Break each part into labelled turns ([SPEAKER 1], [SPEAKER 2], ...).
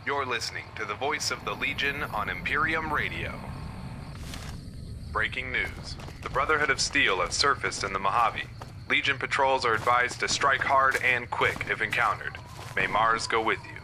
[SPEAKER 1] You're listening to the voice of the Legion on Imperium Radio. Breaking news. The Brotherhood of Steel have surfaced in the Mojave. Legion patrols are advised to strike hard and quick if encountered. May Mars go with you.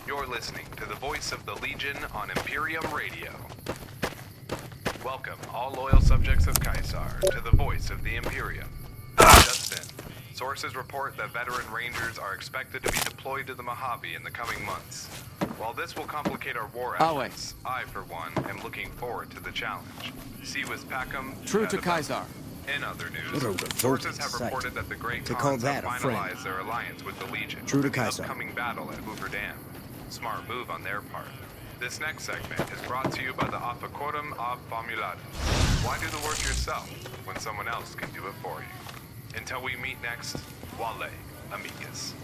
[SPEAKER 1] You're listening to the voice of the Legion on Imperium Radio. Welcome, all loyal subjects of Caesar, to the voice of the Imperium. Just in, sources report that veteran rangers are expected to be deployed to the Mojave in the coming months. While this will complicate our war efforts, I, for one, am looking forward to the challenge. Si vis pacem,
[SPEAKER 2] true to Caesar.
[SPEAKER 1] In other news, sources have reported that the Great Khans have finalized their alliance with the Legion
[SPEAKER 3] True to
[SPEAKER 1] for the
[SPEAKER 3] Caesar.
[SPEAKER 1] upcoming battle at Hoover Dam. Smart move on their part. This next segment is brought to you by the Affacorum of Formulatus. Why do the work yourself when someone else can do it for you? Until we meet next, Wale, amicus.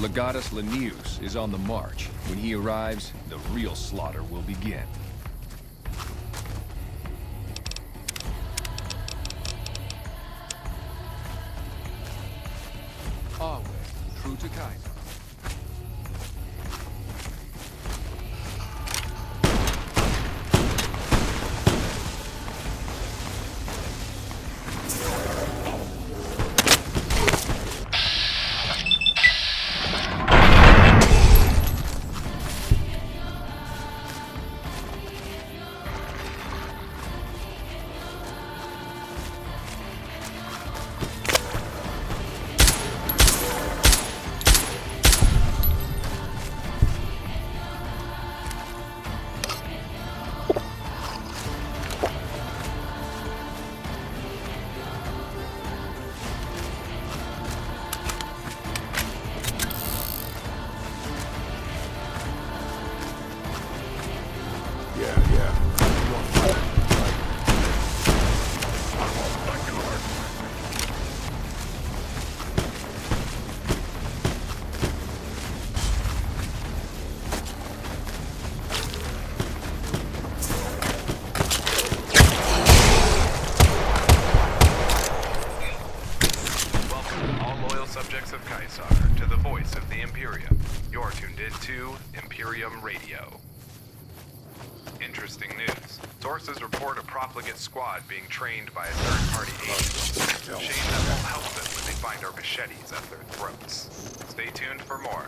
[SPEAKER 4] Legatus Linnaeus is on the march. When he arrives, the real slaughter will begin. Always true to Kaiser.
[SPEAKER 1] the Imperium. You're tuned into Imperium Radio. Interesting news. Sources report a profligate squad being trained by a third-party agent. Shame that won't help them when they find our machetes at their throats. Stay tuned for more.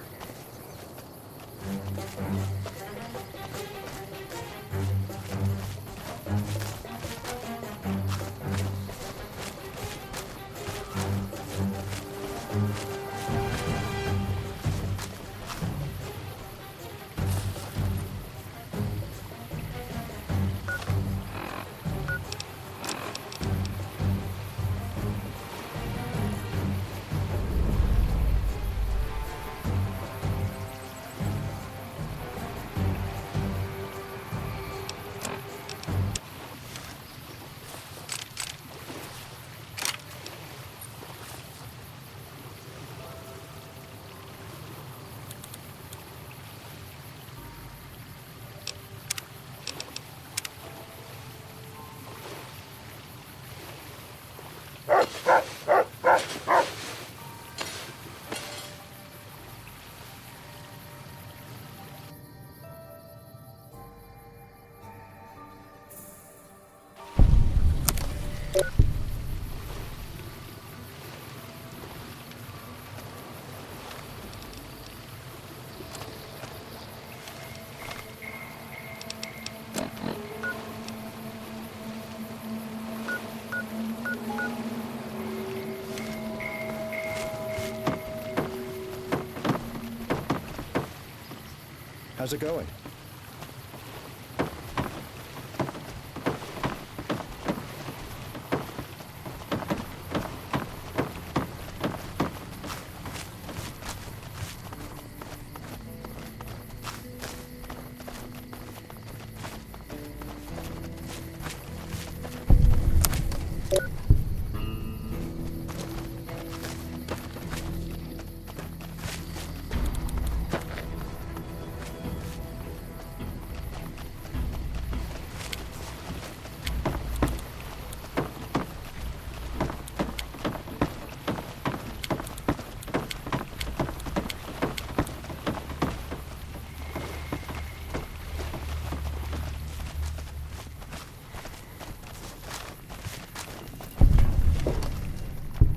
[SPEAKER 2] How's it going?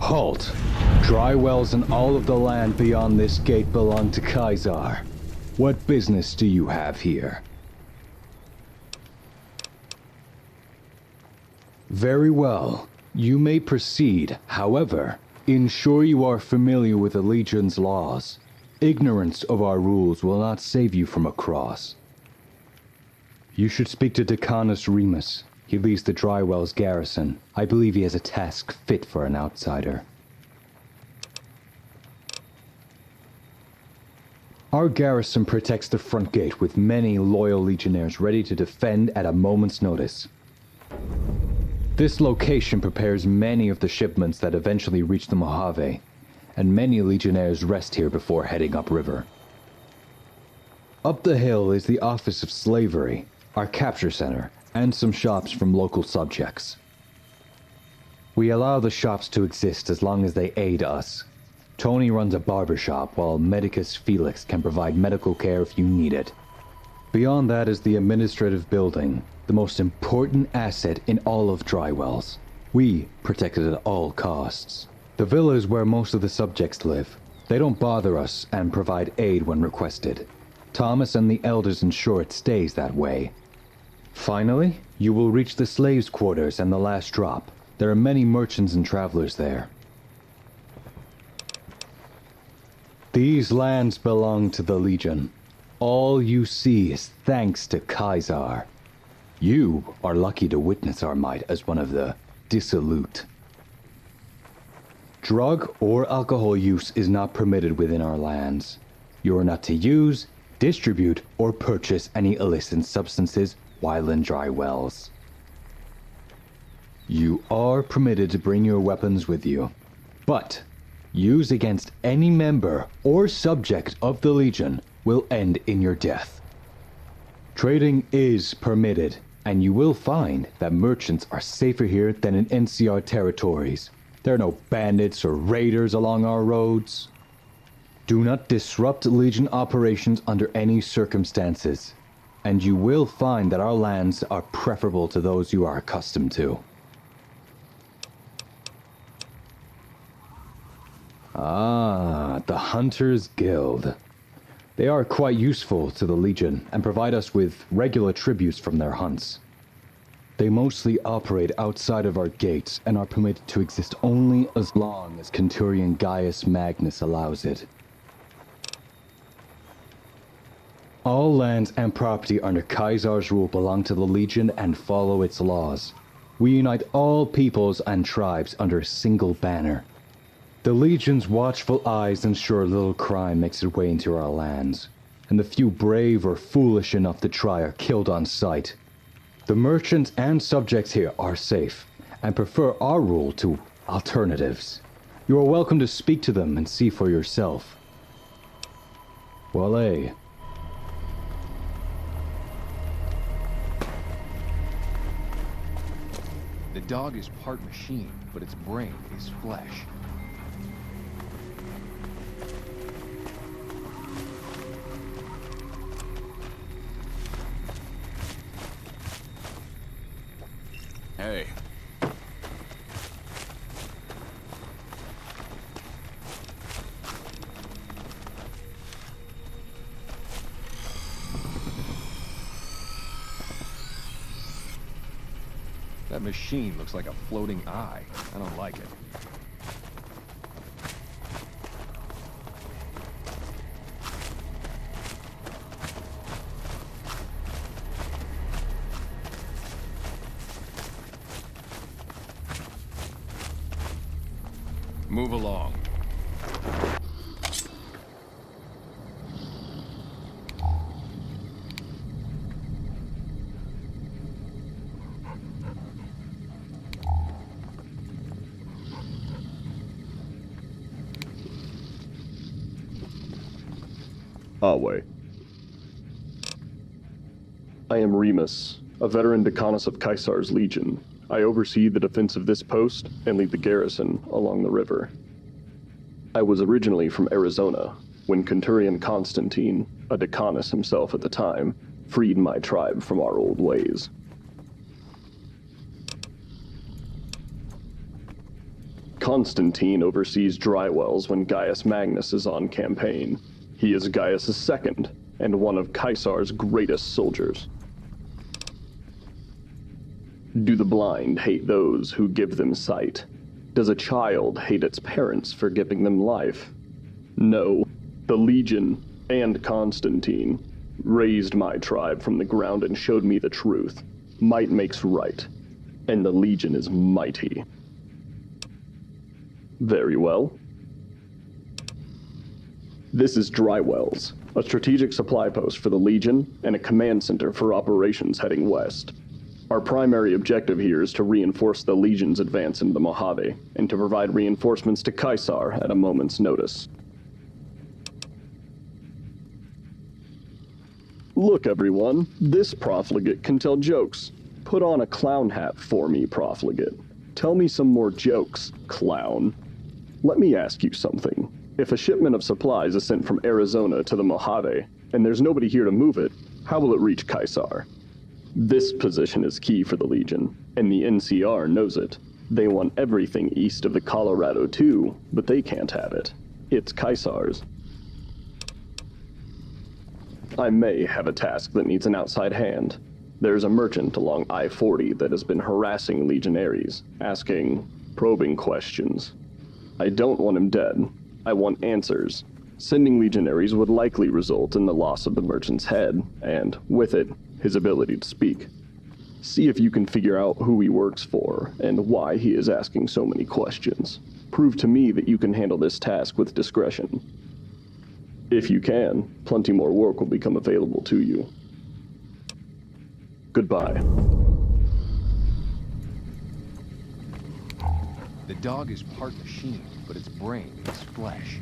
[SPEAKER 3] Halt! Dry wells and all of the land beyond this gate belong to Kaisar. What business do you have here? Very well. You may proceed. However, ensure you are familiar with the Legion's laws. Ignorance of our rules will not save you from a cross. You should speak to Decanus Remus. He leads the Drywell's garrison. I believe he has a task fit for an outsider. Our garrison protects the front gate with many loyal legionnaires ready to defend at a moment's notice. This location prepares many of the shipments that eventually reach the Mojave, and many legionnaires rest here before heading upriver. Up the hill is the Office of Slavery, our capture center, and some shops from local subjects. We allow the shops to exist as long as they aid us. Tony runs a barber shop, while Medicus Felix can provide medical care if you need it. Beyond that is the administrative building, the most important asset in all of Drywells. We protect it at all costs. The villa is where most of the subjects live. They don't bother us and provide aid when requested. Thomas and the elders ensure it stays that way. Finally, you will reach the slaves' quarters and the last drop. There are many merchants and travelers there. These lands belong to the Legion. All you see is thanks to Kaisar. You are lucky to witness our might as one of the dissolute. Drug or alcohol use is not permitted within our lands. You are not to use, distribute, or purchase any illicit substances while in Drywells. You are permitted to bring your weapons with you, but use against any member or subject of the Legion will end in your death. Trading is permitted, and you will find that merchants are safer here than in NCR territories. There are no bandits or raiders along our roads. Do not disrupt Legion operations under any circumstances, and you will find that our lands are preferable to those you are accustomed to. Ah, the Hunters Guild. They are quite useful to the Legion and provide us with regular tributes from their hunts. They mostly operate outside of our gates and are permitted to exist only as long as Centurion Gaius Magnus allows it. All lands and property under Caesar's rule belong to the Legion and follow its laws. We unite all peoples and tribes under a single banner. The Legion's watchful eyes ensure little crime makes its way into our lands, and the few brave or foolish enough to try are killed on sight. The merchants and subjects here are safe, and prefer our rule to alternatives. You are welcome to speak to them and see for yourself. Voila.
[SPEAKER 4] The dog is part machine, but its brain is flesh. Hey. That machine looks like a floating eye. I don't like it. Move along.
[SPEAKER 2] Awe. I am Remus, a veteran decanus of Caesar's Legion. I oversee the defense of this post and lead the garrison along the river. I was originally from Arizona, when Centurion Constantine, a decanus himself at the time, freed my tribe from our old ways. Constantine oversees dry wells when Gaius Magnus is on campaign. He is Gaius' second, and one of Caesar's greatest soldiers. Do the blind hate those who give them sight? Does a child hate its parents for giving them life? No, the Legion and Constantine raised my tribe from the ground and showed me the truth. Might makes right, and the Legion is mighty. Very well. This is Drywells, a strategic supply post for the Legion and a command center for operations heading west. Our primary objective here is to reinforce the Legion's advance into the Mojave, and to provide reinforcements to Caesar at a moment's notice. Look everyone, this profligate can tell jokes. Put on a clown hat for me, profligate. Tell me some more jokes, clown. Let me ask you something. If a shipment of supplies is sent from Arizona to the Mojave, and there's nobody here to move it, how will it reach Caesar? This position is key for the Legion, and the NCR knows it. They want everything east of the Colorado too, but they can't have it. It's Caesar's. I may have a task that needs an outside hand. There's a merchant along I-40 that has been harassing legionaries, asking probing questions. I don't want him dead. I want answers. Sending legionaries would likely result in the loss of the merchant's head, and, with it, his ability to speak. See if you can figure out who he works for, and why he is asking so many questions. Prove to me that you can handle this task with discretion. If you can, plenty more work will become available to you. Goodbye.
[SPEAKER 4] The dog is part machine, but its brain is flesh.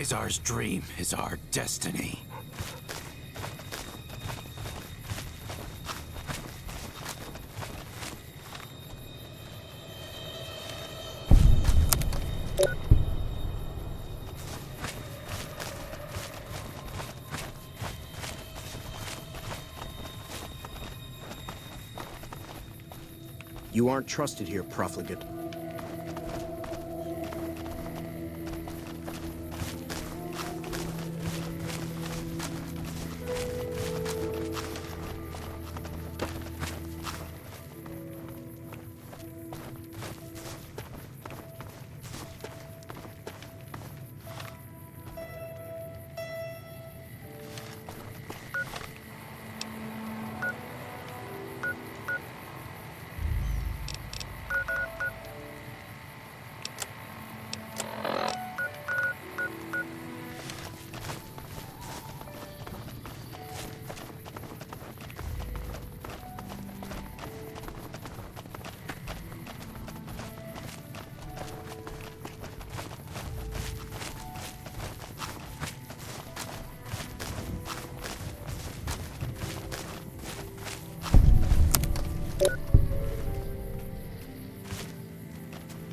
[SPEAKER 5] Caesar's dream is our destiny.
[SPEAKER 6] You aren't trusted here, profligate.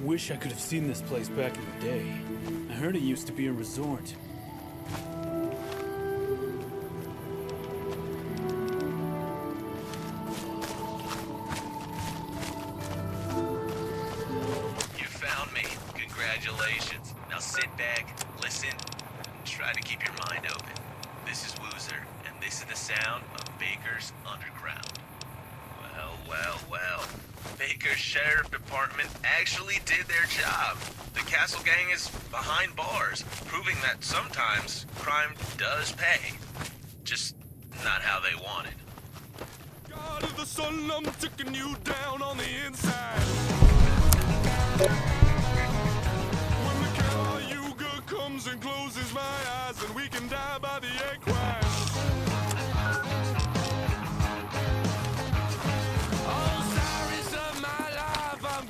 [SPEAKER 7] Wish I could have seen this place back in the day. I heard it used to be a resort.
[SPEAKER 8] You found me. Congratulations. Now sit back, listen, and try to keep your mind open. This is Woozer, and this is the sound of Baker's Underground. Well. Baker's Sheriff Department actually did their job. The Castle Gang is behind bars, proving that sometimes crime does pay. Just not how they want it.
[SPEAKER 9] God of the sun, I'm taking you down on the inside. When the Caliuga comes and closes my eyes, and we can die by the equine.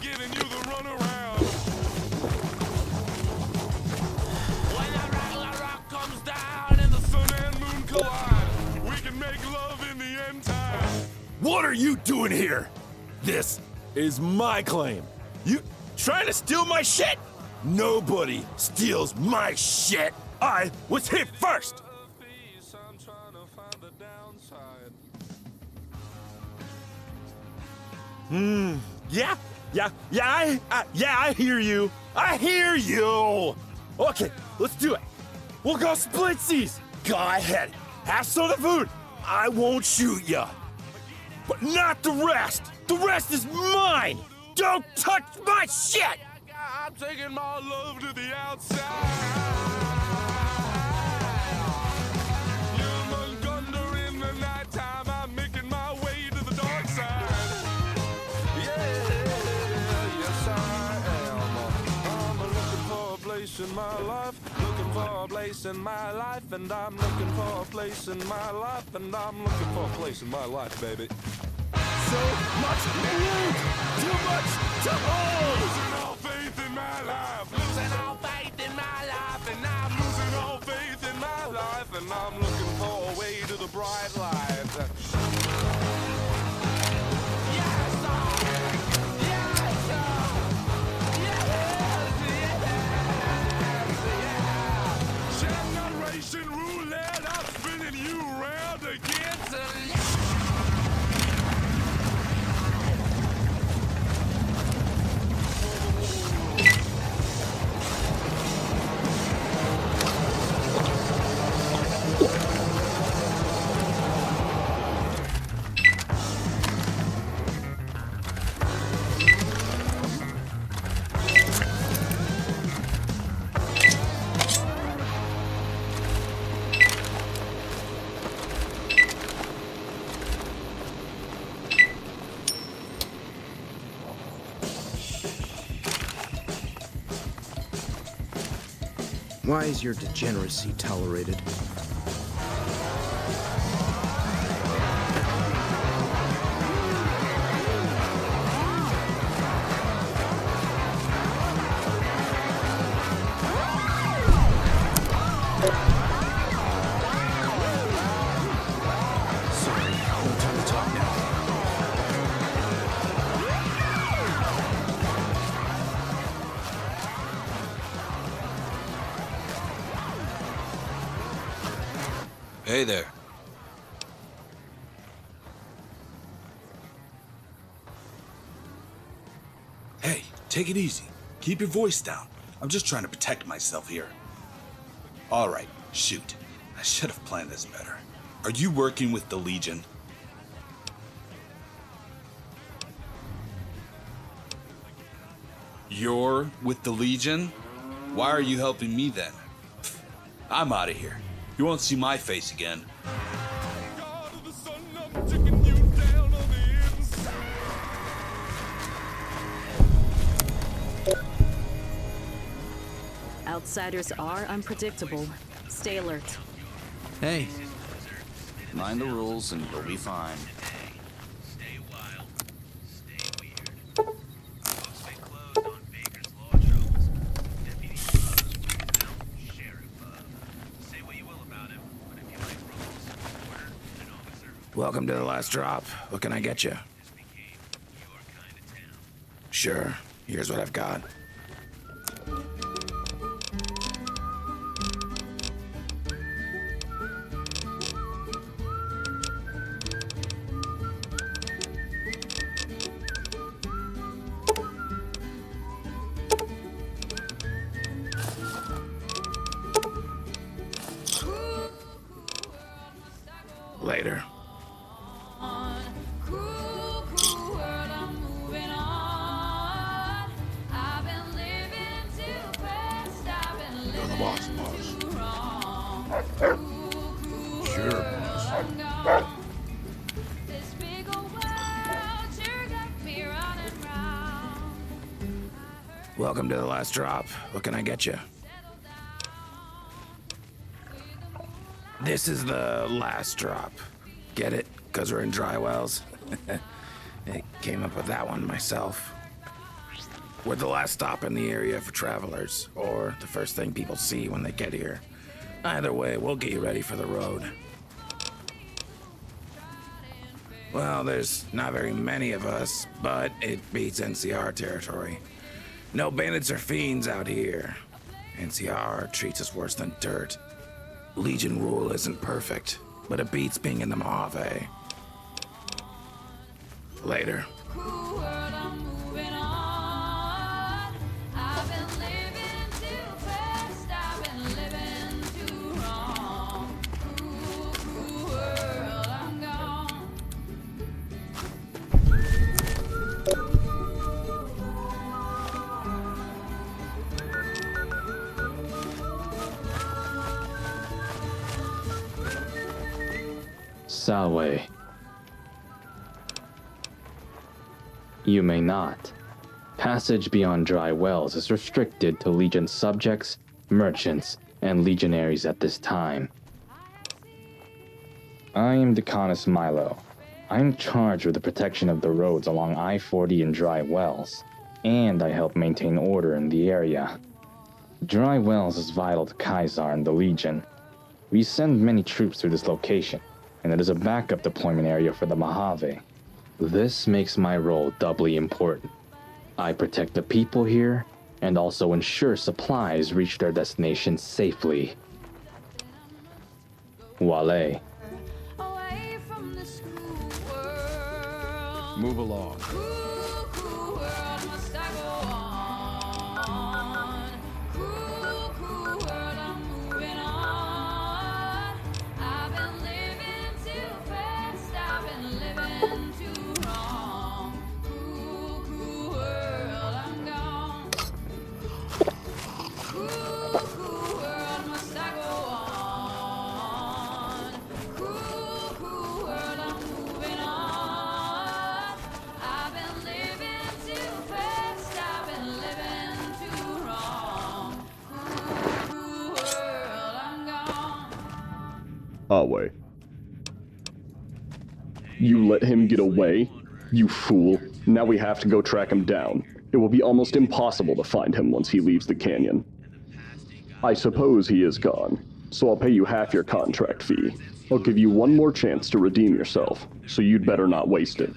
[SPEAKER 9] Giving you the runaround. When the Ragnarok comes down and the sun and moon collide, we can make love in the end time.
[SPEAKER 10] What are you doing here? This is my claim. You trying to steal my shit? Nobody steals my shit. I was hit first.
[SPEAKER 9] I'm trying to find the downside.
[SPEAKER 10] Yeah, I hear you. I hear you. Okay, let's do it. We'll go splitsies. Go ahead. Have some of the food. I won't shoot ya. But not the rest. The rest is mine. Don't touch my shit.
[SPEAKER 9] I'm taking my love to the outside. You're in the nighttime. I'm making my way to the dark side. In my life, looking for a place in my life, and I'm looking for a place in my life, and I'm looking for a place in my life, baby.
[SPEAKER 10] So much loot, too much to hold.
[SPEAKER 9] Losing all faith in my life, losing all faith in my life, and I'm losing all faith in my life, and I'm looking for a way to the bright light. Roulette, I'm spinning you around again.
[SPEAKER 6] Why is your degeneracy tolerated?
[SPEAKER 5] Hey there.
[SPEAKER 11] Hey, take it easy. Keep your voice down. I'm just trying to protect myself here. Alright, shoot. I should have planned this better. Are you working with the Legion? You're with the Legion? Why are you helping me then? I'm out of here. You won't see my face again.
[SPEAKER 12] Outsiders are unpredictable. Stay alert.
[SPEAKER 5] Hey, mind the rules and you'll be fine.
[SPEAKER 6] Welcome to the last drop. What can I get you? Sure. Here's what I've got. Later.
[SPEAKER 10] You're the boss, Sure, boss.
[SPEAKER 6] Welcome to the last drop. What can I get you? This is the last drop. Get it? Because we're in dry wells? I came up with that one myself. We're the last stop in the area for travelers, or the first thing people see when they get here. Either way, we'll get you ready for the road. Well, there's not very many of us, but it beats NCR territory. No bandits or fiends out here. NCR treats us worse than dirt. Legion rule isn't perfect, but it beats being in the Mojave. Later.
[SPEAKER 13] Salve. You may not. Passage beyond dry wells is restricted to Legion subjects, merchants, and legionaries at this time. I am Decanus Milo. I am charged with the protection of the roads along I-40 and dry wells, and I help maintain order in the area. Dry wells is vital to Kaisar and the Legion. We send many troops through this location, and it is a backup deployment area for the Mojave. This makes my role doubly important. I protect the people here, and also ensure supplies reach their destination safely. Wale.
[SPEAKER 4] Move along.
[SPEAKER 2] Away. You let him get away? You fool. Now we have to go track him down. It will be almost impossible to find him once he leaves the canyon. I suppose he is gone, so I'll pay you half your contract fee. I'll give you one more chance to redeem yourself, so you'd better not waste it.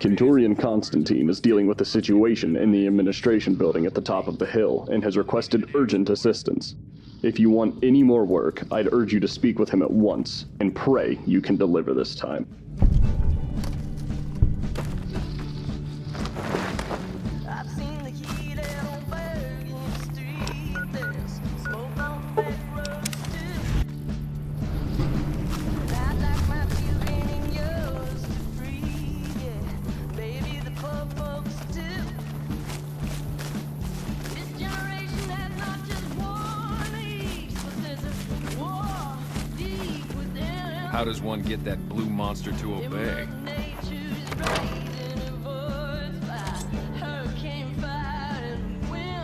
[SPEAKER 2] Kenturian Constantine is dealing with the situation in the administration building at the top of the hill and has requested urgent assistance. If you want any more work, I'd urge you to speak with him at once, and pray you can deliver this time.
[SPEAKER 4] How does one get that blue monster to obey?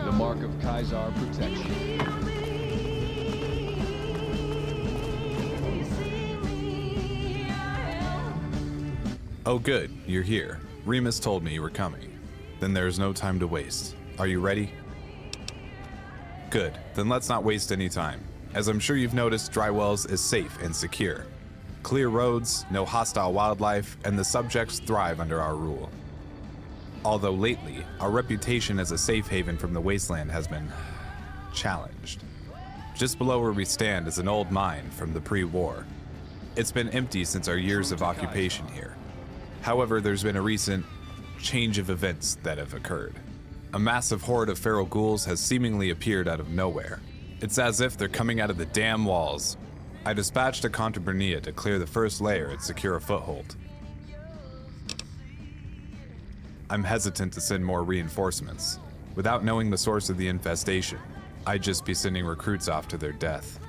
[SPEAKER 4] The mark of Kaisar protection.
[SPEAKER 1] Oh good, you're here. Remus told me you were coming. Then there's no time to waste. Are you ready? Good, then let's not waste any time. As I'm sure you've noticed, Drywells is safe and secure. Clear roads, no hostile wildlife, and the subjects thrive under our rule. Although lately, our reputation as a safe haven from the wasteland has been challenged. Just below where we stand is an old mine from the pre-war. It's been empty since our years of occupation here. However, there's been a recent change of events that have occurred. A massive horde of feral ghouls has seemingly appeared out of nowhere. It's as if they're coming out of the damn walls. I dispatched a Contabernia to clear the first layer and secure a foothold. I'm hesitant to send more reinforcements. Without knowing the source of the infestation, I'd just be sending recruits off to their death.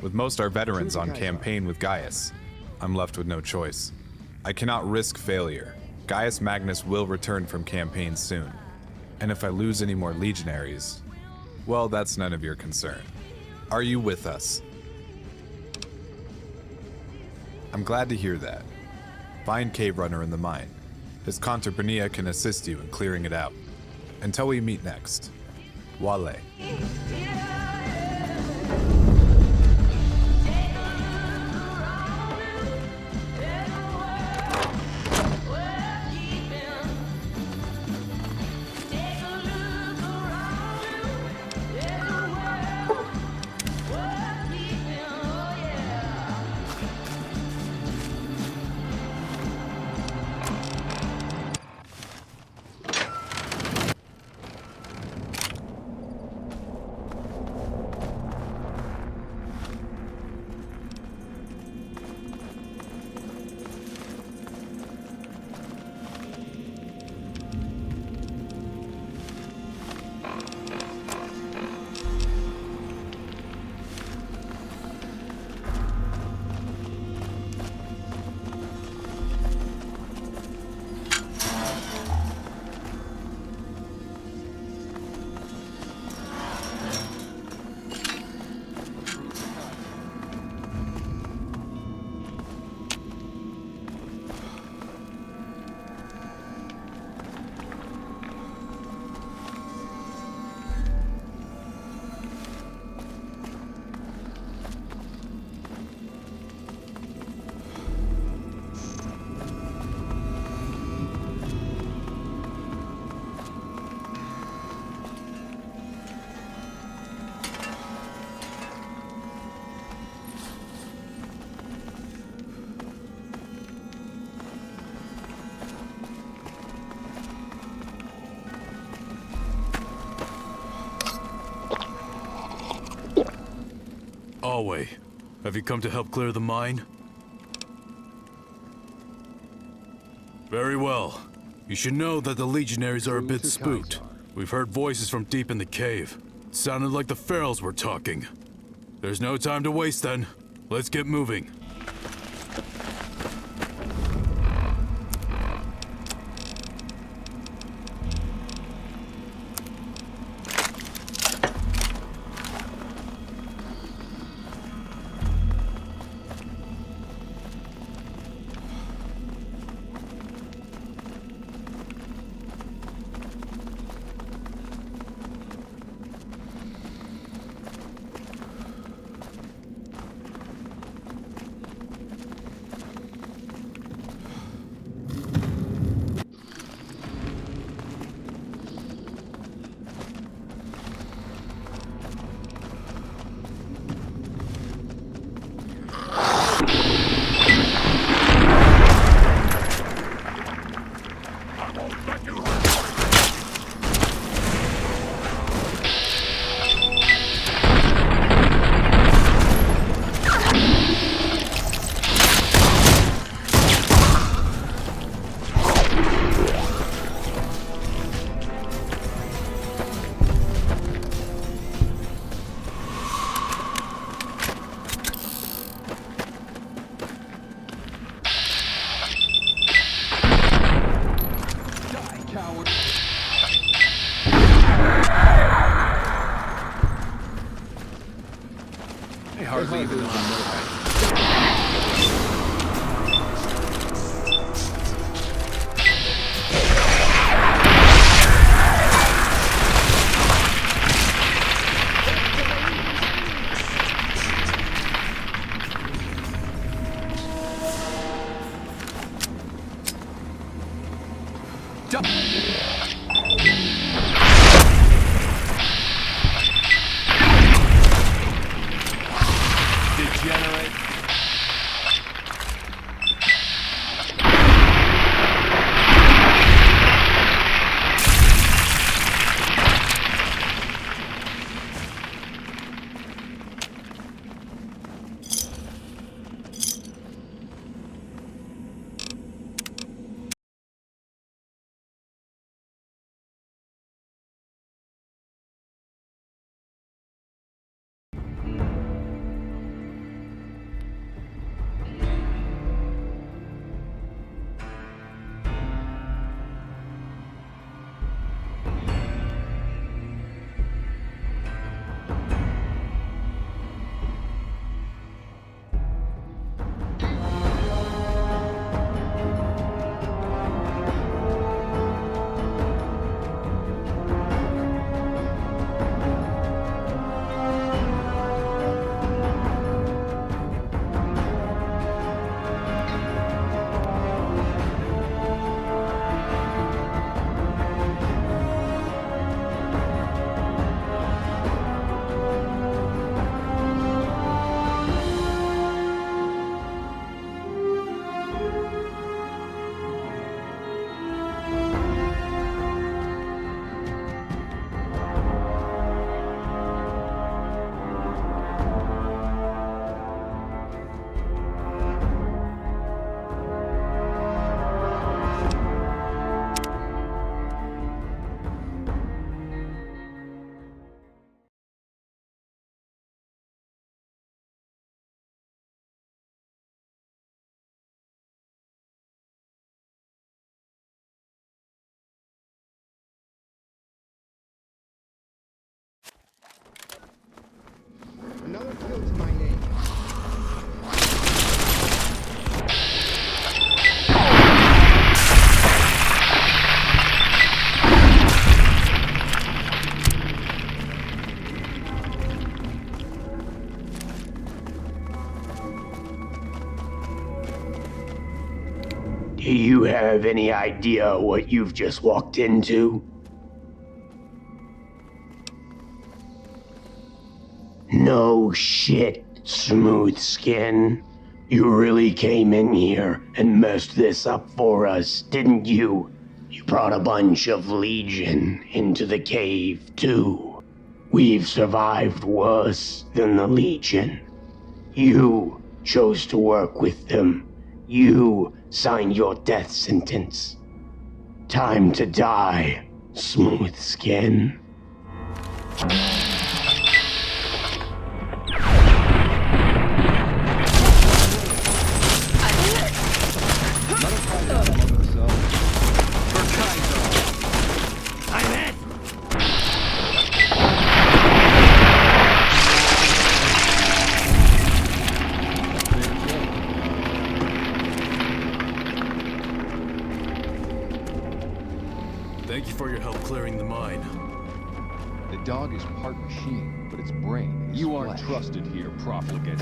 [SPEAKER 1] With most our veterans on campaign with Gaius, I'm left with no choice. I cannot risk failure. Gaius Magnus will return from campaign soon. And if I lose any more legionaries, well, that's none of your concern. Are you with us? I'm glad to hear that. Find Cave Runner in the mine. His Contabernia can assist you in clearing it out. Until we meet next, Wale.
[SPEAKER 7] Alway, have you come to help clear the mine? Very well. You should know that the legionaries are a bit spooked. We've heard voices from deep in the cave. It sounded like the ferals were talking. There's no time to waste then. Let's get moving.
[SPEAKER 4] coward. They hardly even know I'm Degenerate.
[SPEAKER 14] Another kill to my name.
[SPEAKER 15] Do you have any idea what you've just walked into? No shit, Smooth Skin. You really came in here and messed this up for us, didn't you? You brought a bunch of Legion into the cave, too. We've survived worse than the Legion. You chose to work with them. You signed your death sentence. Time to die, Smooth Skin.
[SPEAKER 7] Thank you for your help clearing the mine.
[SPEAKER 4] The dog is part machine, but its brain is
[SPEAKER 3] You aren't
[SPEAKER 4] flesh.
[SPEAKER 3] trusted here, profligate.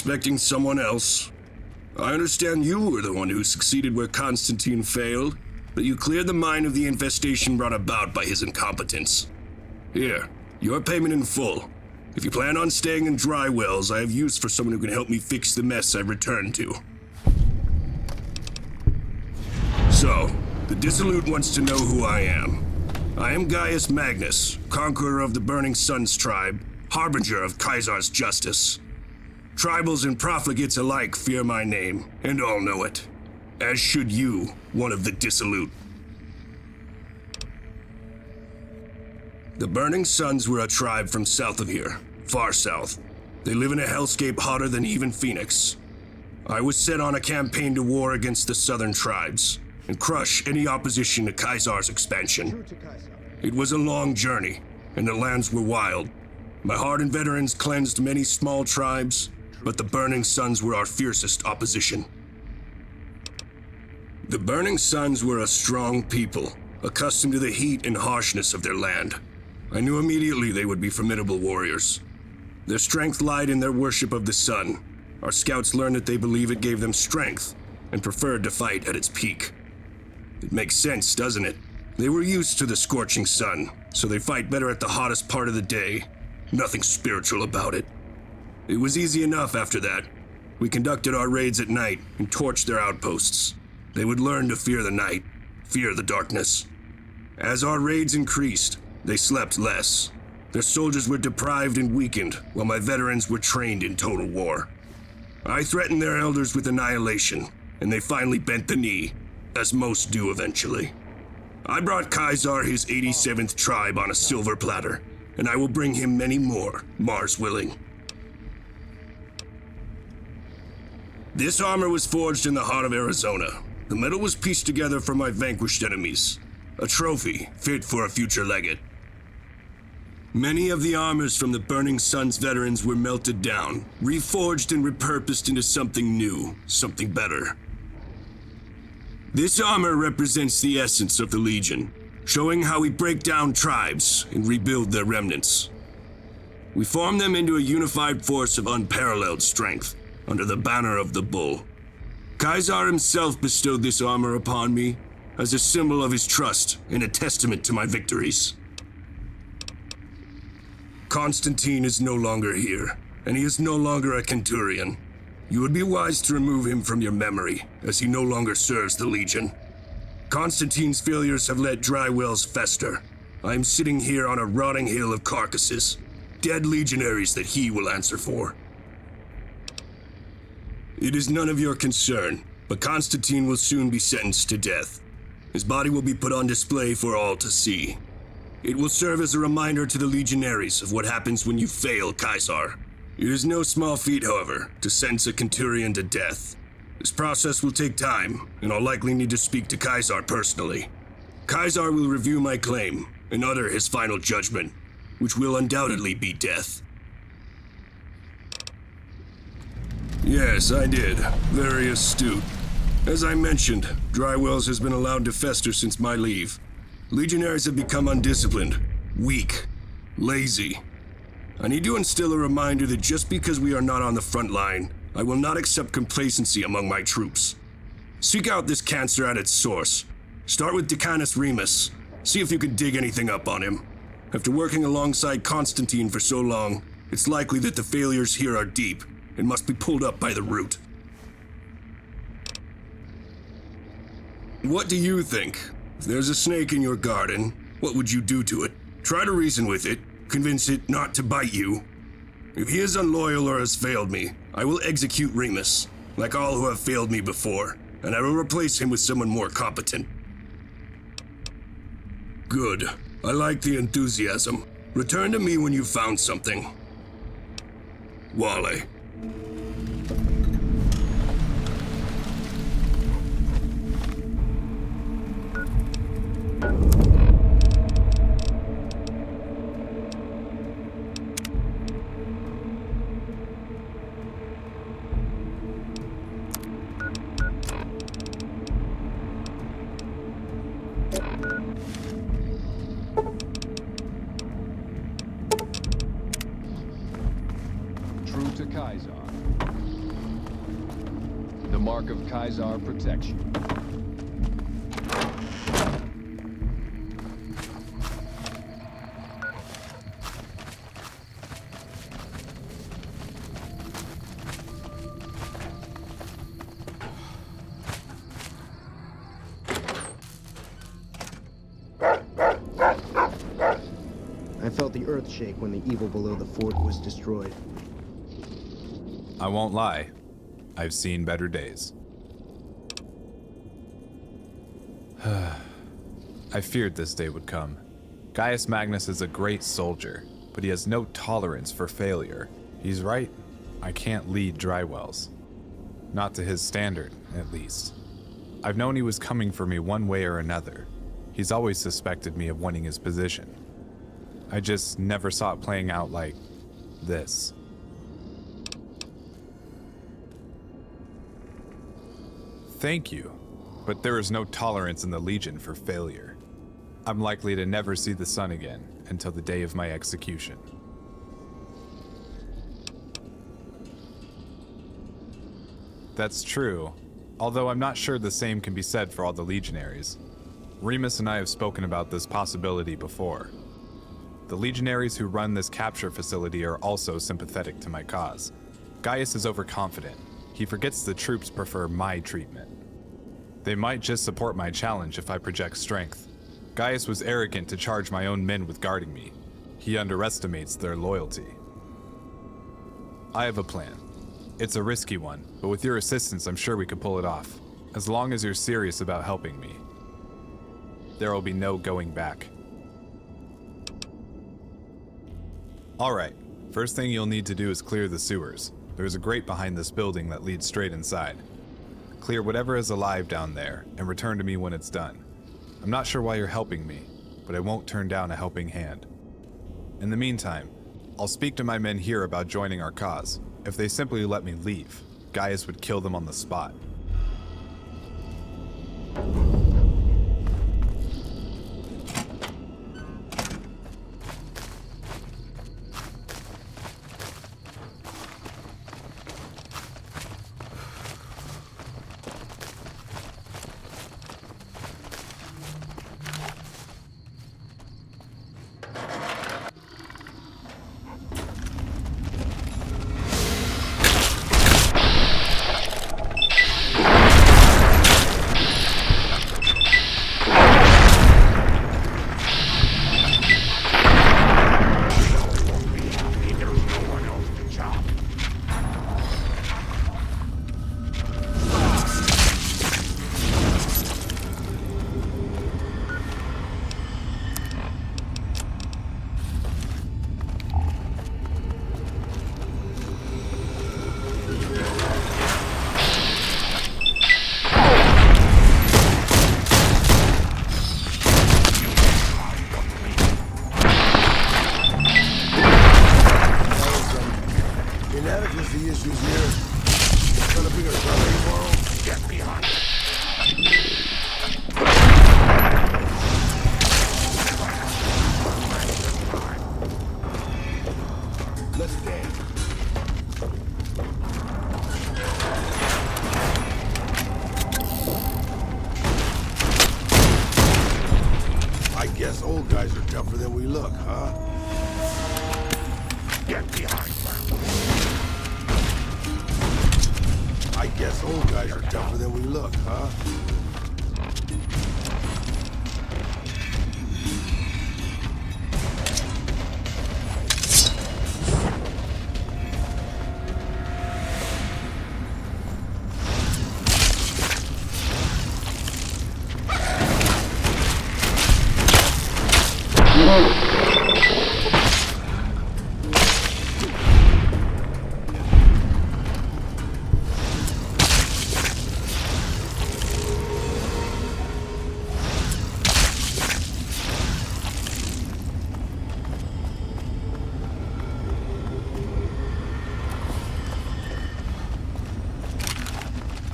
[SPEAKER 16] expecting someone else. I understand you were the one who succeeded where Constantine failed, but you cleared the mine of the infestation brought about by his incompetence. Here, your payment in full. If you plan on staying in Dry Wells, I have use for someone who can help me fix the mess I've returned to. So, the Dissolute wants to know who I am. I am Gaius Magnus, conqueror of the Burning Suns tribe, harbinger of Caesar's justice. Tribals and profligates alike fear my name, and all know it. As should you, one of the Dissolute. The Burning Suns were a tribe from south of here, far south. They live in a hellscape hotter than even Phoenix. I was set on a campaign to war against the southern tribes, and crush any opposition to Caesar's expansion. It was a long journey, and the lands were wild. My hardened veterans cleansed many small tribes, but the Burning Suns were our fiercest opposition. The Burning Suns were a strong people, accustomed to the heat and harshness of their land. I knew immediately they would be formidable warriors. Their strength lied in their worship of the sun. Our scouts learned that they believe it gave them strength, and preferred to fight at its peak. It makes sense, doesn't it? They were used to the scorching sun, so they fight better at the hottest part of the day. Nothing spiritual about it. It was easy enough after that. We conducted our raids at night and torched their outposts. They would learn to fear the night, fear the darkness. As our raids increased, they slept less. Their soldiers were deprived and weakened, while my veterans were trained in total war. I threatened their elders with annihilation, and they finally bent the knee, as most do eventually. I brought Caesar his 87th tribe on a silver platter, and I will bring him many more, Mars willing. This armor was forged in the heart of Arizona. The metal was pieced together for my vanquished enemies, a trophy fit for a future legate. Many of the armors from the Burning Suns veterans were melted down, reforged and repurposed into something new, something better. This armor represents the essence of the Legion, showing how we break down tribes and rebuild their remnants. We form them into a unified force of unparalleled strength, under the banner of the Bull. Caesar himself bestowed this armor upon me, as a symbol of his trust and a testament to my victories. Constantine is no longer here, and he is no longer a Centurion. You would be wise to remove him from your memory, as he no longer serves the Legion. Constantine's failures have let Dry Wells fester. I am sitting here on a rotting hill of carcasses, dead legionaries that he will answer for. It is none of your concern, but Constantine will soon be sentenced to death. His body will be put on display for all to see. It will serve as a reminder to the legionaries of what happens when you fail Caesar. It is no small feat, however, to sentence a Centurion to death. This process will take time, and I'll likely need to speak to Caesar personally. Caesar will review my claim and utter his final judgment, which will undoubtedly be death. Yes, I did. Very astute. As I mentioned, Dry Wells has been allowed to fester since my leave. Legionaries have become undisciplined, weak, lazy. I need to instill a reminder that just because we are not on the front line, I will not accept complacency among my troops. Seek out this cancer at its source. Start with Decanus Remus. See if you can dig anything up on him. After working alongside Constantine for so long, it's likely that the failures here are deep and must be pulled up by the root. What do you think? If there's a snake in your garden, what would you do to it? Try to reason with it, convince it not to bite you. If he is unloyal or has failed me, I will execute Remus, like all who have failed me before, and I will replace him with someone more competent. Good. I like the enthusiasm. Return to me when you've found something. Wale.
[SPEAKER 3] True to Caesar.
[SPEAKER 4] mark of Kaiser protection.
[SPEAKER 14] I felt the earth shake when the evil below the fort was destroyed.
[SPEAKER 1] I won't lie. I've seen better days. I feared this day would come. Gaius Magnus is a great soldier, but he has no tolerance for failure. He's right. I can't lead dry wells. Not to his standard, at least. I've known he was coming for me one way or another. He's always suspected me of winning his position. I just never saw it playing out like this. Thank you, but there is no tolerance in the Legion for failure. I'm likely to never see the sun again until the day of my execution. That's true, although I'm not sure the same can be said for all the Legionaries. Remus and I have spoken about this possibility before. The Legionaries who run this capture facility are also sympathetic to my cause. Gaius is overconfident. He forgets the troops prefer my treatment. They might just support my challenge if I project strength. Gaius was arrogant to charge my own men with guarding me. He underestimates their loyalty. I have a plan. It's a risky one, but with your assistance I'm sure we could pull it off, as long as you're serious about helping me. There will be no going back. Alright, first thing you'll need to do is clear the sewers. There's a grate behind this building that leads straight inside. Clear whatever is alive down there, and return to me when it's done. I'm not sure why you're helping me, but I won't turn down a helping hand. In the meantime, I'll speak to my men here about joining our cause. If they simply let me leave, Gaius would kill them on the spot.
[SPEAKER 9] Inadequacy issues here. It's gonna be a trouble tomorrow. Get behind it. Let's dance. I guess old guys are tougher than we look, huh? Get behind me. I guess old guys are tougher than we look, huh?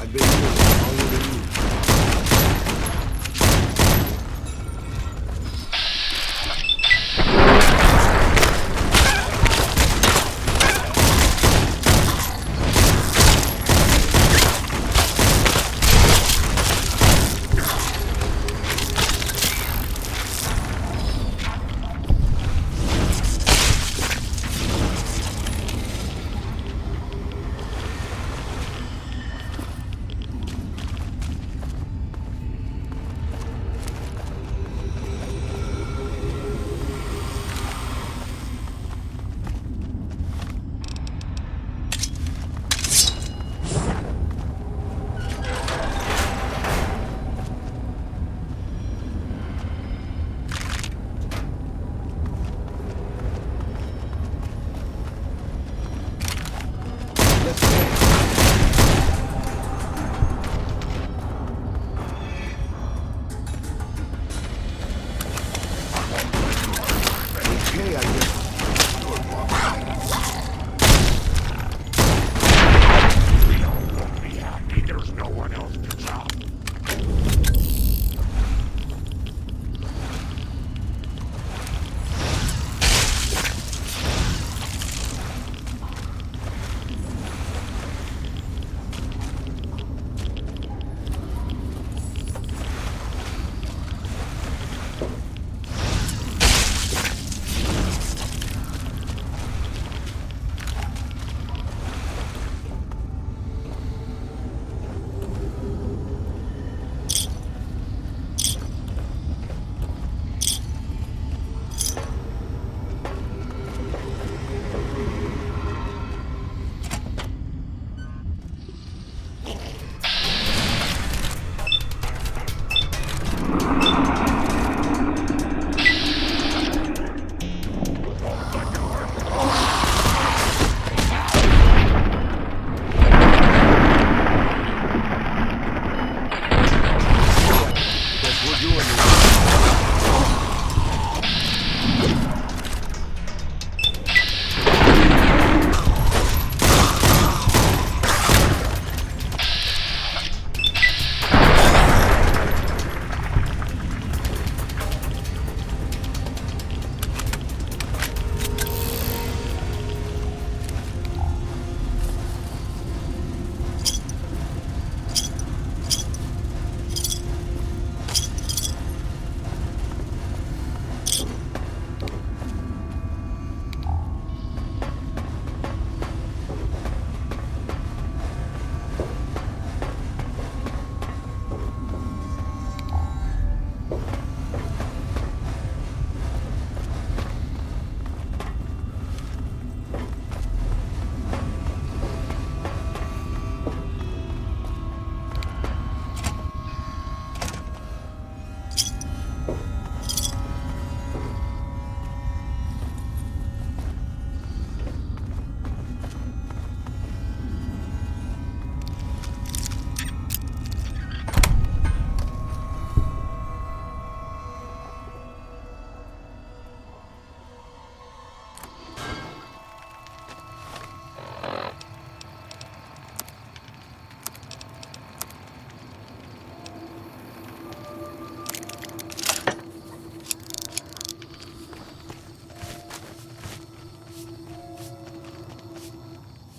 [SPEAKER 9] I've been here longer than you.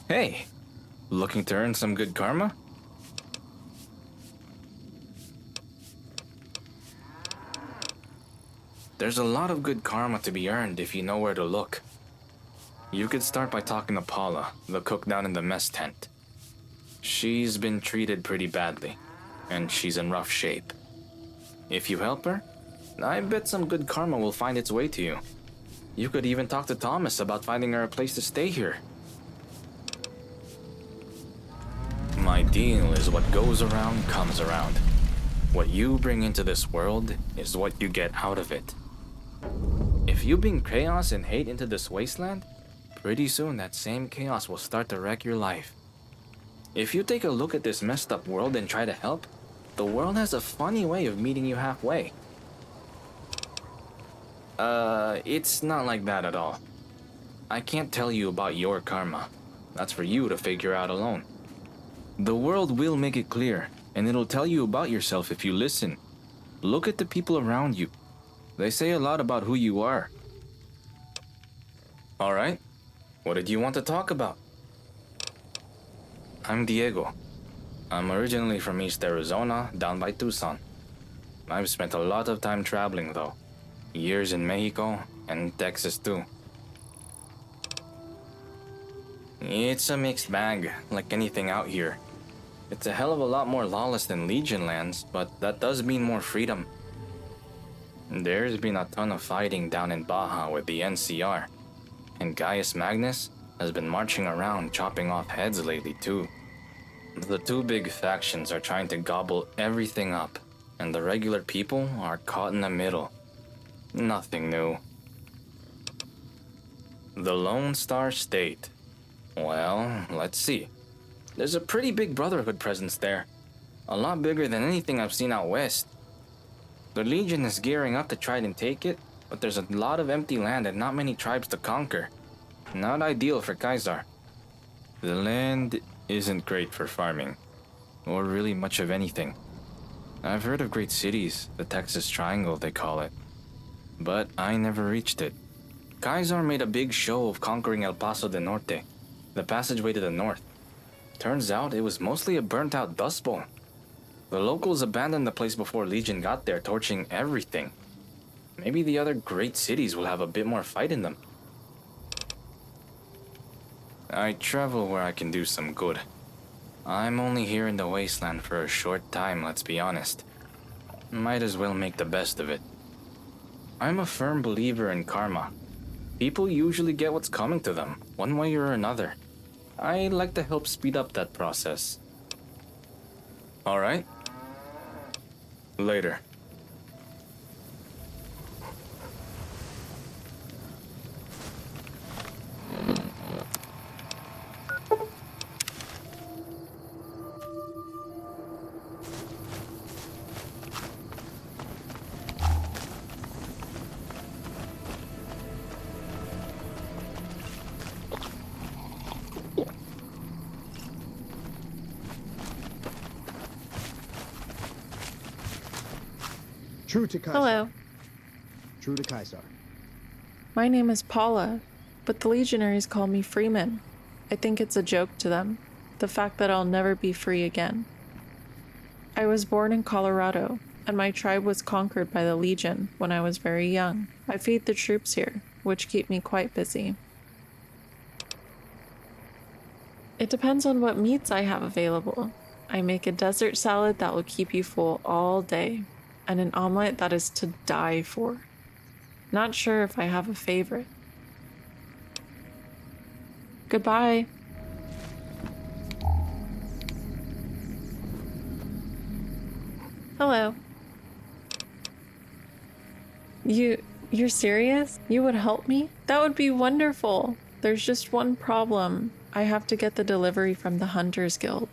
[SPEAKER 13] Hey, looking to earn some good karma? There's a lot of good karma to be earned if you know where to look. You could start by talking to Paula, the cook down in the mess tent. She's been treated pretty badly, and she's in rough shape. If you help her, I bet some good karma will find its way to you. You could even talk to Thomas about finding her a place to stay here. My deal is what goes around comes around. What you bring into this world is what you get out of it. If you bring chaos and hate into this wasteland, pretty soon that same chaos will start to wreck your life. If you take a look at this messed up world and try to help, the world has a funny way of meeting you halfway. It's not like that at all. I can't tell you about your karma. That's for you to figure out alone. The world will make it clear, and it'll tell you about yourself if you listen. Look at the people around you. They say a lot about who you are. Alright, what did you want to talk about? I'm Diego. I'm originally from East Arizona, down by Tucson. I've spent a lot of time traveling though. Years in Mexico and Texas too. It's a mixed bag, like anything out here. It's a hell of a lot more lawless than Legion lands, but that does mean more freedom. There's been a ton of fighting down in Baja with the NCR, and Gaius Magnus has been marching around chopping off heads lately too. The two big factions are trying to gobble everything up, and the regular people are caught in the middle. Nothing new. The Lone Star State. Well, let's see. There's a pretty big Brotherhood presence there. A lot bigger than anything I've seen out west. The Legion is gearing up to try and take it, but there's a lot of empty land and not many tribes to conquer. Not ideal for Caesar. The land isn't great for farming, or really much of anything. I've heard of great cities, the Texas Triangle they call it, but I never reached it. Caesar made a big show of conquering El Paso del Norte, the passageway to the north. Turns out it was mostly a burnt-out dust bowl. The locals abandoned the place before Legion got there, torching everything. Maybe the other great cities will have a bit more fight in them. I travel where I can do some good. I'm only here in the wasteland for a short time, let's be honest. Might as well make the best of it. I'm a firm believer in karma. People usually get what's coming to them, one way or another. I like to help speed up that process. Alright? Later.
[SPEAKER 14] True to Caesar.
[SPEAKER 17] Hello.
[SPEAKER 14] True to Caesar.
[SPEAKER 17] My name is Paula, but the Legionaries call me Freeman. I think it's a joke to them, the fact that I'll never be free again. I was born in Colorado, and my tribe was conquered by the Legion when I was very young. I feed the troops here, which keep me quite busy. It depends on what meats I have available. I make a desert salad that will keep you full all day, and an omelet that is to die for. Not sure if I have a favorite. Goodbye. Hello. You're serious? You would help me? That would be wonderful. There's just one problem. I have to get the delivery from the Hunters Guild.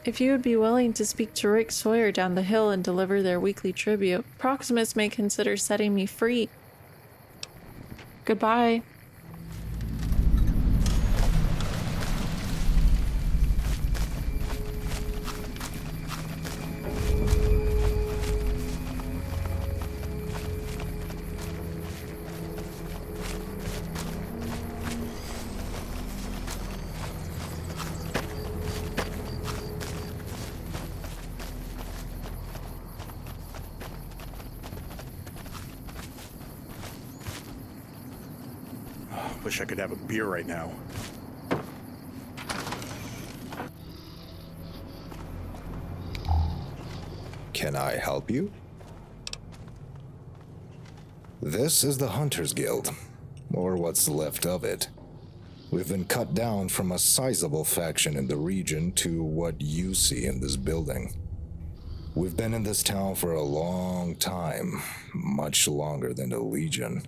[SPEAKER 17] If you would be willing to speak to Rick Sawyer down the hill and deliver their weekly tribute, Proximus may consider setting me free. Goodbye.
[SPEAKER 10] Wish I could have a beer right now.
[SPEAKER 18] Can I help you? This is the Hunters Guild, or what's left of it. We've been cut down from a sizable faction in the region to what you see in this building. We've been in this town for a long time, much longer than the Legion.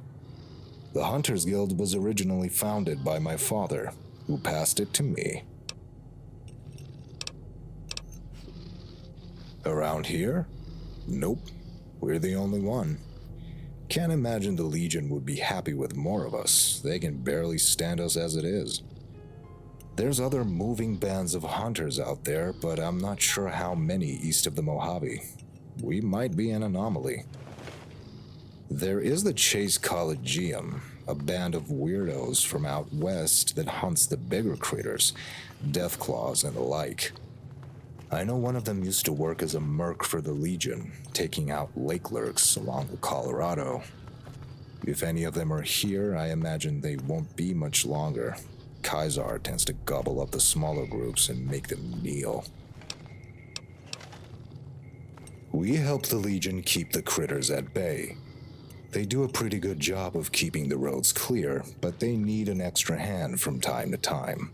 [SPEAKER 18] The Hunters Guild was originally founded by my father, who passed it to me. Around here? Nope. We're the only one. Can't imagine the Legion would be happy with more of us. They can barely stand us as it is. There's other moving bands of hunters out there, but I'm not sure how many east of the Mojave. We might be an anomaly. There is the Chase Collegium, a band of weirdos from out west that hunts the bigger critters, deathclaws and the like. I know one of them used to work as a merc for the Legion, taking out lake lurks along the Colorado. If any of them are here, I imagine they won't be much longer. Kaisar tends to gobble up the smaller groups and make them kneel. We help the Legion keep the critters at bay. They do a pretty good job of keeping the roads clear, but they need an extra hand from time to time.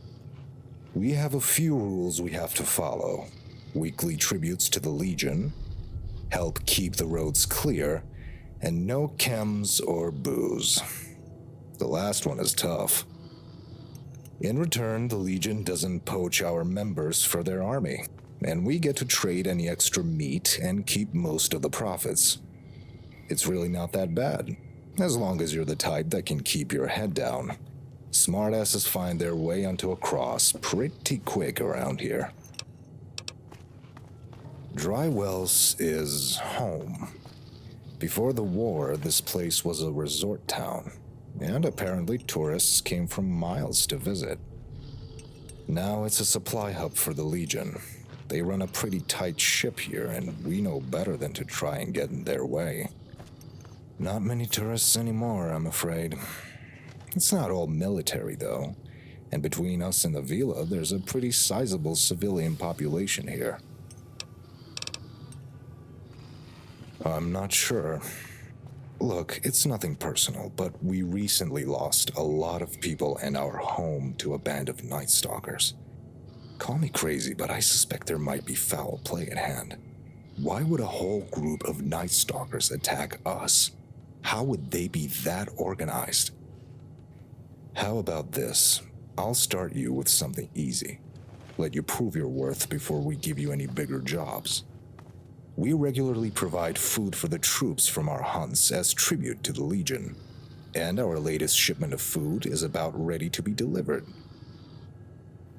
[SPEAKER 18] We have a few rules we have to follow. Weekly tributes to the Legion, help keep the roads clear, and no chems or booze. The last one is tough. In return, the Legion doesn't poach our members for their army, and we get to trade any extra meat and keep most of the profits. It's really not that bad, as long as you're the type that can keep your head down. Smartasses find their way onto a cross pretty quick around here. Dry Wells is home. Before the war, this place was a resort town, and apparently tourists came from miles to visit. Now it's a supply hub for the Legion. They run a pretty tight ship here, and we know better than to try and get in their way. Not many tourists anymore, I'm afraid. It's not all military, though, and between us and the Vila, there's a pretty sizable civilian population here. I'm not sure. Look, it's nothing personal, but we recently lost a lot of people and our home to a band of Night Stalkers. Call me crazy, but I suspect there might be foul play at hand. Why would a whole group of Night Stalkers attack us? How would they be that organized? How about this? I'll start you with something easy. Let you prove your worth before we give you any bigger jobs. We regularly provide food for the troops from our hunts as tribute to the Legion, and our latest shipment of food is about ready to be delivered.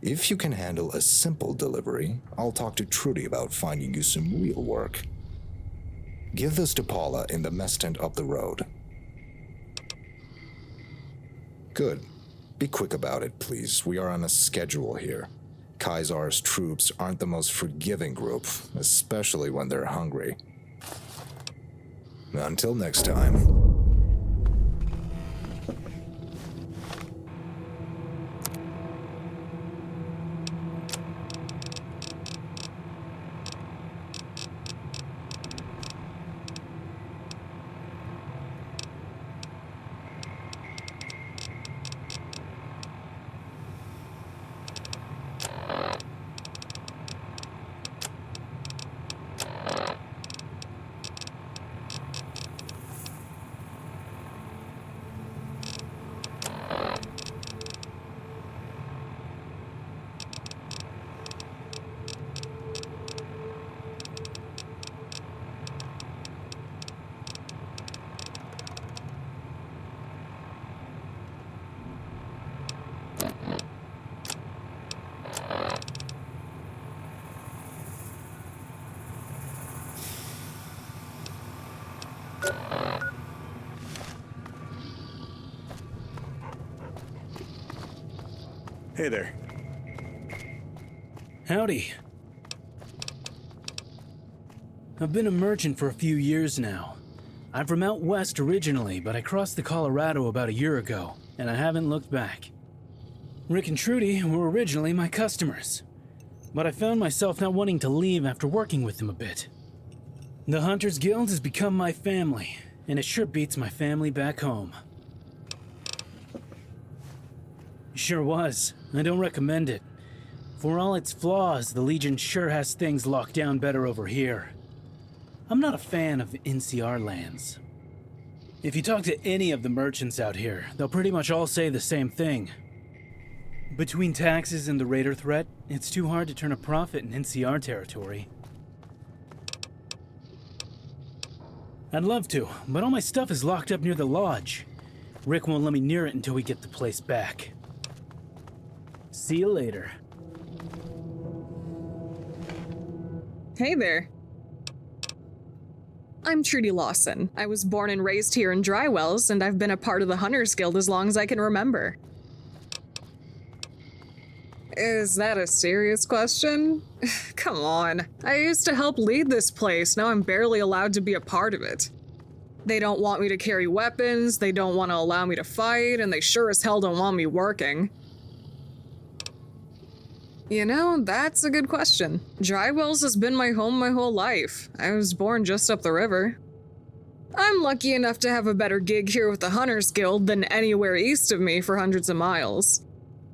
[SPEAKER 18] If you can handle a simple delivery, I'll talk to Trudy about finding you some real work. Give this to Paula in the mess tent up the road. Good. Be quick about it, please. We are on a schedule here. Kaisar's troops aren't the most forgiving group, especially when they're hungry. Until next time.
[SPEAKER 10] Hey there.
[SPEAKER 19] Howdy. I've been a merchant for a few years now. I'm from out west originally, but I crossed the Colorado about a year ago, and I haven't looked back. Rick and Trudy were originally my customers, but I found myself not wanting to leave after working with them a bit. The Hunters Guild has become my family, and it sure beats my family back home. Sure was. I don't recommend it. For all its flaws, the Legion sure has things locked down better over here. I'm not a fan of NCR lands. If you talk to any of the merchants out here, they'll pretty much all say the same thing. Between taxes and the raider threat, it's too hard to turn a profit in NCR territory. I'd love to, but all my stuff is locked up near the lodge. Rick won't let me near it until we get the place back. See you later.
[SPEAKER 20] Hey there. I'm Trudy Lawson. I was born and raised here in Drywells, and I've been a part of the Hunters Guild as long as I can remember. Is that a serious question? Come on. I used to help lead this place, now I'm barely allowed to be a part of it. They don't want me to carry weapons, they don't want to allow me to fight, and they sure as hell don't want me working. You know, that's a good question. Drywells has been my home my whole life. I was born just up the river. I'm lucky enough to have a better gig here with the Hunters Guild than anywhere east of me for hundreds of miles.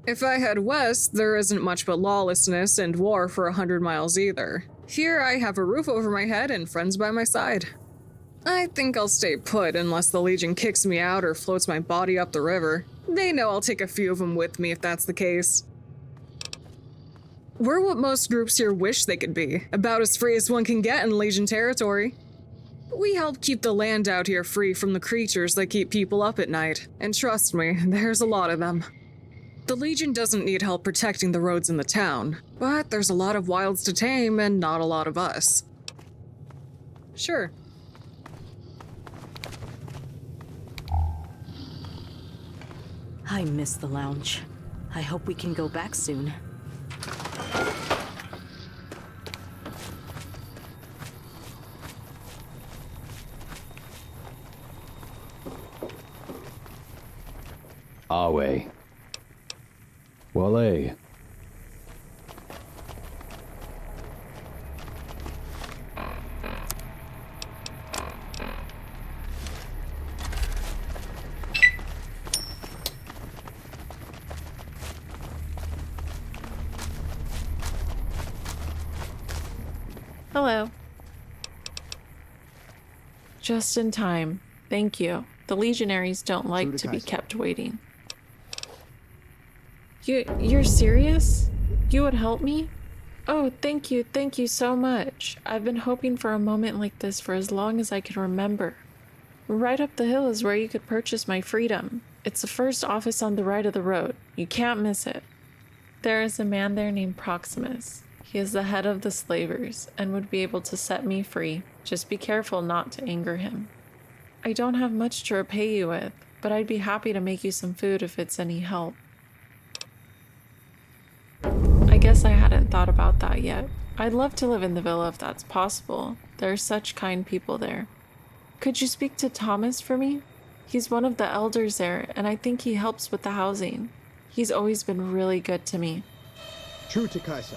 [SPEAKER 20] If I head west, there isn't much but lawlessness and war for 100 miles either. Here I have a roof over my head and friends by my side. I think I'll stay put unless the Legion kicks me out or floats my body up the river. They know I'll take a few of them with me if that's the case. We're what most groups here wish they could be, about as free as one can get in Legion territory. We help keep the land out here free from the creatures that keep people up at night, and trust me, there's a lot of them. The Legion doesn't need help protecting the roads in the town, but there's a lot of wilds to tame and not a lot of us. Sure.
[SPEAKER 12] I miss the lounge. I hope we can go back soon.
[SPEAKER 3] Awe. Wale.
[SPEAKER 17] Hello. Just in time. Thank you. The Legionaries don't like to be kept waiting. You're serious? You would help me? Oh, thank you so much. I've been hoping for a moment like this for as long as I can remember. Right up the hill is where you could purchase my freedom. It's the first office on the right of the road. You can't miss it. There is a man there named Proximus. He is the head of the slavers and would be able to set me free. Just be careful not to anger him. I don't have much to repay you with, but I'd be happy to make you some food if it's any help. I guess I hadn't thought about that yet. I'd love to live in the villa if that's possible. There are such kind people there. Could you speak to Thomas for me? He's one of the elders there, and I think he helps with the housing. He's always been really good to me.
[SPEAKER 14] True to Kaisa.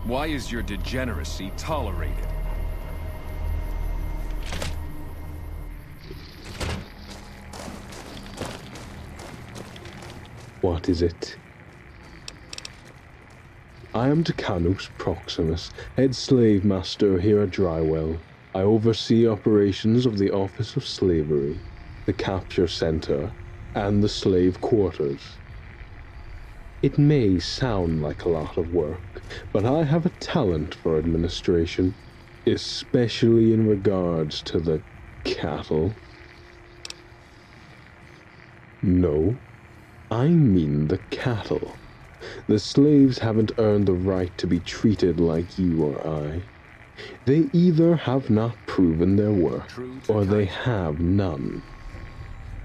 [SPEAKER 4] Why is your degeneracy tolerated?
[SPEAKER 21] What is it? I am Decanus Proximus, head slave master here at Drywell. I oversee operations of the Office of Slavery, the Capture Center, and the slave quarters. It may sound like a lot of work, but I have a talent for administration, especially in regards to the cattle. No, I mean the cattle. The slaves haven't earned the right to be treated like you or I. They either have not proven their worth, or they have none.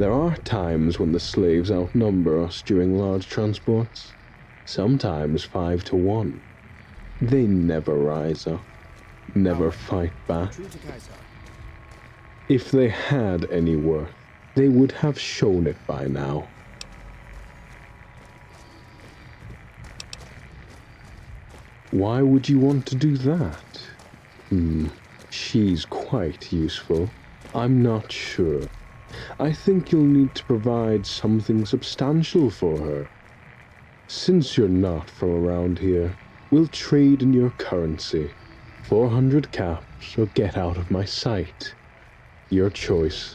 [SPEAKER 21] There are times when the slaves outnumber us during large transports, sometimes 5 to 1. They never rise up, never fight back. If they had any worth, they would have shown it by now. Why would you want to do that? She's quite useful. I'm not sure. I think you'll need to provide something substantial for her. Since you're not from around here, we'll trade in your currency. 400 caps or get out of my sight. Your choice.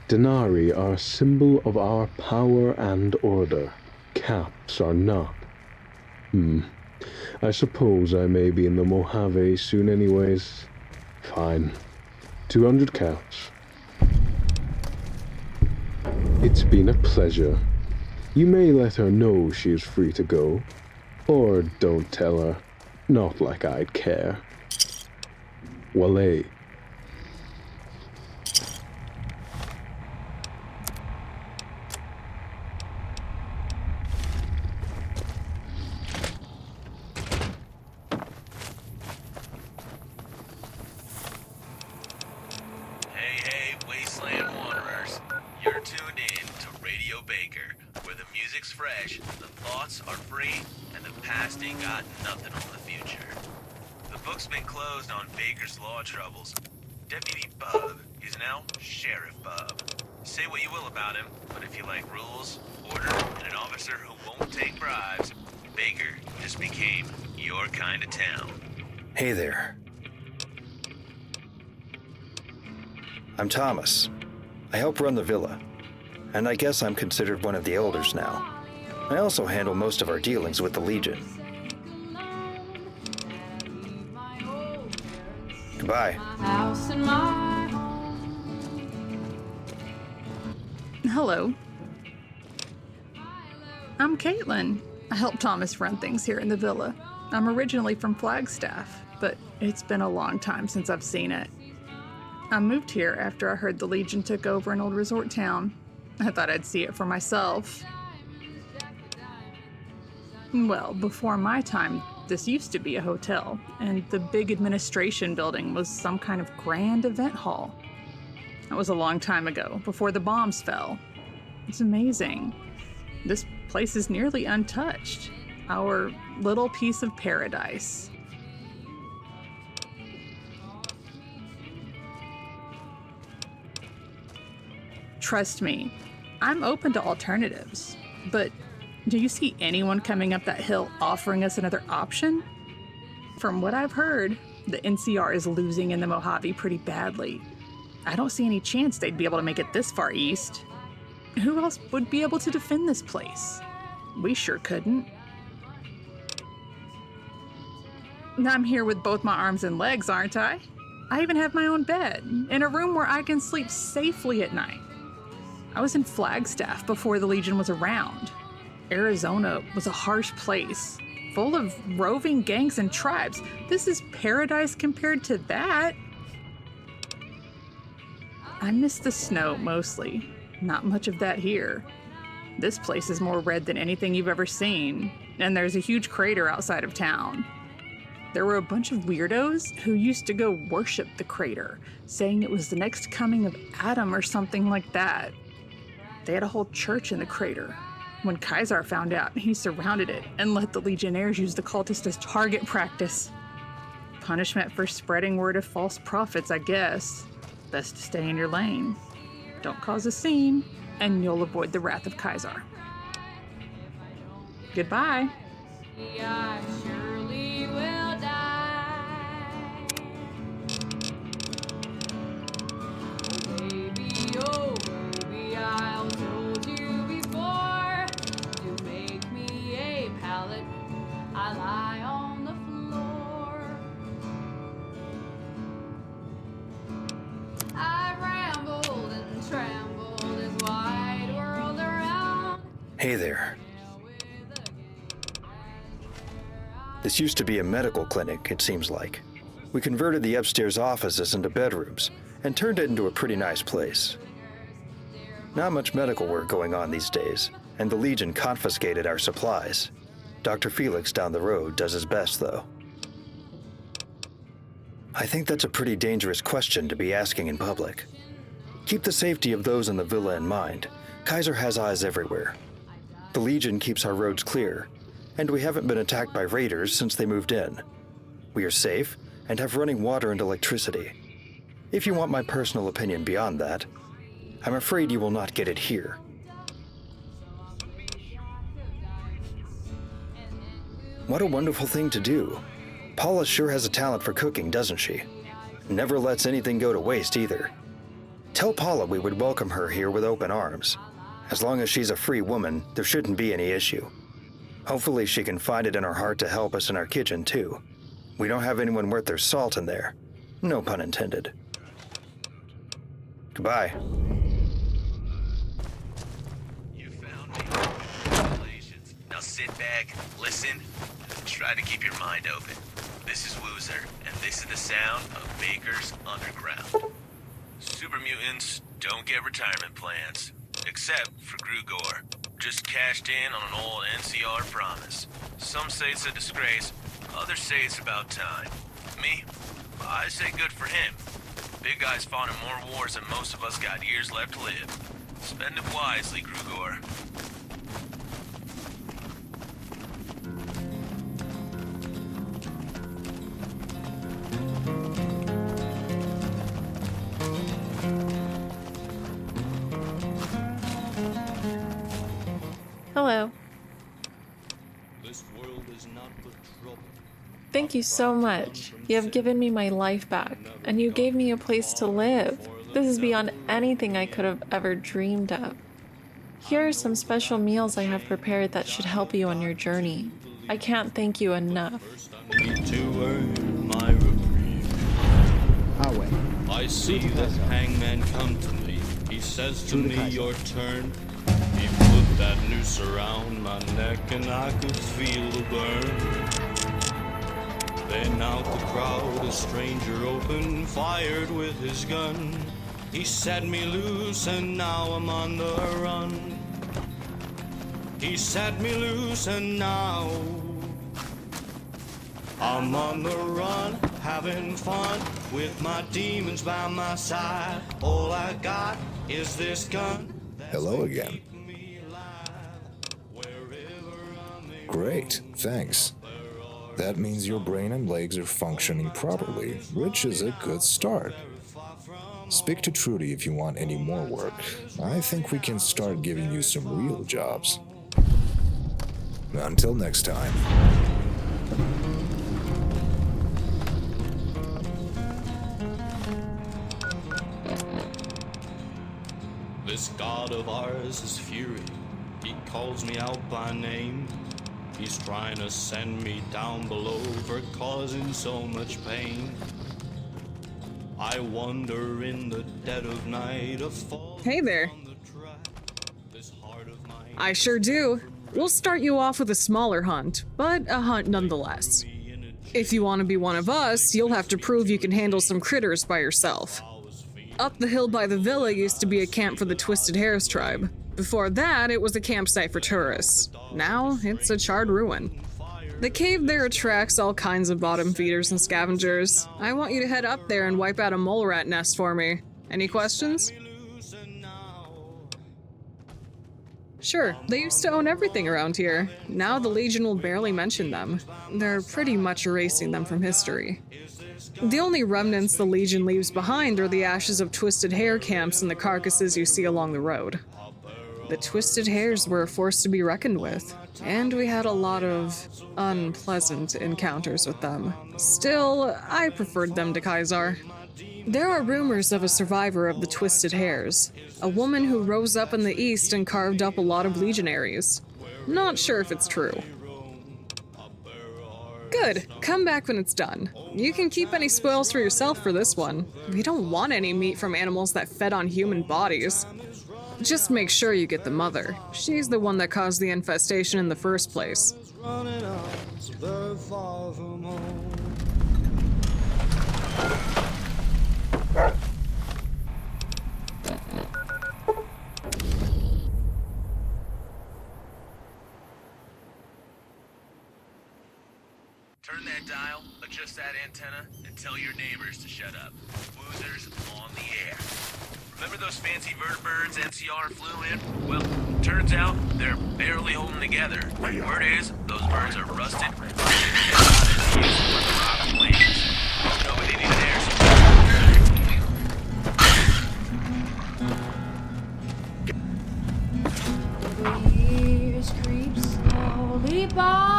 [SPEAKER 21] Denarii are a symbol of our power and order. Caps are not. I suppose I may be in the Mojave soon anyways. Fine. 200 caps. It's been a pleasure. You may let her know she is free to go. Or don't tell her. Not like I'd care. Wale.
[SPEAKER 8] Hey, Wasteland Wanderers. You're tuned in to Radio Baker, where the music's fresh, the thoughts are free, and the past ain't got nothing on the future. The book's been closed on Baker's law troubles. Deputy Bub is now Sheriff Bub. Say what you will about him, but if you like rules, order, and an officer who won't take bribes, Baker just became your kind of town.
[SPEAKER 22] Hey there. I'm Thomas. I help run the villa, and I guess I'm considered one of the elders now. I also handle most of our dealings with the Legion. Goodbye.
[SPEAKER 23] Hello. I'm Caitlin. I help Thomas run things here in the villa. I'm originally from Flagstaff, but it's been a long time since I've seen it. I moved here after I heard the Legion took over an old resort town. I thought I'd see it for myself. Well, before my time, this used to be a hotel, and the big administration building was some kind of grand event hall. That was a long time ago, before the bombs fell. It's amazing. This place is nearly untouched. Our little piece of paradise. Trust me, I'm open to alternatives, but do you see anyone coming up that hill offering us another option? From what I've heard, the NCR is losing in the Mojave pretty badly. I don't see any chance they'd be able to make it this far east. Who else would be able to defend this place? We sure couldn't. I'm here with both my arms and legs, aren't I? I even have my own bed, in a room where I can sleep safely at night. I was in Flagstaff before the Legion was around. Arizona was a harsh place, full of roving gangs and tribes. This is paradise compared to that. I miss the snow mostly. Not much of that here. This place is more red than anything you've ever seen, and there's a huge crater outside of town. There were a bunch of weirdos who used to go worship the crater, saying it was the next coming of Adam or something like that. They had a whole church in the crater. When Kaiser found out, he surrounded it and let the Legionnaires use the cultists as target practice. Punishment for spreading word of false prophets, I guess. Best to stay in your lane. Don't cause a scene, and you'll avoid the wrath of Kaiser. Goodbye.
[SPEAKER 24] I surely will die. Oh baby, I've told you before. To make me a pallet, I lie on the floor. I've rambled and trampled this wide world around.
[SPEAKER 22] Hey there. This used to be a medical clinic, it seems like. We converted the upstairs offices into bedrooms and turned it into a pretty nice place. Not much medical work going on these days, and the Legion confiscated our supplies. Dr. Felix down the road does his best, though. I think that's a pretty dangerous question to be asking in public. Keep the safety of those in the villa in mind. Kaiser has eyes everywhere. The Legion keeps our roads clear, and we haven't been attacked by raiders since they moved in. We are safe and have running water and electricity. If you want my personal opinion beyond that, I'm afraid you will not get it here. What a wonderful thing to do. Paula sure has a talent for cooking, doesn't she? Never lets anything go to waste either. Tell Paula we would welcome her here with open arms. As long as she's a free woman, there shouldn't be any issue. Hopefully she can find it in her heart to help us in our kitchen too. We don't have anyone worth their salt in there. No pun intended. Goodbye.
[SPEAKER 8] You found me. Congratulations. Now sit back, listen, and try to keep your mind open. This is Woozer, and this is the sound of Baker's Underground. Super mutants don't get retirement plans, except for Grugor. Just cashed in on an old NCR promise. Some say it's a disgrace, others say it's about time. Me, I say good for him. Big guy's fought in more wars than most of us got years left to live. Spend it wisely, Grugor.
[SPEAKER 17] Hello.
[SPEAKER 2] This world is not but trouble.
[SPEAKER 17] Thank you so much. You have given me my life back, and you gave me a place to live. This is beyond anything I could have ever dreamed of. Here are some special meals I have prepared that should help you on your journey. I can't thank you enough.
[SPEAKER 2] Need to earn my reprieve.
[SPEAKER 14] Highway.
[SPEAKER 2] I see the hangman come to me. He says to me, your turn. He put that noose around my neck and I could feel the burn. Then out the crowd a stranger opened, fired with his gun. He set me loose and now I'm on the run. He set me loose and now I'm on the run, having fun with my demons by my side. All I got is this gun.
[SPEAKER 18] Hello again. Great, thanks. That means your brain and legs are functioning properly, which is a good start. Speak to Trudy if you want any more work. I think we can start giving you some real jobs. Until next time.
[SPEAKER 2] This god of ours is fury. He calls me out by name. He's trying to send me down below for causing so much pain. I wander in the dead of night, a fall.
[SPEAKER 20] Hey there. I sure do. We'll start you off with a smaller hunt, but a hunt nonetheless. If you want to be one of us, you'll have to prove you can handle some critters by yourself. Up the hill by the villa used to be a camp for the Twisted Hairs tribe. Before that, it was a campsite for tourists. Now, it's a charred ruin. The cave there attracts all kinds of bottom feeders and scavengers. I want you to head up there and wipe out a mole rat nest for me. Any questions? Sure, they used to own everything around here. Now the Legion will barely mention them. They're pretty much erasing them from history. The only remnants the Legion leaves behind are the ashes of Twisted Hair camps and the carcasses you see along the road. The Twisted Hairs were a force to be reckoned with, and we had a lot of unpleasant encounters with them. Still, I preferred them to Kaiser. There are rumors of a survivor of the Twisted Hairs, a woman who rose up in the east and carved up a lot of legionaries. Not sure if it's true. Good. Come back when it's done. You can keep any spoils for yourself for this one. We don't want any meat from animals that fed on human bodies. Just make sure you get the mother. She's the one that caused the infestation in the first place.
[SPEAKER 8] Turn that dial, adjust that antenna, and tell your neighbors to shut up. Boozers on the air. Remember those fancy vertibirds NCR flew in? Well, turns out they're barely holding together. Word is, those birds are rusted, and used for drop planes. Nobody needed air
[SPEAKER 24] The years creep slowly by.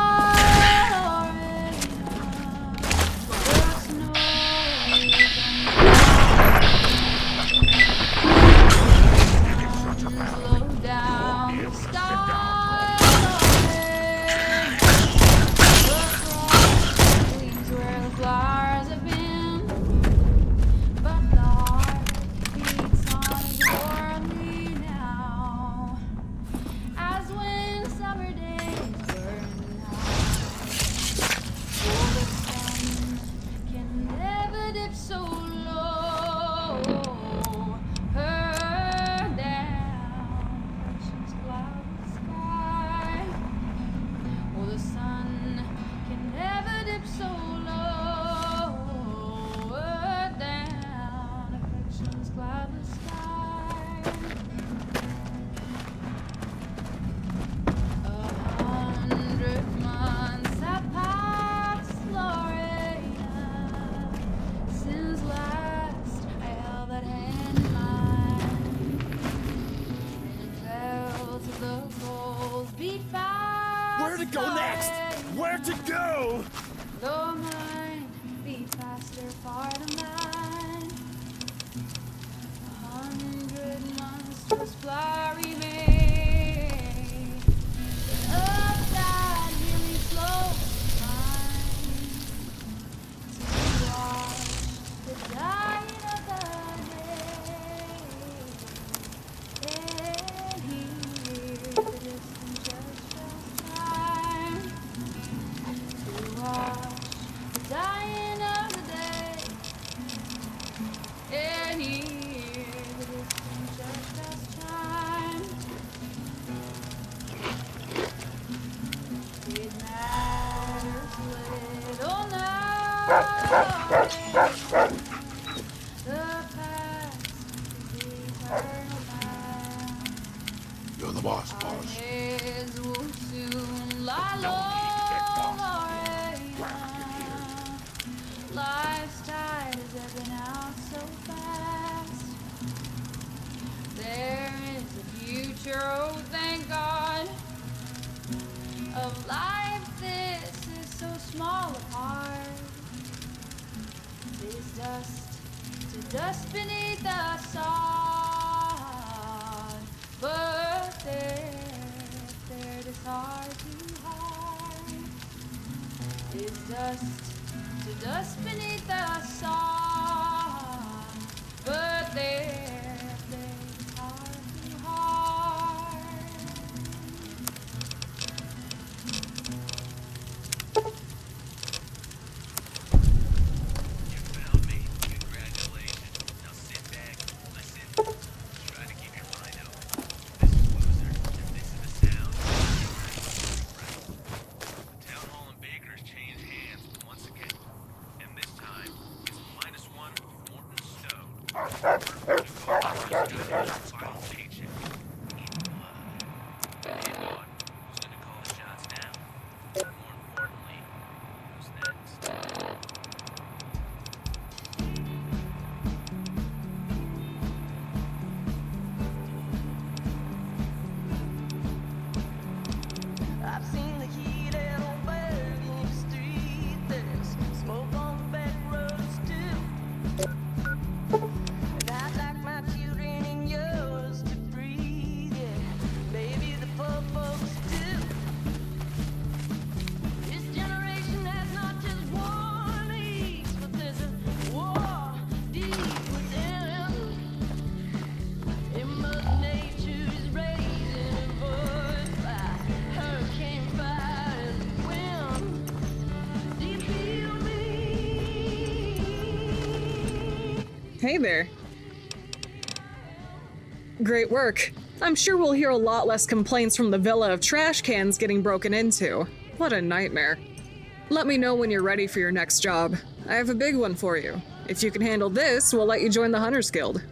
[SPEAKER 10] Where to go next? Where to go?
[SPEAKER 24] Though mine beats faster far than mine. 100 months to supply remain. Upside really slow mine. To watch the dying of the day. And hear the distant just time. To watch the dying of the day. And hear the distant just time. It matters little now. The past is eternal now.
[SPEAKER 10] You're the boss,
[SPEAKER 24] Our
[SPEAKER 10] boss.
[SPEAKER 24] heads will soon lie low. Life's tide is ebbing out so fast. There is a future, oh thank God. Of life this is so small a part. Is dust to dust beneath the sod. But there it is hard to hide. Is dust to dust beneath the sod. But there it's hard to hide.
[SPEAKER 5] I've seen the heat and old burning street. There's smoke on the back roads too. And I'd like my children in your
[SPEAKER 20] Hey there. Great work. I'm sure we'll hear a lot less complaints from the villa of trash cans getting broken into. What a nightmare. Let me know when you're ready for your next job. I have a big one for you. If you can handle this, we'll let you join the Hunters Guild.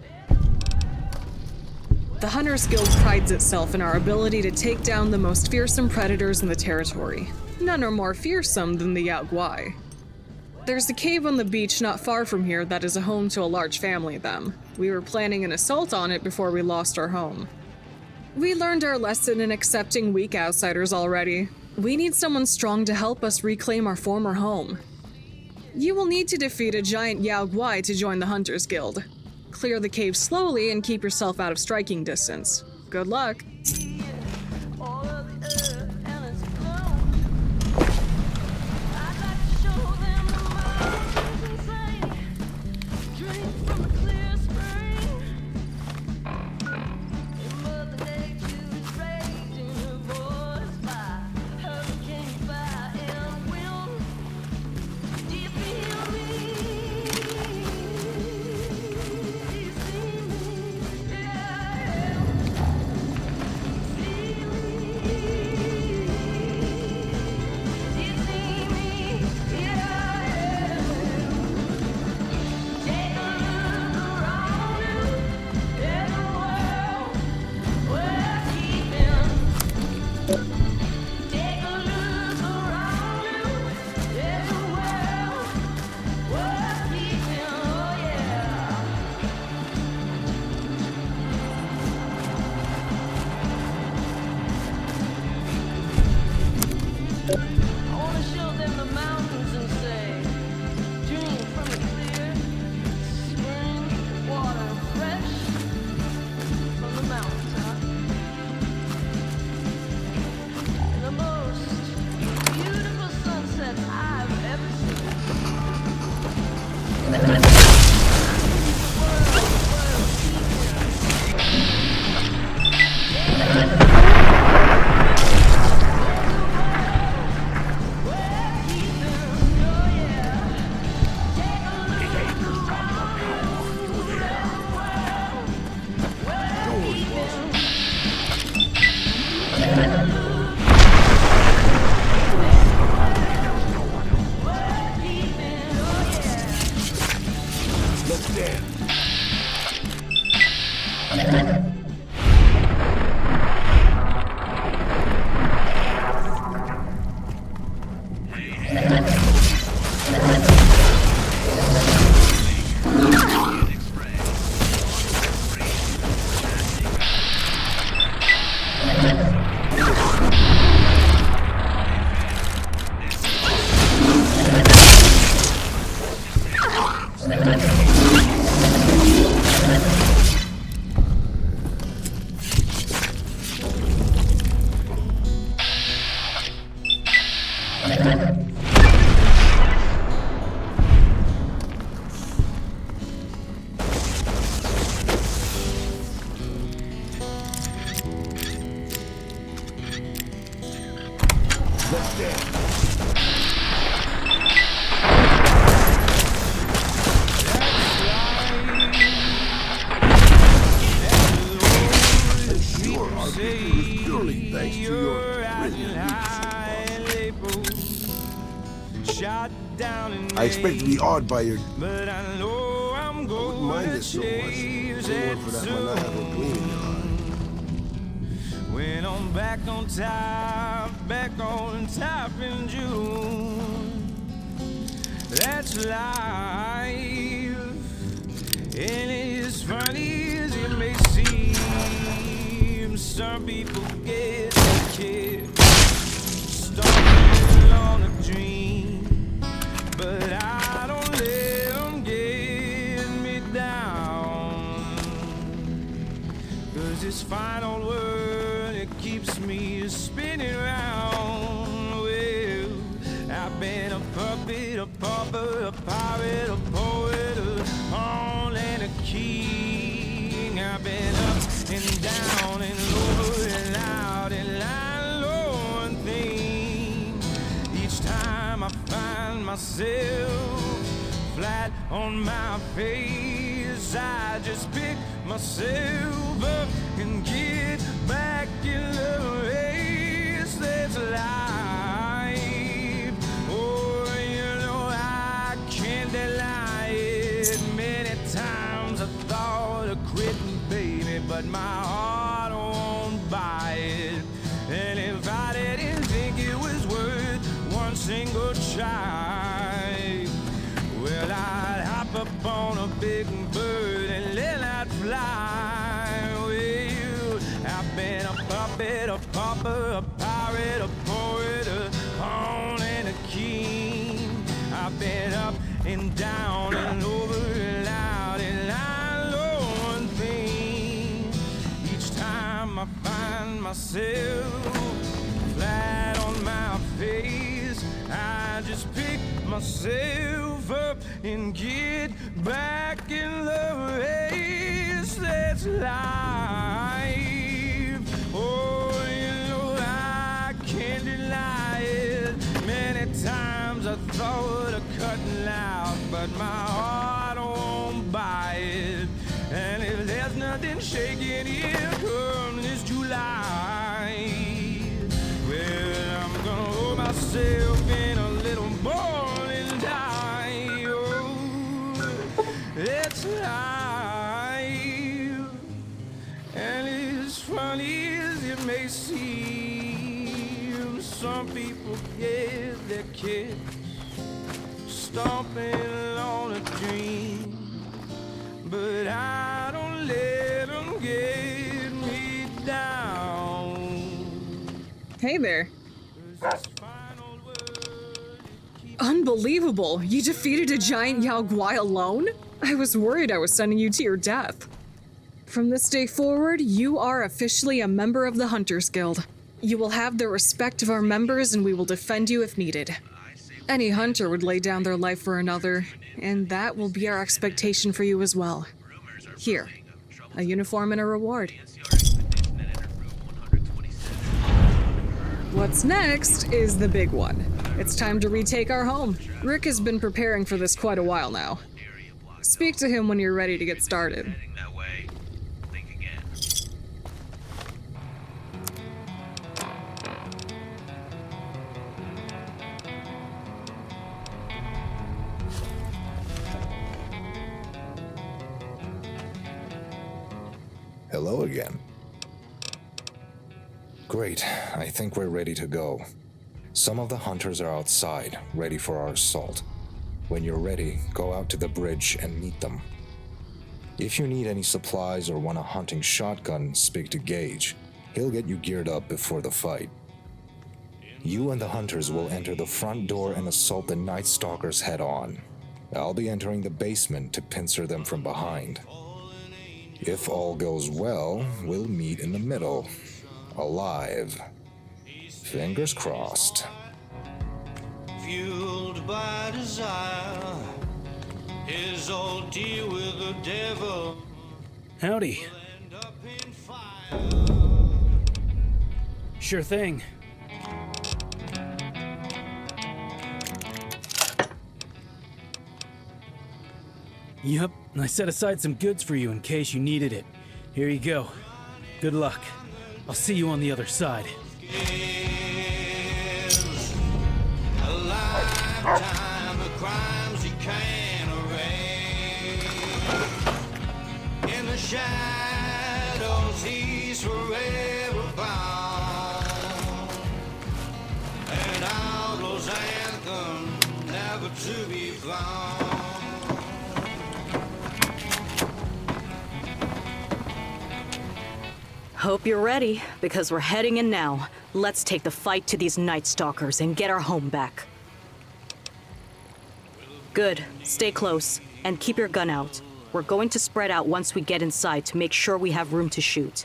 [SPEAKER 20] The Hunters Guild prides itself in our ability to take down the most fearsome predators in the territory. None are more fearsome than the Yao Guai. There's a cave on the beach not far from here that is a home to a large family of them. We were planning an assault on it before we lost our home. We learned our lesson in accepting weak outsiders already. We need someone strong to help us reclaim our former home. You will need to defeat a giant Yao Guai to join the Hunters Guild. Clear the cave slowly and keep yourself out of striking distance. Good luck.
[SPEAKER 6] I expect to be awed by your... But I know I wouldn't mind this so much. If it weren't for that maniacal gleam in your eye.
[SPEAKER 9] When I'm back on top in June. That's life. And as funny as it may seem, some people get kicked, starting on a dream, but I don't let them get me down. 'Cause this final word, it keeps me spinning round. Well, I've been a puppet, a pauper, a pirate, a poet, a pawn and a king. I've been up and down and over and out and lying low and thin. Each time I find myself flat on my face, guess I just pick myself up and get back in the race that's life. Oh, you know I can't deny it. Many times I thought of quitting, baby, but my heart won't buy it. And if I didn't think it was worth one single try, well, I'd hop up on a big bird and let that fly. Well, I've been a puppet, a pauper, a pirate, a poet, a pawn and a king. I've been up and down and over and out, and I know one thing. Each time I find myself flat on my face, I just pick myself up and get back in the race that's life. Oh, you know I can't deny it. Many times I thought of cutting out, but my heart won't buy it. And if there's nothing shaking here come this July, well, I'm gonna hold myself in a little more and die. Oh, it's life. And as funny as it may seem, some people get their kids stomping on a dream, but I don't let them get me down.
[SPEAKER 20] Hey there. Unbelievable! You defeated a giant Yao Guai alone? I was worried I was sending you to your death. From this day forward, you are officially a member of the Hunters Guild. You will have the respect of our members and we will defend you if needed. Any hunter would lay down their life for another, and that will be our expectation for you as well. Here, a uniform and a reward. What's next is the big one. It's time to retake our home. Rick has been preparing for this quite a while now. Speak to him when you're ready to get started.
[SPEAKER 18] Hello again. Great, I think we're ready to go. Some of the hunters are outside, ready for our assault. When you're ready, go out to the bridge and meet them. If you need any supplies or want a hunting shotgun, speak to Gage. He'll get you geared up before the fight. You and the hunters will enter the front door and assault the Night Stalkers head on. I'll be entering the basement to pincer them from behind. If all goes well, we'll meet in the middle. Alive. Fingers crossed.
[SPEAKER 2] Fueled by desire, his old deal with the devil.
[SPEAKER 19] Howdy. Sure thing. Yep, I set aside some goods for you in case you needed it. Here you go. Good luck. I'll see you on the other side.
[SPEAKER 2] A lifetime of crimes he can't erase. In the shadows he's forever bound. An outlaw's anthem never to be found.
[SPEAKER 12] Hope you're ready, because we're heading in now. Let's take the fight to these Night Stalkers and get our home back. Good. Stay close, and keep your gun out. We're going to spread out once we get inside to make sure we have room to shoot.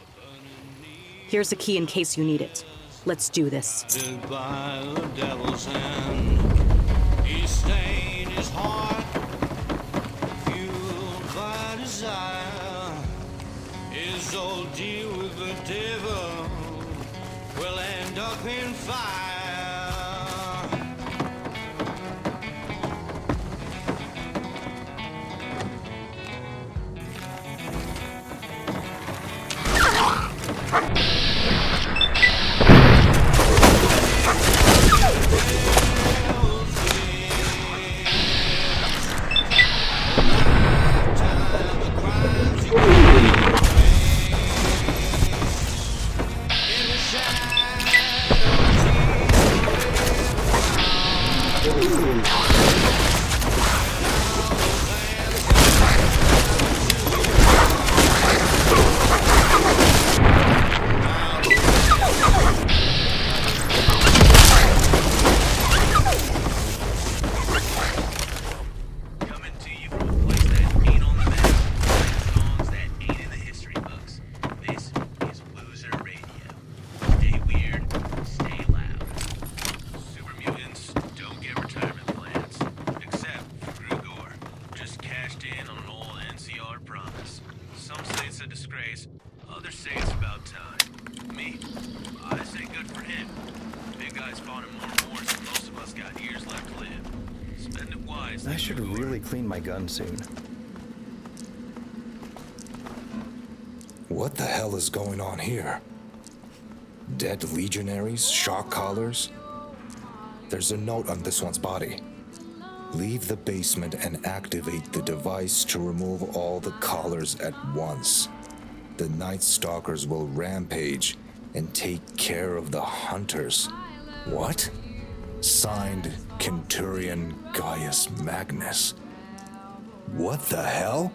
[SPEAKER 12] Here's a key in case you need it. Let's do this.
[SPEAKER 2] By the devil's hand, he stained his heart, fueled by desire. His old deal with the devil will end up in fire.
[SPEAKER 8] spawning more and more, so most of us got years left to live. Spend it wisely.
[SPEAKER 22] I should really clean my gun soon.
[SPEAKER 18] What the hell is going on here? Dead legionaries? Shock collars? There's a note on this one's body. Leave the basement and activate the device to remove all the collars at once. The Night Stalkers will rampage and take care of the hunters. What? Signed, Centurion Gaius Magnus. What the hell?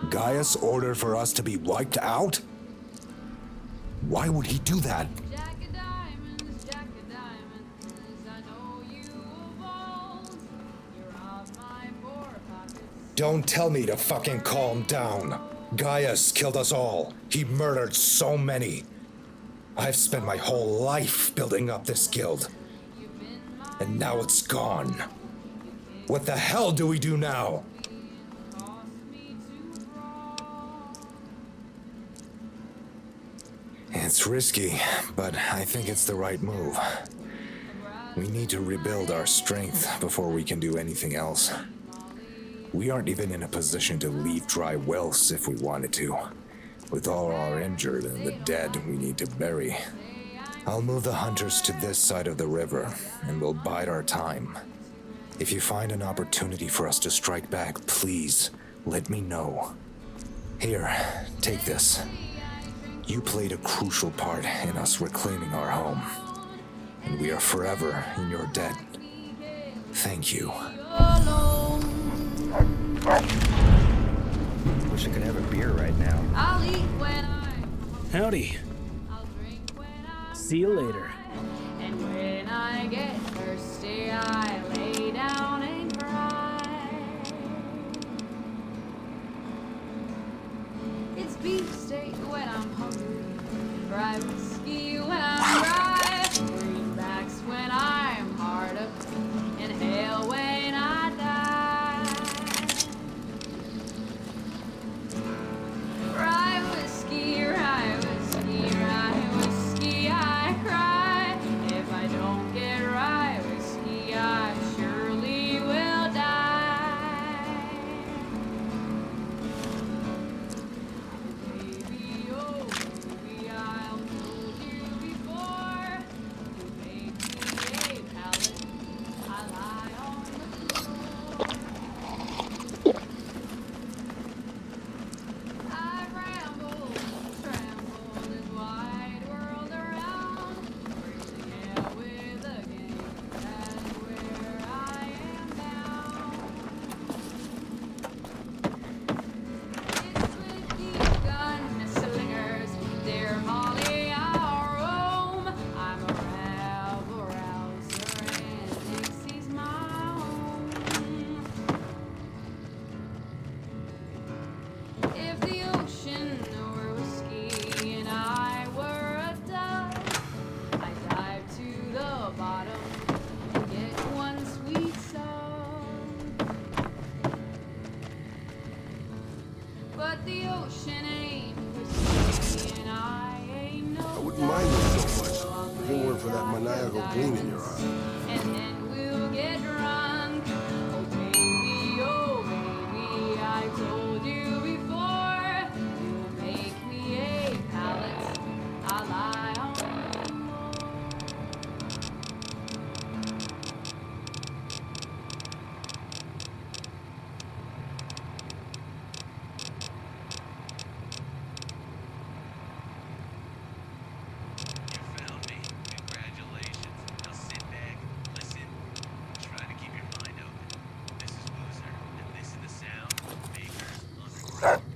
[SPEAKER 18] Gaius ordered for us to be wiped out? Why would he do that? Don't tell me to fucking calm down. Gaius killed us all. He murdered so many. I've spent my whole life building up this guild. And now it's gone. What the hell do we do now? It's risky, but I think it's the right move. We need to rebuild our strength before we can do anything else. We aren't even in a position to leave dry wells if we wanted to, with all our injured and the dead we need to bury. I'll move the hunters to this side of the river, and we'll bide our time. If you find an opportunity for us to strike back, please let me know. Here, take this. You played a crucial part in us reclaiming our home, and we are forever in your debt. Thank you.
[SPEAKER 22] Wish I could have a beer right now.
[SPEAKER 24] I'll eat when
[SPEAKER 19] Howdy. See you later.
[SPEAKER 24] and when I get thirsty, I lay down and cry. It's beefsteak when I'm hungry, rye whiskey when I'm dry, greenbacks when I'm hard up, and hell when I die. Rye whiskey, rye whiskey, rye whiskey, I cry. If I don't get rye whiskey, I surely will die. Baby, oh baby, I've told you before. You make me a pallet. I lie on the floor. I've rambled, trampled this wide world around, raising hell with a gang. That's where I am now. It's with these gunslingers, dear Molly, I'll roam. I'm a rabble-rouser and Dixie's my home. If the ocean were whiskey and I were a dove, I'd dive to the bottom and get one sweet song. But the ocean ain't whiskey and I ain't no
[SPEAKER 6] I wouldn't mind it so much if it weren't for that maniacal gleam in your eye.
[SPEAKER 24] and then we'll get drunk. Oh baby, I told you before. You'll make me a pallet. I lie on the floor.
[SPEAKER 8] You found me. Congratulations. Now sit back, listen, try to keep your mind open. This is Boozer, and this is the sound of Baker's Underground.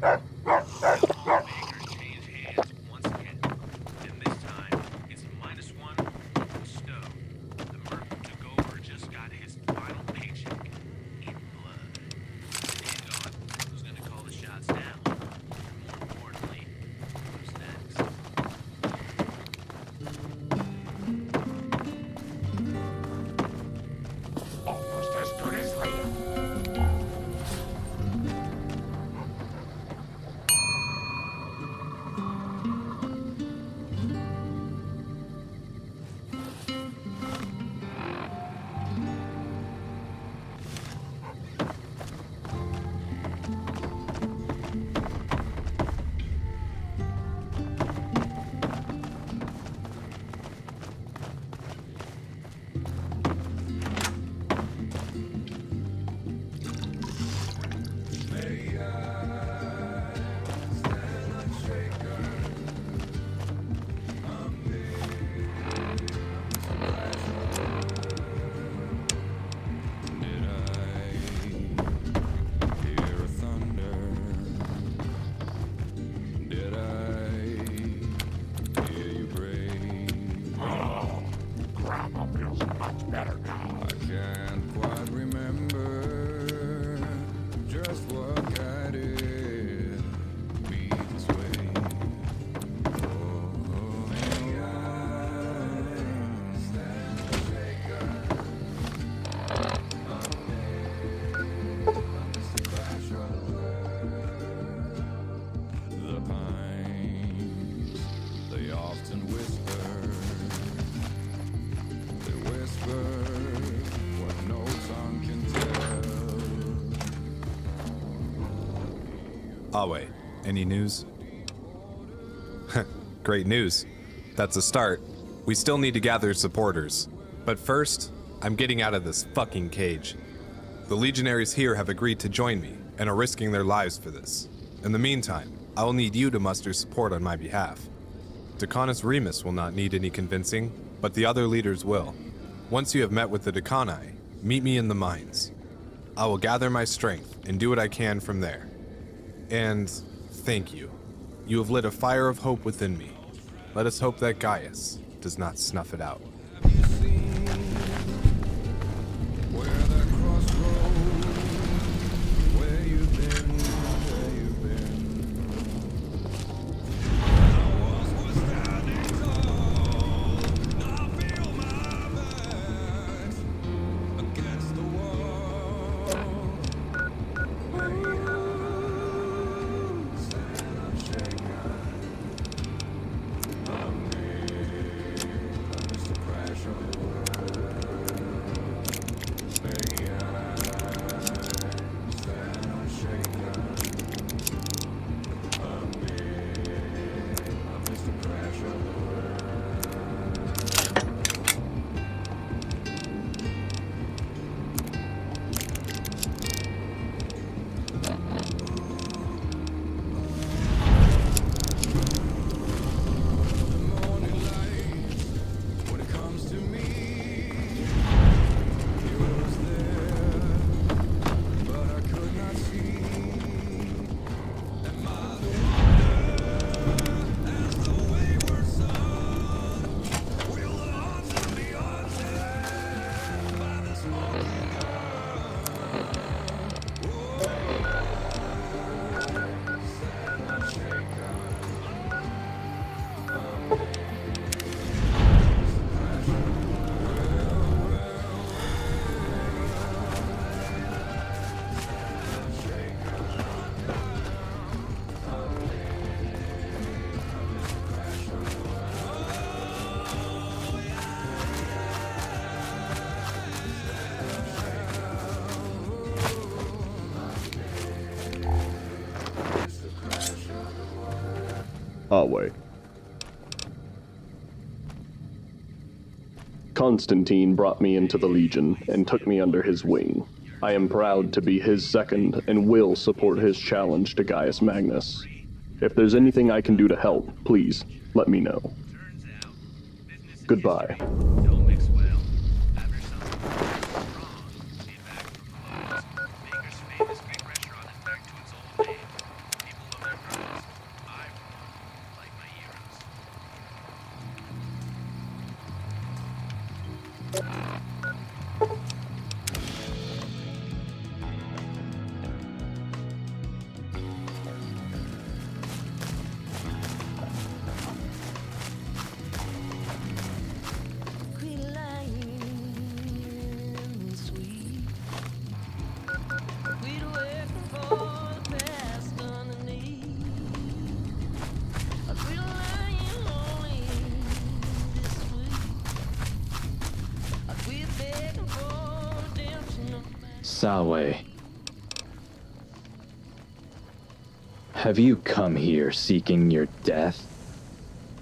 [SPEAKER 1] Awe, any news? Great news. That's a start. We still need to gather supporters. But first, I'm getting out of this fucking cage. The legionaries here have agreed to join me and are risking their lives for this. In the meantime, I will need you to muster support on my behalf. Decanus Remus will not need any convincing, but the other leaders will. Once you have met with the Decani, meet me in the mines. I will gather my strength and do what I can from there. And thank you. You have lit a fire of hope within me. Let us hope that Gaius does not snuff it out.
[SPEAKER 7] Awe. Constantine brought me into the Legion and took me under his wing. I am proud to be his second and will support his challenge to Gaius Magnus. If there's anything I can do to help, please let me know. Goodbye.
[SPEAKER 13] Salwe, have you come here seeking your death?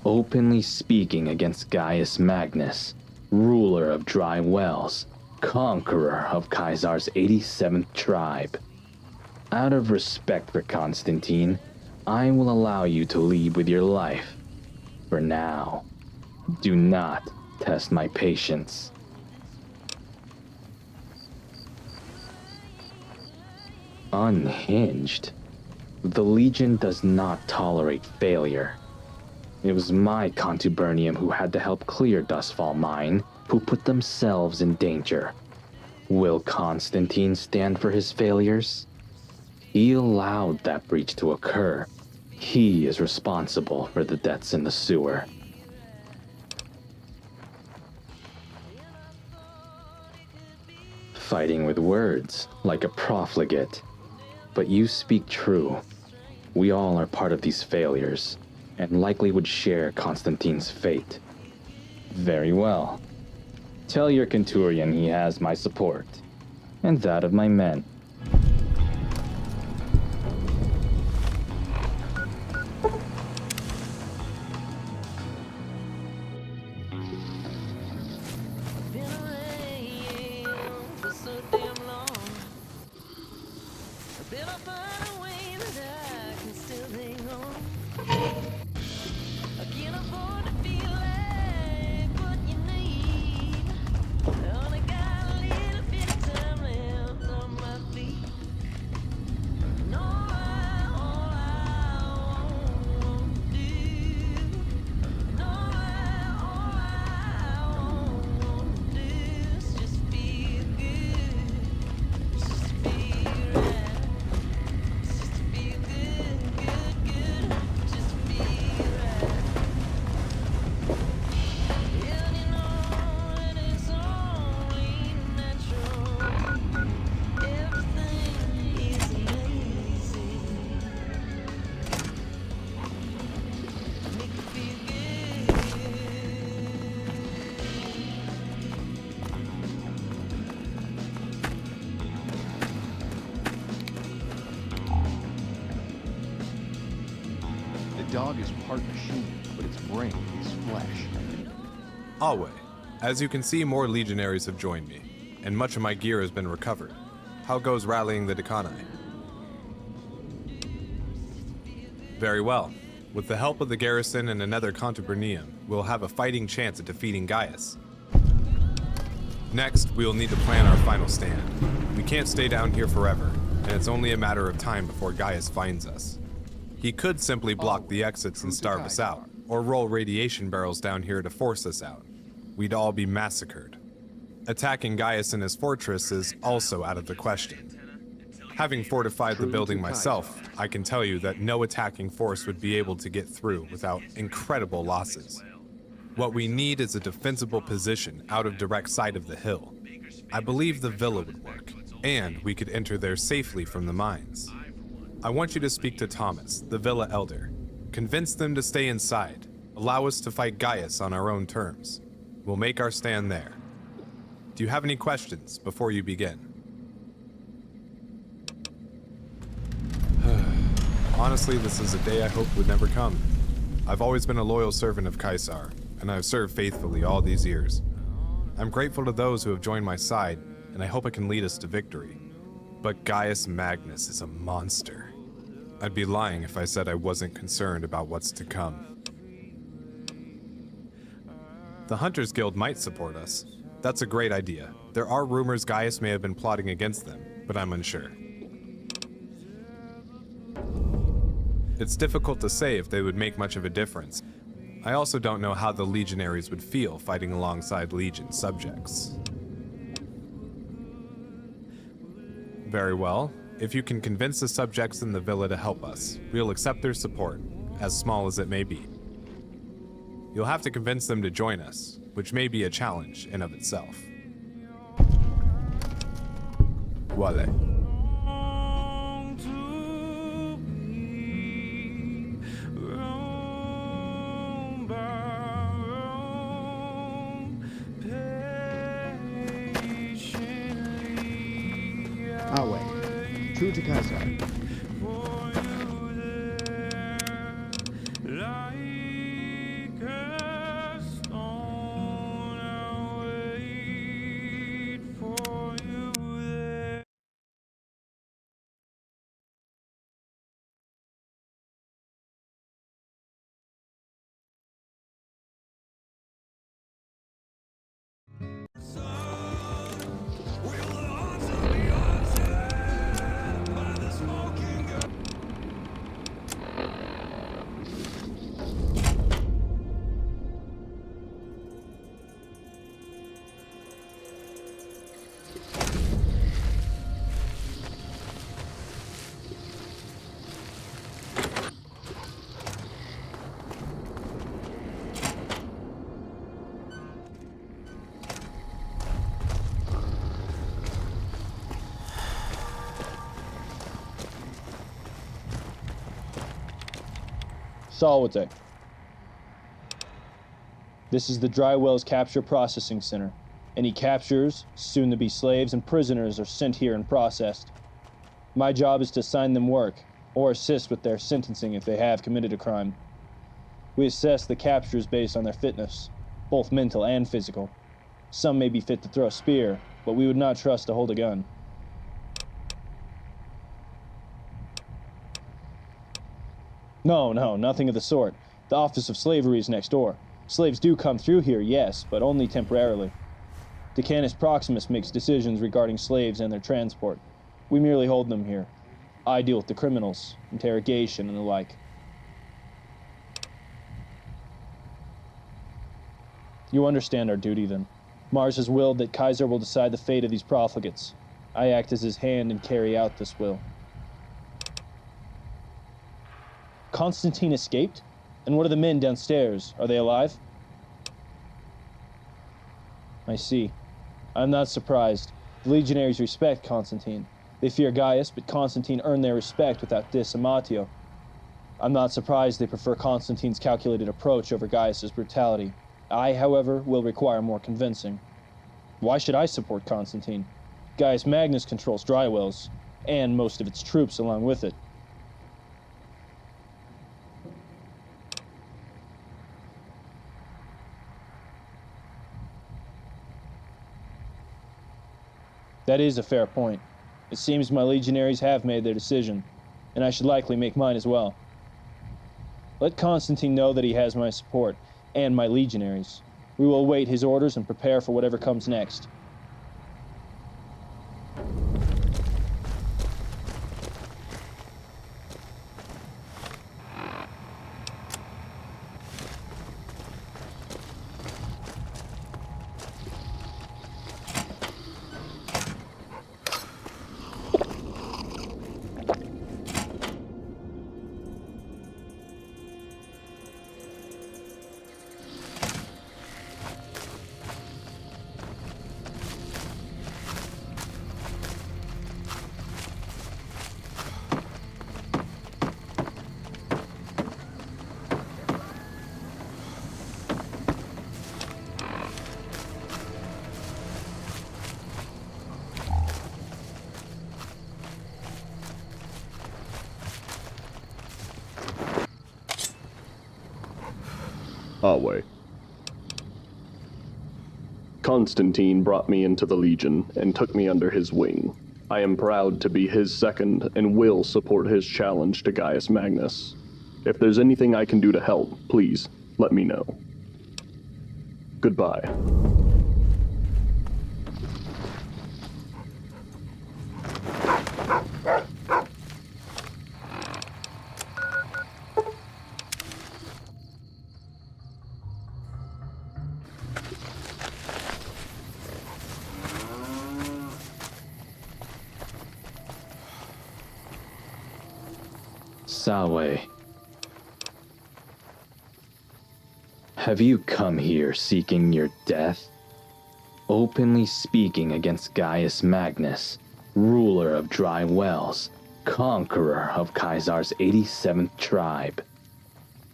[SPEAKER 13] Openly speaking against Gaius Magnus, ruler of Dry Wells, conqueror of Caesar's 87th tribe. Out of respect for Constantine, I will allow you to leave with your life. For now, do not test my patience. Unhinged. The Legion does not tolerate failure. It was my contubernium who had to help clear Dustfall Mine, who put themselves in danger. Will Constantine stand for his failures? He allowed that breach to occur. He is responsible for the deaths in the sewer. Fighting with words, like a profligate. But you speak true. We all are part of these failures, and likely would share Constantine's fate. Very well. Tell your Centurion he has my support, and that of my men.
[SPEAKER 4] dog is part machine, but its brain is flesh.
[SPEAKER 1] Always. As you can see, more legionaries have joined me, and much of my gear has been recovered. How goes rallying the Decani? Very well. With the help of the garrison and another contubernium, we'll have a fighting chance at defeating Gaius. Next, we will need to plan our final stand. We can't stay down here forever, and it's only a matter of time before Gaius finds us. He could simply block the exits and starve us out, or roll radiation barrels down here to force us out. We'd all be massacred. Attacking Gaius in his fortress is also out of the question. Having fortified the building myself, I can tell you that no attacking force would be able to get through without incredible losses. What we need is a defensible position out of direct sight of the hill. I believe the villa would work, and we could enter there safely from the mines. I want you to speak to Thomas, the villa elder. Convince them to stay inside. Allow us to fight Gaius on our own terms. We'll make our stand there. Do you have any questions before you begin? Honestly, this is a day I hoped would never come. I've always been a loyal servant of Caesar, and I've served faithfully all these years. I'm grateful to those who have joined my side, and I hope it can lead us to victory. But Gaius Magnus is a monster. I'd be lying if I said I wasn't concerned about what's to come. The Hunters Guild might support us. That's a great idea. There are rumors Gaius may have been plotting against them, but I'm unsure. It's difficult to say if they would make much of a difference. I also don't know how the legionaries would feel fighting alongside Legion subjects. Very well. If you can convince the subjects in the villa to help us, we'll accept their support, as small as it may be. You'll have to convince them to join us, which may be a challenge in of itself. Wale.
[SPEAKER 14] Awe. True to Caesar.
[SPEAKER 3] Salwate. This is the Dry Wells Capture Processing Center. Any captures, soon-to-be slaves, and prisoners are sent here and processed. My job is to assign them work, or assist with their sentencing if they have committed a crime. We assess the captures based on their fitness, both mental and physical. Some may be fit to throw a spear, but we would not trust to hold a gun. No, nothing of the sort. The Office of Slavery is next door. Slaves do come through here, yes, but only temporarily. Decanus Proximus makes decisions regarding slaves and their transport. We merely hold them here. I deal with the criminals, interrogation, and the like. You understand our duty, then. Mars has willed that Kaiser will decide the fate of these profligates. I act as his hand and carry out this will. Constantine escaped? And what are the men downstairs? Are they alive? I see. I'm not surprised. The legionaries respect Constantine. They fear Gaius, but Constantine earned their respect without decimatio. I'm not surprised they prefer Constantine's calculated approach over Gaius's brutality. I, however, will require more convincing. Why should I support Constantine? Gaius Magnus controls Dry Wells, and most of its troops along with it. That is a fair point. It seems my legionaries have made their decision, and I should likely make mine as well. Let Constantine know that he has my support, and my legionaries. We will await his orders and prepare for whatever comes next.
[SPEAKER 7] Away. Constantine brought me into the Legion and took me under his wing. I am proud to be his second and will support his challenge to Gaius Magnus. If there's anything I can do to help, please let me know. Goodbye.
[SPEAKER 13] Sawe. Have you come here seeking your death? Openly speaking against Gaius Magnus, ruler of Dry Wells, conqueror of Caesar's 87th tribe.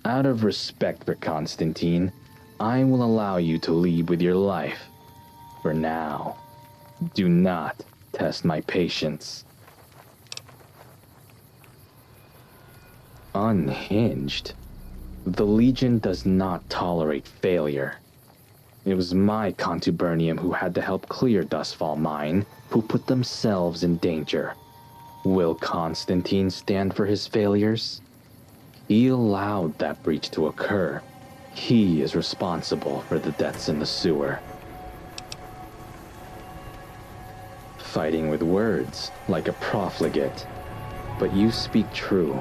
[SPEAKER 13] Out of respect for Constantine, I will allow you to leave with your life. For now, do not test my patience. Unhinged. The Legion does not tolerate failure. It was my contubernium who had to help clear Dustfall Mine, who put themselves in danger. Will Constantine stand for his failures? He allowed that breach to occur. He is responsible for the deaths in the sewer. Fighting with words, like a profligate. But you speak true.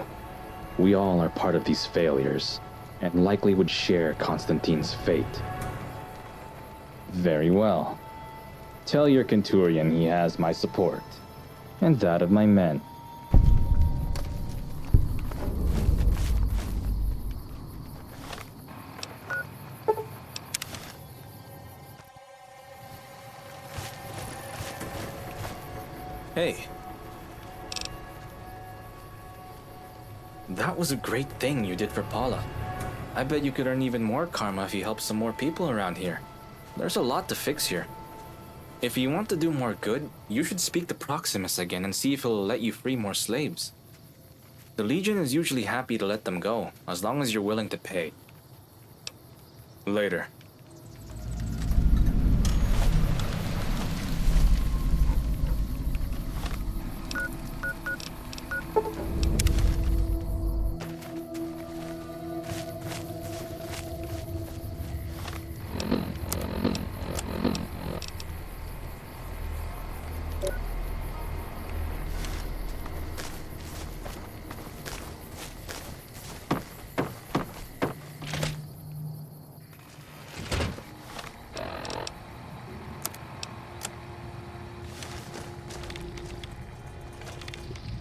[SPEAKER 13] We all are part of these failures, and likely would share Constantine's fate. Very well. Tell your Centurion he has my support, and that of my men.
[SPEAKER 11] Hey. That was a great thing you did for Paula. I bet you could earn even more karma if you help some more people around here. There's a lot to fix here. If you want to do more good, you should speak to Proximus again and see if he'll let you free more slaves. The Legion is usually happy to let them go, as long as you're willing to pay. Later.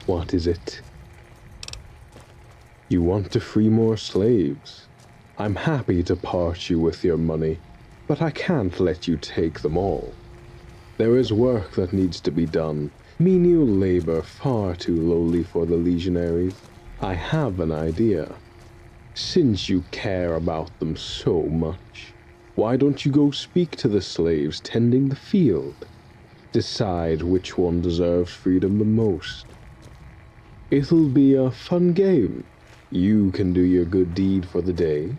[SPEAKER 15] What is it? You want to free more slaves? I'm happy to part you with your money, but I can't let you take them all. There is work that needs to be done, menial labor far too lowly for the legionaries. I have an idea. Since you care about them so much, why don't you go speak to the slaves tending the field? Decide which one deserves freedom the most. It'll be a fun game. You can do your good deed for the day,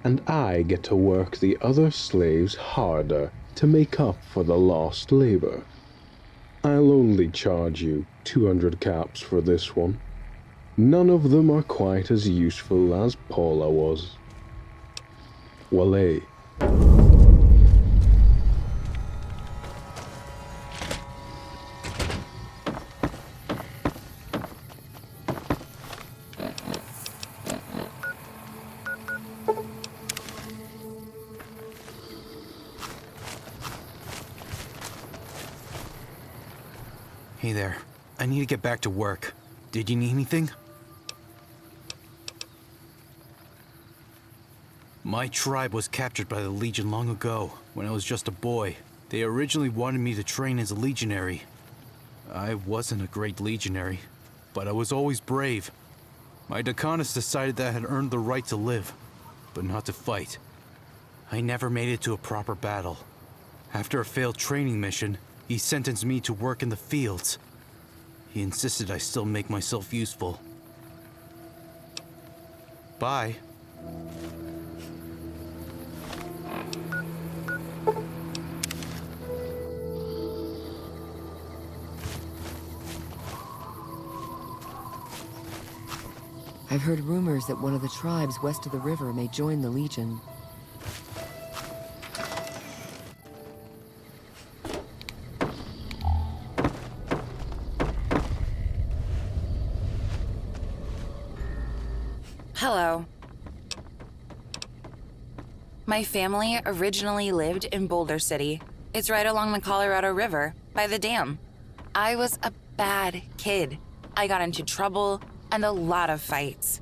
[SPEAKER 15] and I get to work the other slaves harder to make up for the lost labor. I'll only charge you 200 caps for this one. None of them are quite as useful as Paula was. Wale.
[SPEAKER 16] Hey there. I need to get back to work. Did you need anything? My tribe was captured by the Legion long ago, when I was just a boy. They originally wanted me to train as a legionary. I wasn't a great legionary, but I was always brave. My Decanus decided that I had earned the right to live, but not to fight. I never made it to a proper battle. After a failed training mission, he sentenced me to work in the fields. He insisted I still make myself useful. Bye.
[SPEAKER 17] I've heard rumors that one of the tribes west of the river may join the Legion.
[SPEAKER 21] Hello. My family originally lived in Boulder City. It's right along the Colorado River, by the dam. I was a bad kid. I got into trouble and a lot of fights.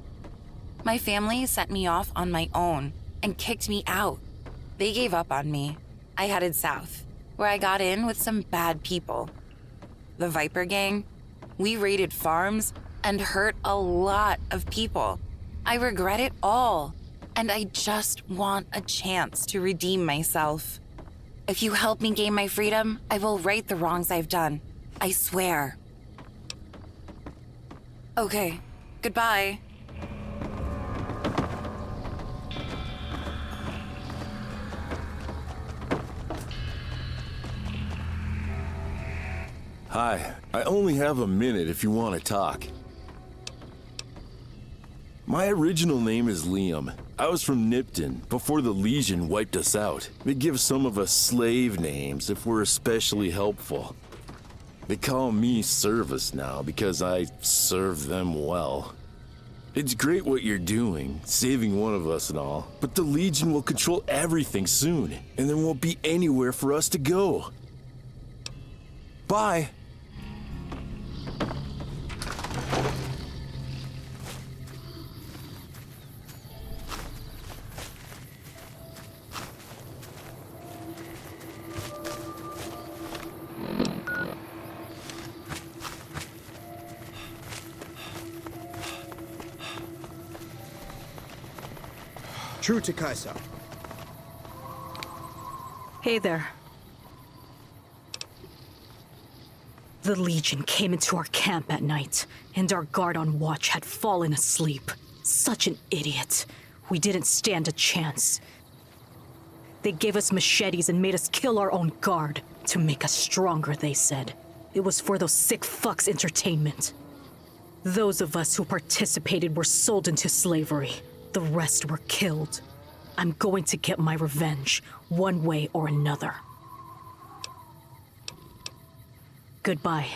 [SPEAKER 21] My family sent me off on my own and kicked me out. They gave up on me. I headed south, where I got in with some bad people. The Viper Gang, we raided farms and hurt a lot of people. I regret it all, and I just want a chance to redeem myself. If you help me gain my freedom, I will right the wrongs I've done. I swear. Okay, goodbye.
[SPEAKER 10] Hi, I only have a minute if you want to talk. My original name is Liam. I was from Nipton before the Legion wiped us out. They give some of us slave names if we're especially helpful. They call me Service now because I serve them well. It's great what you're doing, saving one of us and all, but the Legion will control everything soon, and there won't be anywhere for us to go. Bye.
[SPEAKER 14] True to Kaiser.
[SPEAKER 12] Hey there. The Legion came into our camp at night, and our guard on watch had fallen asleep. Such an idiot. We didn't stand a chance. They gave us machetes and made us kill our own guard to make us stronger, they said. It was for those sick fucks' entertainment. Those of us who participated were sold into slavery. The rest were killed. I'm going to get my revenge, one way or another. Goodbye.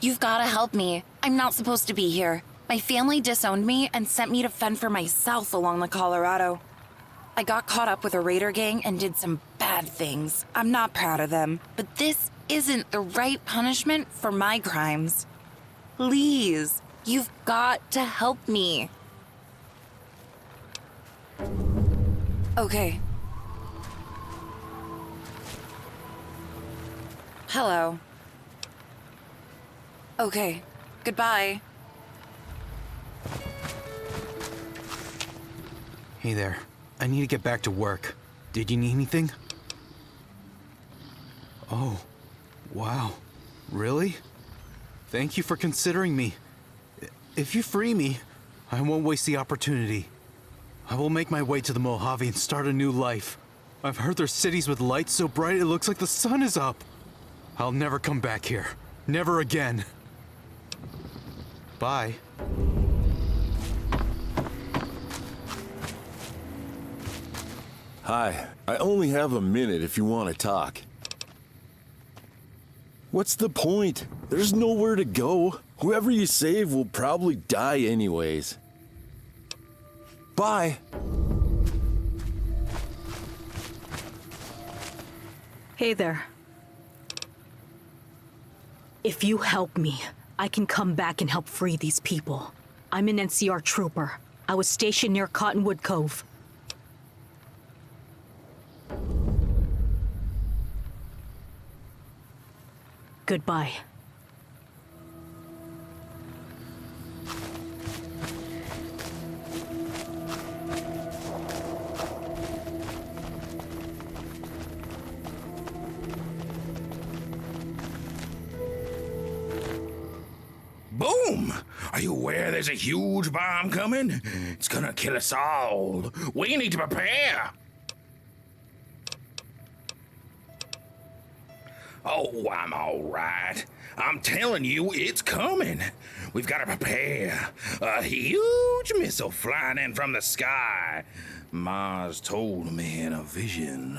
[SPEAKER 21] You've gotta help me. I'm not supposed to be here. My family disowned me and sent me to fend for myself along the Colorado. I got caught up with a raider gang and did some bad things. I'm not proud of them, but this isn't the right punishment for my crimes. Please, you've got to help me. Okay. Hello. Okay. Goodbye.
[SPEAKER 16] Hey there. I need to get back to work. Did you need anything? Oh, wow. Really? Thank you for considering me. If you free me, I won't waste the opportunity. I will make my way to the Mojave and start a new life. I've heard there's cities with lights so bright it looks like the sun is up. I'll never come back here. Never again. Bye.
[SPEAKER 10] Hi, I only have a minute if you want to talk. What's the point? There's nowhere to go. Whoever you save will probably die anyways. Bye.
[SPEAKER 12] Hey there. If you help me, I can come back and help free these people. I'm an NCR trooper. I was stationed near Cottonwood Cove. Goodbye.
[SPEAKER 5] Boom! Are you aware there's a huge bomb coming? It's gonna kill us all. We need to prepare. Oh, I'm all right. I'm telling you, it's coming. We've got to prepare. A huge missile flying in from the sky. Mars told me in a vision.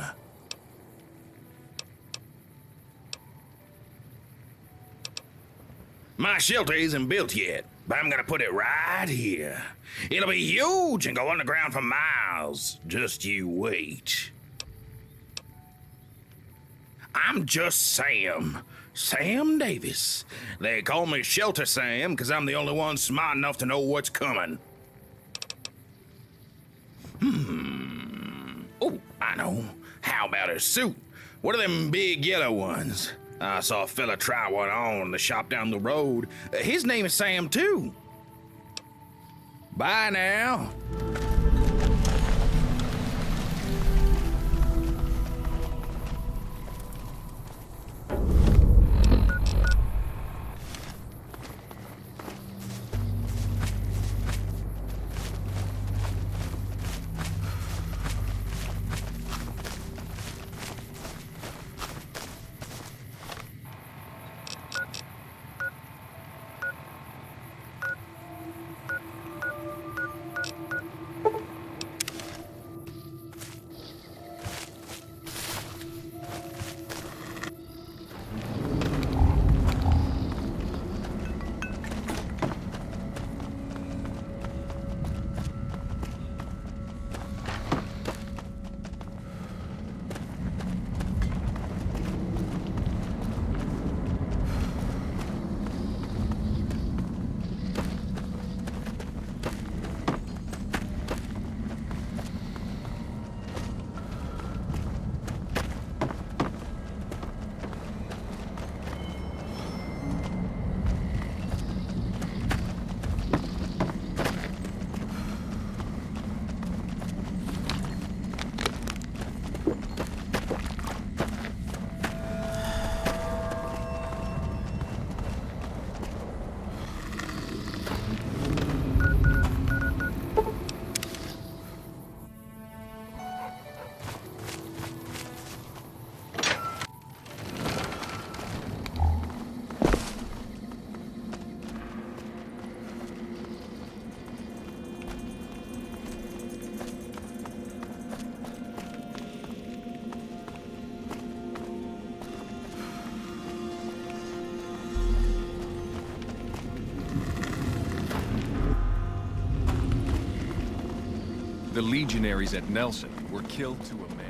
[SPEAKER 5] My shelter isn't built yet, but I'm gonna put it right here. It'll be huge and go underground for miles. Just you wait. I'm just Sam. Sam Davis. They call me Shelter Sam because I'm the only one smart enough to know what's coming. Oh, I know. How about a suit? What are them big yellow ones? I saw a fella try one on in the shop down the road. His name is Sam, too. Bye now.
[SPEAKER 4] The legionaries at Nelson were killed to a man.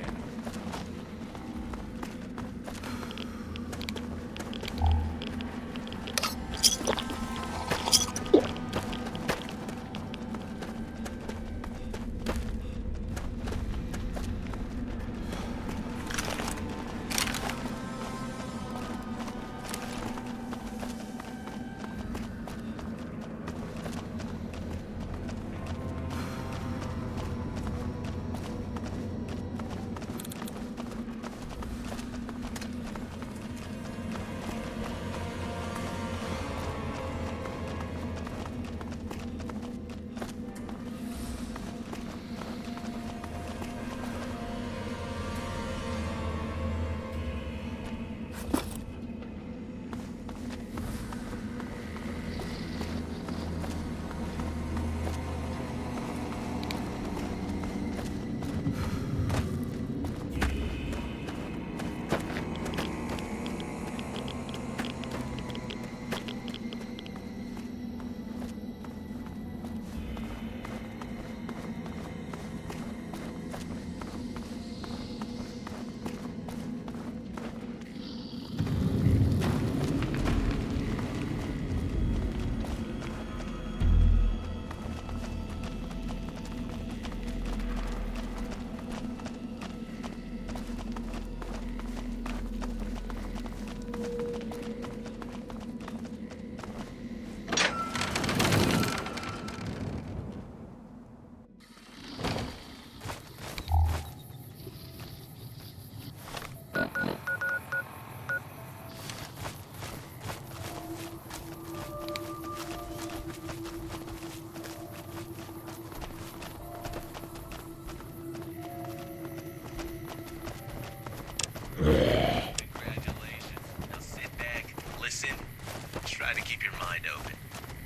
[SPEAKER 8] Try to keep your mind open.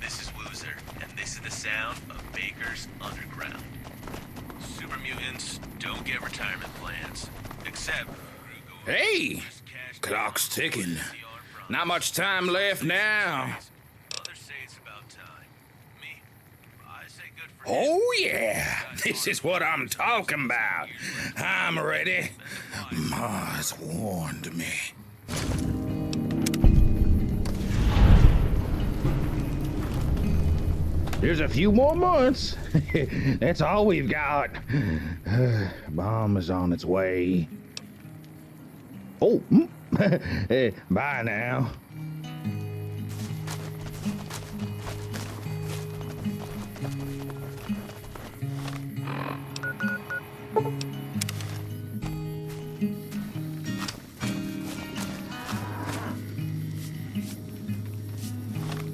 [SPEAKER 8] This is Woozer, and this is the sound of Baker's Underground. Super mutants don't get retirement plans, except...
[SPEAKER 5] Hey! Clock's ticking. Not much time left now. Oh yeah! This is what I'm talking about. I'm ready. Mars warned me. There's a few more months. That's all we've got. Bomb is on its way. Oh, bye now.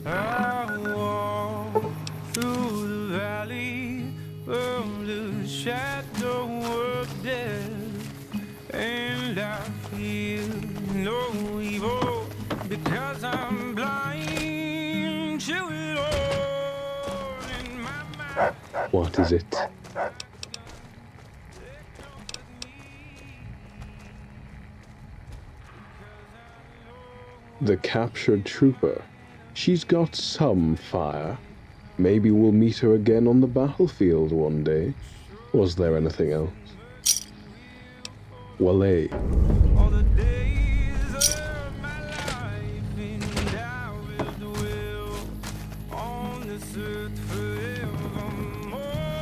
[SPEAKER 2] I walk through the valley of the shadow of death, and I feel no evil because I'm blind to it all in my mind.
[SPEAKER 15] What is it? The captured trooper. She's got some fire. Maybe we'll meet her again on the battlefield one day. Was there anything else? Wale.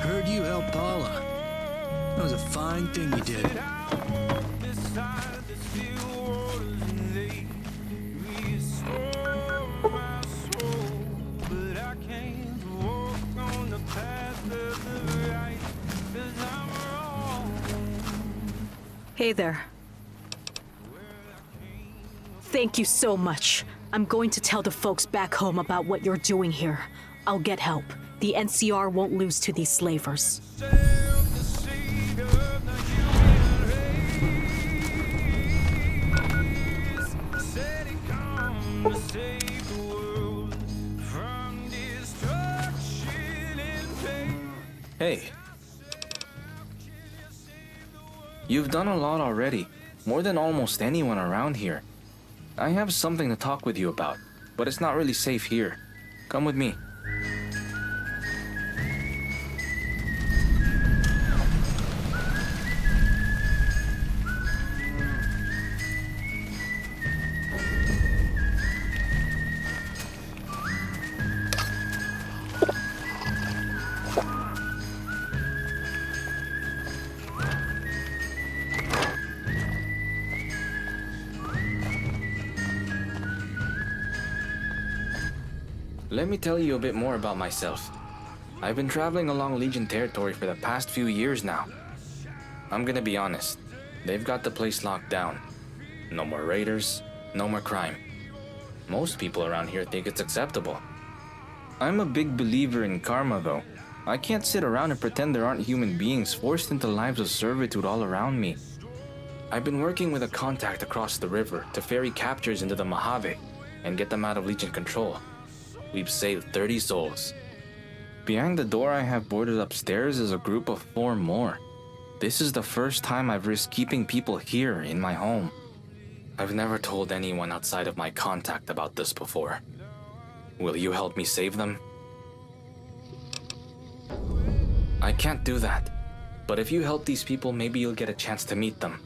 [SPEAKER 16] Heard you helped Paula. That was a fine thing you did.
[SPEAKER 12] Hey there. Thank you so much. I'm going to tell the folks back home about what you're doing here. I'll get help. The NCR won't lose to these slavers.
[SPEAKER 11] Hey. You've done a lot already, more than almost anyone around here. I have something to talk with you about, but it's not really safe here. Come with me. Let me tell you a bit more about myself. I've been traveling along Legion territory for the past few years now. I'm gonna be honest, they've got the place locked down. No more raiders, no more crime. Most people around here think it's acceptable. I'm a big believer in karma though. I can't sit around and pretend there aren't human beings forced into lives of servitude all around me. I've been working with a contact across the river to ferry captures into the Mojave and get them out of Legion control. We've saved 30 souls. Behind the door I have boarded upstairs is a group of 4 more. This is the first time I've risked keeping people here in my home. I've never told anyone outside of my contact about this before. Will you help me save them? I can't do that, but if you help these people, maybe you'll get a chance to meet them.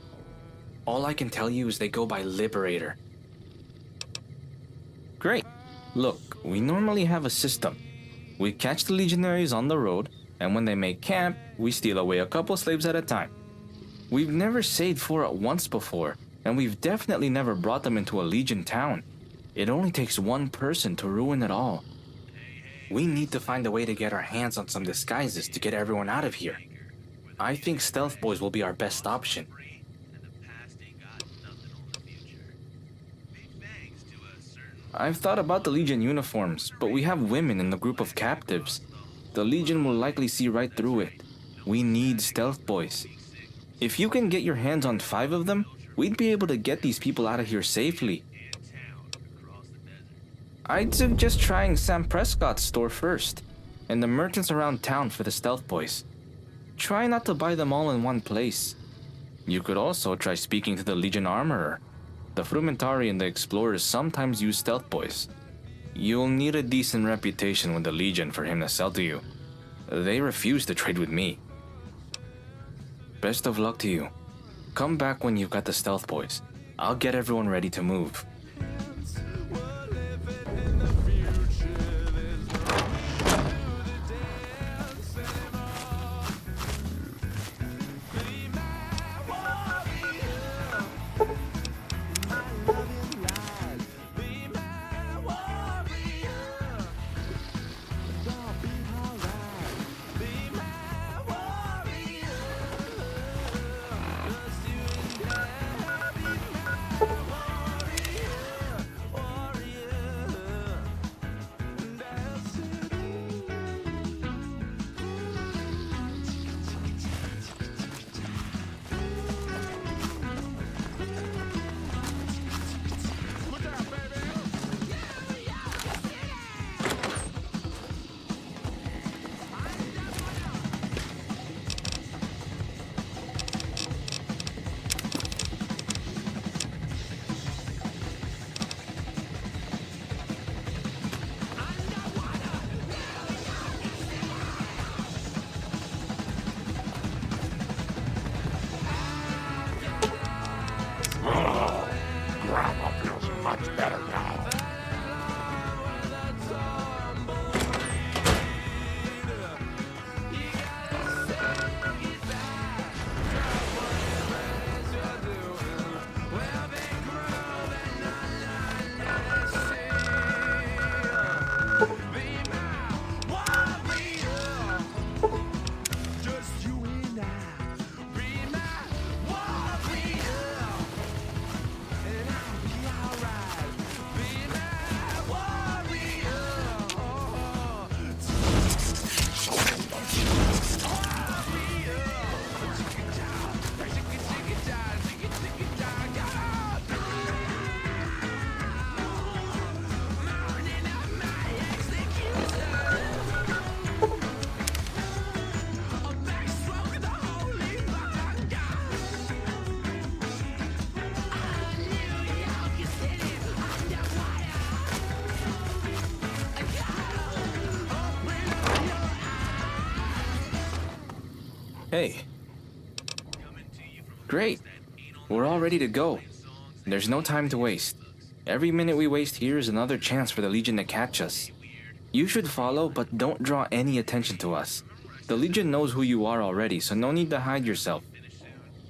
[SPEAKER 11] All I can tell you is they go by Liberator. Great. Look, we normally have a system. We catch the legionaries on the road, and when they make camp, we steal away a couple slaves at a time. We've never saved 4 at once before, and we've definitely never brought them into a Legion town. It only takes one person to ruin it all. We need to find a way to get our hands on some disguises to get everyone out of here. I think stealth boys will be our best option. I've thought about the Legion uniforms, but we have women in the group of captives. The Legion will likely see right through it. We need stealth boys. If you can get your hands on 5 of them, we'd be able to get these people out of here safely. I'd suggest trying Sam Prescott's store first, and the merchants around town for the stealth boys. Try not to buy them all in one place. You could also try speaking to the Legion armorer. The Frumentari and the Explorers sometimes use stealth boys. You'll need a decent reputation with the Legion for him to sell to you. They refuse to trade with me. Best of luck to you. Come back when you've got the stealth boys. I'll get everyone ready to move.
[SPEAKER 9] Grandma feels much better now.
[SPEAKER 11] Hey. Great. We're all ready to go. There's no time to waste. Every minute we waste here is another chance for the Legion to catch us. You should follow, but don't draw any attention to us. The Legion knows who you are already, so no need to hide yourself.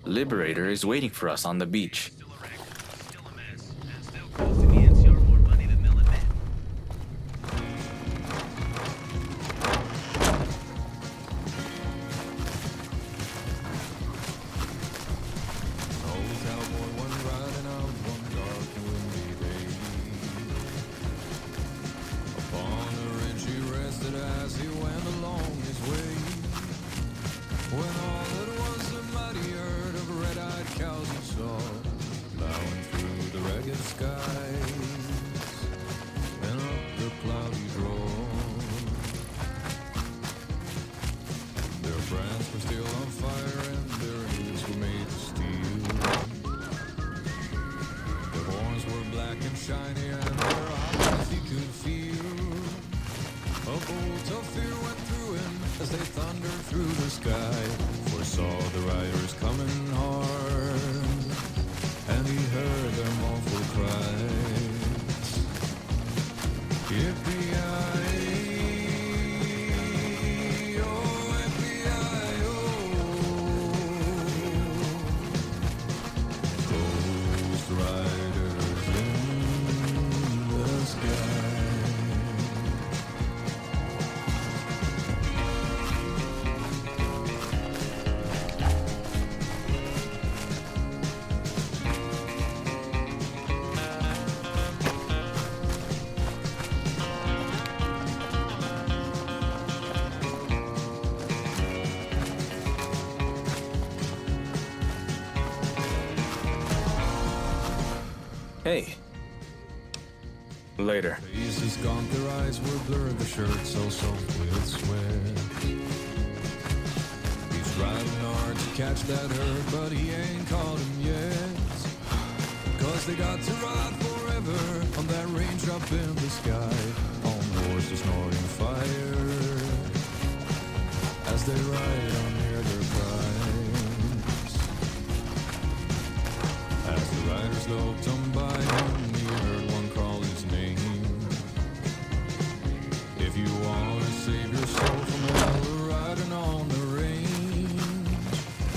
[SPEAKER 11] Liberator is waiting for us on the beach.
[SPEAKER 2] black and shiny, and their eyes he could feel. A bolt of fear went through him as they thundered through the sky. Foresaw the riders coming hard, and he heard their mournful cries. Yippee-yi-yi, oh, yippee-yi-yo. Ghost riders in the sky.
[SPEAKER 11] Hey. Later.
[SPEAKER 2] Faces gaunt, their eyes were blurred, the shirts all soaked with sweat. He's driving hard to catch that herd, but he ain't caught him yet. 'Cause they got to ride forever on that range up in the sky, on horses snorting fire as they ride on near their prize. As the riders loped on by him, he heard one call his name. If you want to save your soul from hell, we're riding on the range.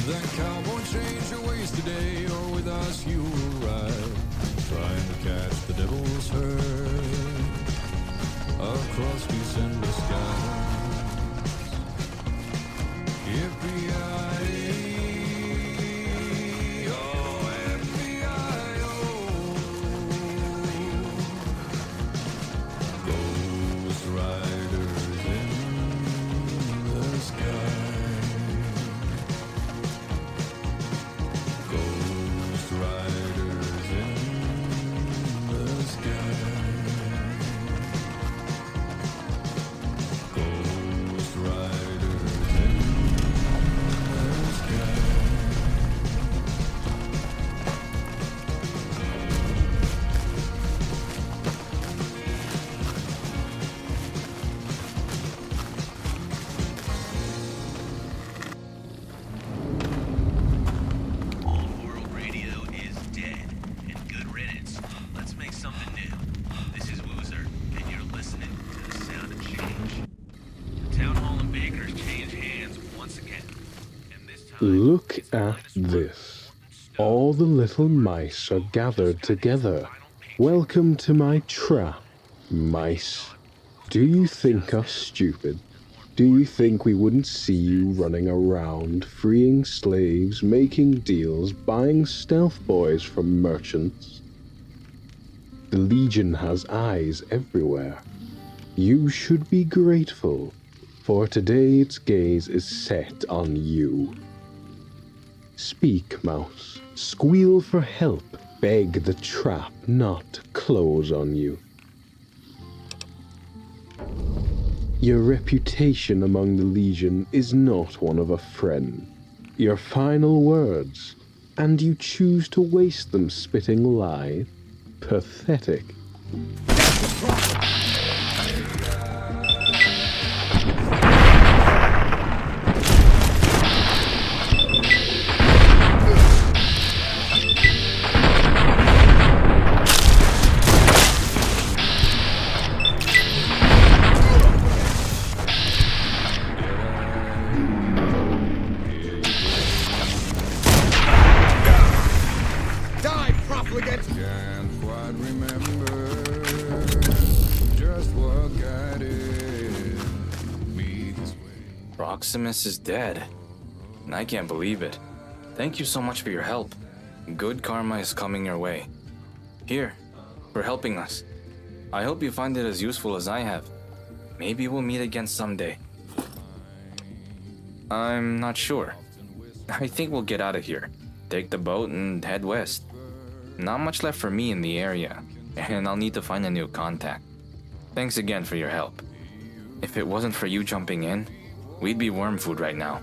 [SPEAKER 2] Then cowboy, change your ways today, or with us you will ride, trying to catch the devil's herd across these endless skies. Yippee-yi-yi.
[SPEAKER 15] Look at this. All the little mice are gathered together. Welcome to my trap, mice. Do you think us stupid? Do you think we wouldn't see you running around, freeing slaves, making deals, buying stealth boys from merchants? The Legion has eyes everywhere. You should be grateful, for today its gaze is set on you. Speak, mouse. Squeal for help. Beg the trap not to close on you. Your reputation among the Legion is not one of a friend. Your final words, and you choose to waste them spitting lies? Pathetic.
[SPEAKER 2] Can't quite remember just what guided me this way.
[SPEAKER 11] Proximus is dead. And I can't believe it. Thank you so much for your help. Good karma is coming your way. Here, for helping us. I hope you find it as useful as I have. Maybe we'll meet again someday. I'm not sure. I think we'll get out of here. Take the boat and head west. Not much left for me in the area, and I'll need to find a new contact. Thanks again for your help. If it wasn't for you jumping in, we'd be worm food right now.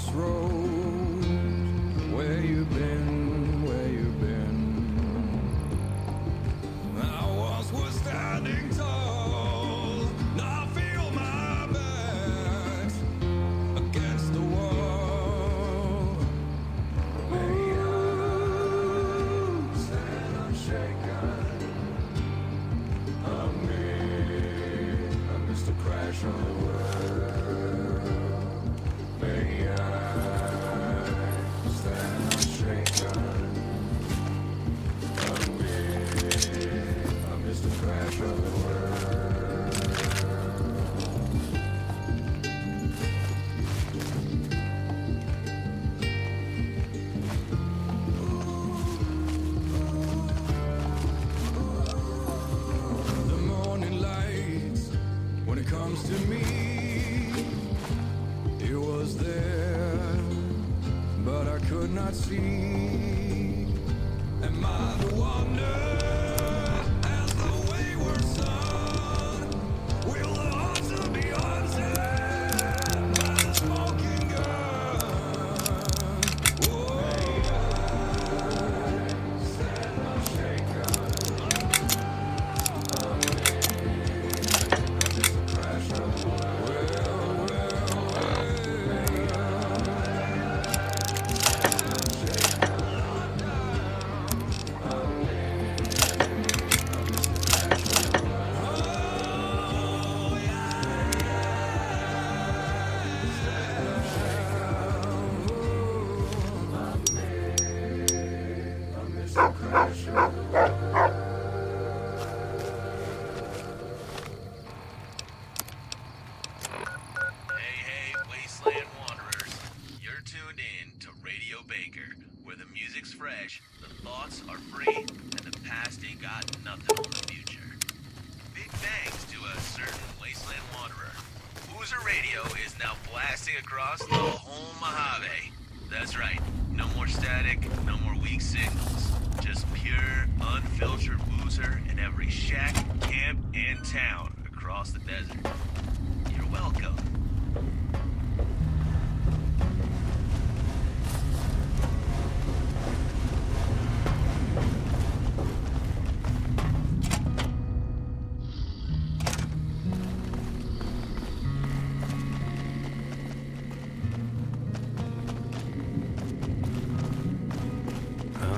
[SPEAKER 2] crossroads. Where you been, where you been? I once was standing tall, now I feel my back against the wall. May I stand unshaken? I'm me, I'm Mr. Crash on the world. May I stand unshaken? I'm me, I'm Mr. Crash on the world. The morning light, when it comes to me, it was there, but I could not see. Am I the wonder as the wayward son? Will the hunter be hunted by the smoking gun? Oh, stand unshaken. Just a crash of the
[SPEAKER 8] Hey, Wasteland Wanderers. You're tuned in to Radio Baker, where the music's fresh, the thoughts are free, and the past ain't got nothing on the future. Big thanks to a certain Wasteland Wanderer. Boozer Radio is now blasting across the whole Mojave. That's right, no more static, no more weak signals. Just pure, unfiltered Boozer in every shack, camp, and town across the desert. You're welcome.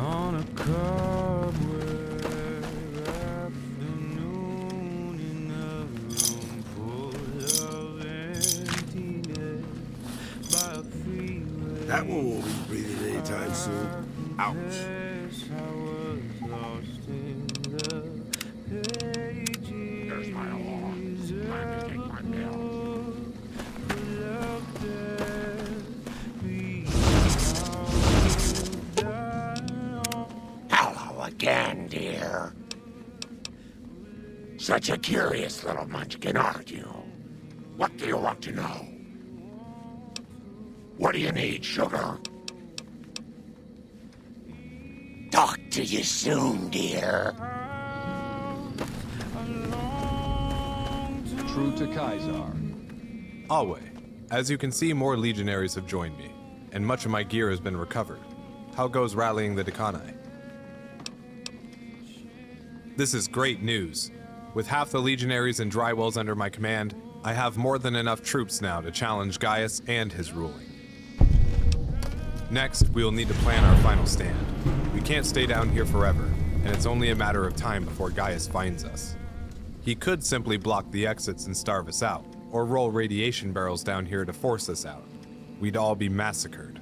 [SPEAKER 2] on a cobweb afternoon in a room full of emptiness by a freeway.
[SPEAKER 6] That one won't be breathing anytime soon. Ouch.
[SPEAKER 2] Yes, I was lost in the pages.
[SPEAKER 9] There's my alarm. Time to take my pills. Hello again, dear. Such a curious little munchkin, aren't you? What do you want to know? What do you need, sugar? Talk to you soon, dear.
[SPEAKER 1] True to Kaisar. Alway, as you can see, more legionaries have joined me, and much of my gear has been recovered. How goes rallying the Decani? This is great news. With half the legionaries and drywells under my command, I have more than enough troops now to challenge Gaius and his ruling. Next, we will need to plan our final stand. We can't stay down here forever, and it's only a matter of time before Gaius finds us. He could simply block the exits and starve us out, or roll radiation barrels down here to force us out. We'd all be massacred.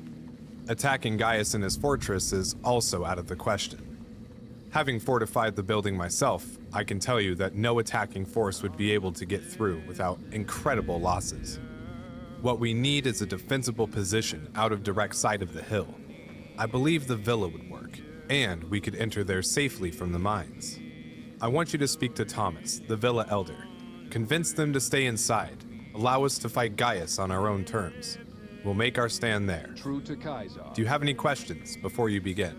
[SPEAKER 1] Attacking Gaius in his fortress is also out of the question. Having fortified the building myself, I can tell you that no attacking force would be able to get through without incredible losses. What we need is a defensible position out of direct sight of the hill. I believe the villa would work, and we could enter there safely from the mines. I want you to speak to Thomas, the villa elder. Convince them to stay inside. Allow us to fight Gaius on our own terms. We'll make our stand there.
[SPEAKER 4] True to Kaisar.
[SPEAKER 1] Do you have any questions before you begin?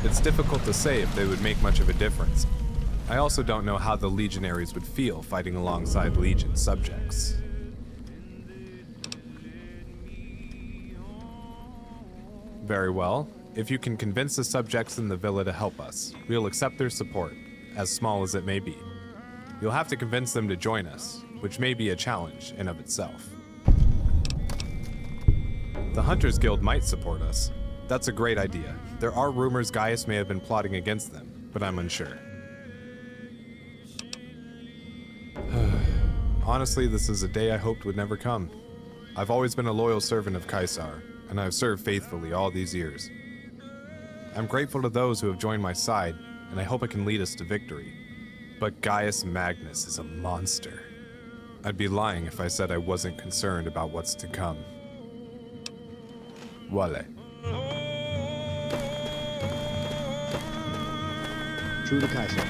[SPEAKER 1] It's difficult to say if they would make much of a difference. I also don't know how the legionaries would feel fighting alongside Legion subjects. Very well. If you can convince the subjects in the villa to help us, we'll accept their support, as small as it may be. You'll have to convince them to join us, which may be a challenge in of itself. The Hunters Guild might support us. That's a great idea. There are rumors Gaius may have been plotting against them, but I'm unsure. Honestly, this is a day I hoped would never come. I've always been a loyal servant of Caesar, and I've served faithfully all these years. I'm grateful to those who have joined my side, and I hope it can lead us to victory. But Gaius Magnus is a monster. I'd be lying if I said I wasn't concerned about what's to come. Wale.
[SPEAKER 14] True to Kaiser.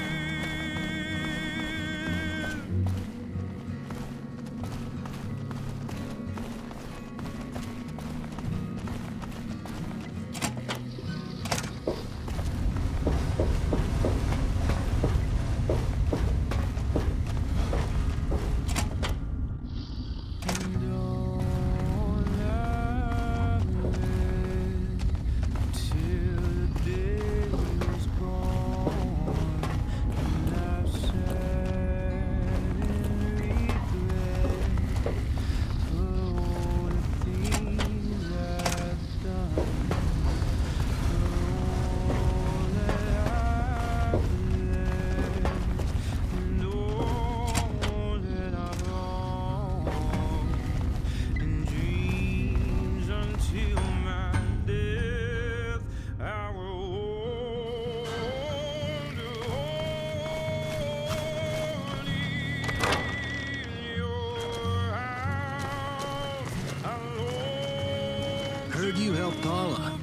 [SPEAKER 18] Heard you helped Paula.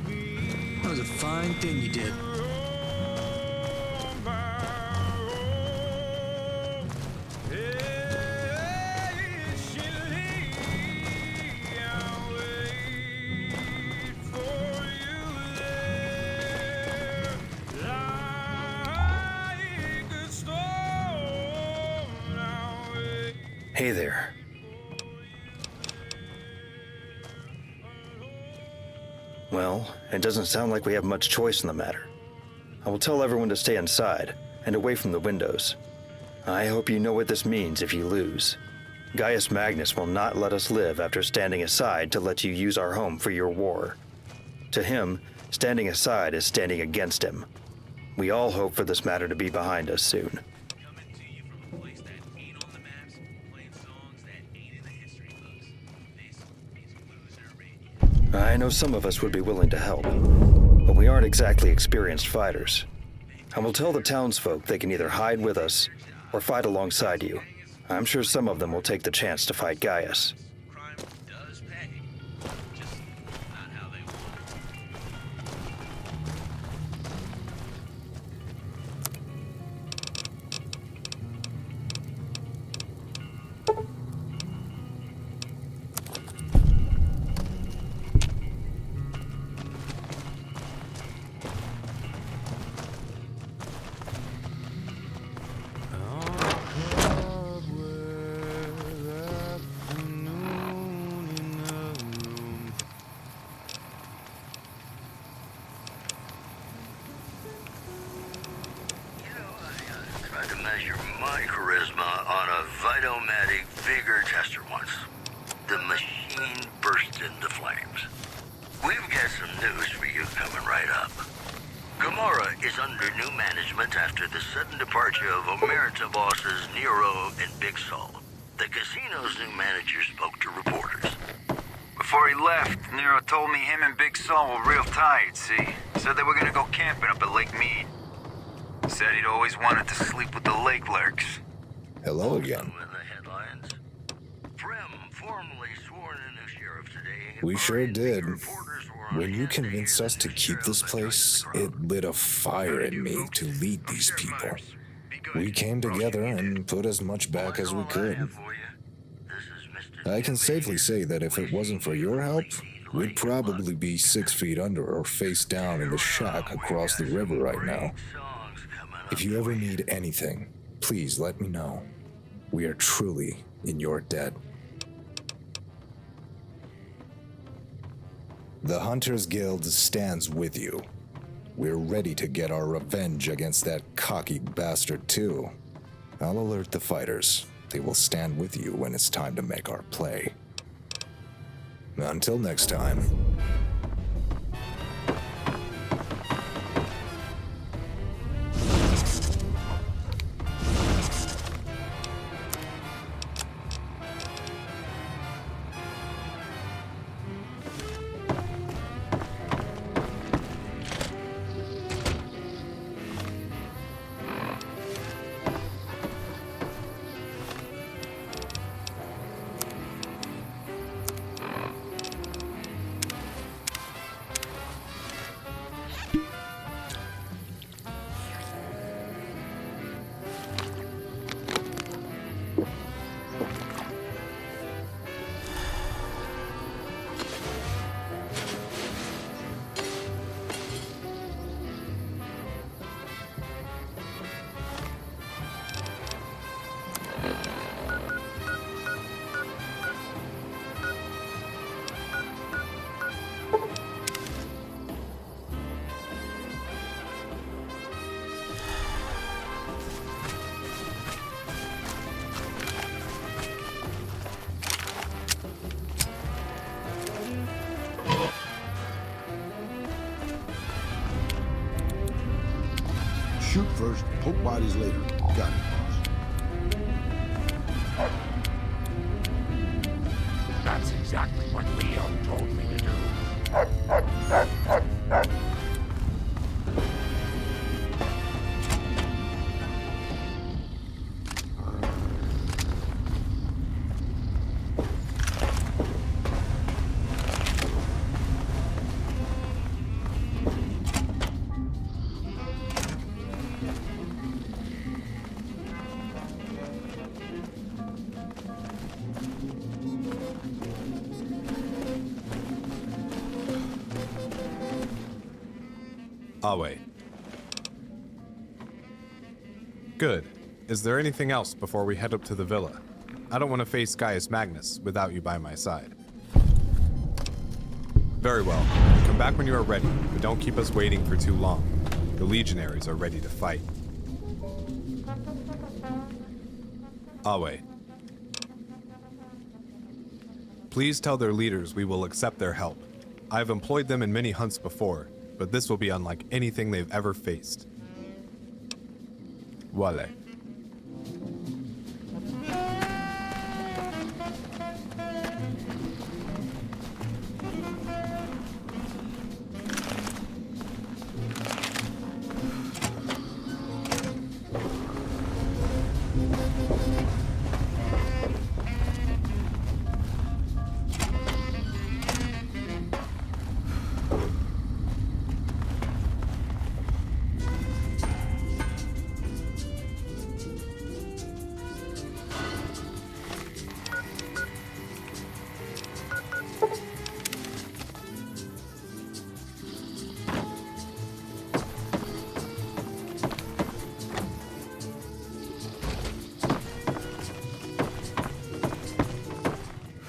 [SPEAKER 18] That was a fine thing you did.
[SPEAKER 20] Hey there. Well, it doesn't sound like we have much choice in the matter. I will tell everyone to stay inside and away from the windows. I hope you know what this means if you lose. Gaius Magnus will not let us live after standing aside to let you use our home for your war. To him, standing aside is standing against him. We all hope for this matter to be behind us soon. I know some of us would be willing to help, but we aren't exactly experienced fighters. I will tell the townsfolk they can either hide with us or fight alongside you. I'm sure some of them will take the chance to fight Gaius.
[SPEAKER 9] Measure my charisma on a Vitomatic vigor tester once. The machine burst into flames. We've got some news for you coming right up. Gomorrah is under new management after the sudden departure of Omerta bosses Nero and Big Sol. The casino's new manager spoke to reporters.
[SPEAKER 22] Before he left, Nero told me him and Big Sol were real tired, see? Said they were gonna go camping up at Lake Mead. Said he'd always wanted to sleep with the lake lurks.
[SPEAKER 23] Hello again. We sure did. When you convinced us to keep this place, it lit a fire in me to lead these people. We came together and put as much back as we could. I can safely say that if it wasn't for your help, we'd probably be 6 feet under or face down in the shack across the river right now. If you ever need anything, please let me know. We are truly in your debt. The Hunters Guild stands with you. We're ready to get our revenge against that cocky bastard too. I'll alert the fighters. They will stand with you when it's time to make our play. Until next time.
[SPEAKER 6] Shoot first, poke bodies later. Got it, boss.
[SPEAKER 3] That's exactly what Leo told me to do.
[SPEAKER 1] I'll wait. Good. Is there anything else before we head up to the villa? I don't want to face Gaius Magnus without you by my side. Very well. Come back when you are ready, but don't keep us waiting for too long. The legionaries are ready to fight. I'll wait. Please tell their leaders we will accept their help. I have employed them in many hunts before, but this will be unlike anything they've ever faced. Wale.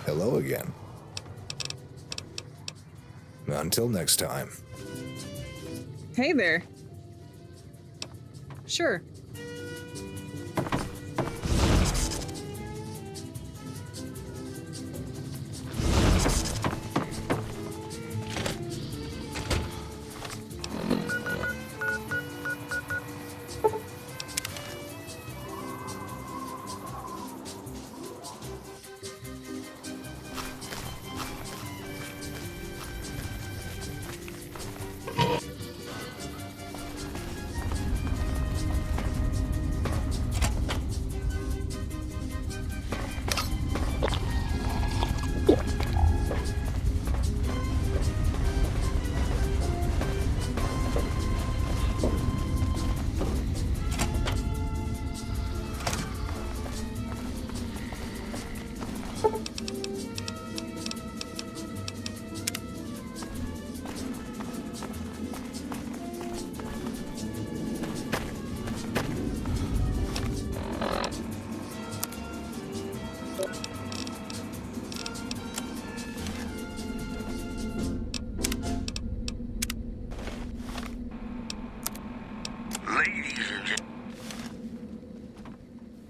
[SPEAKER 23] Hello again. Until next time.
[SPEAKER 7] Hey there. Sure.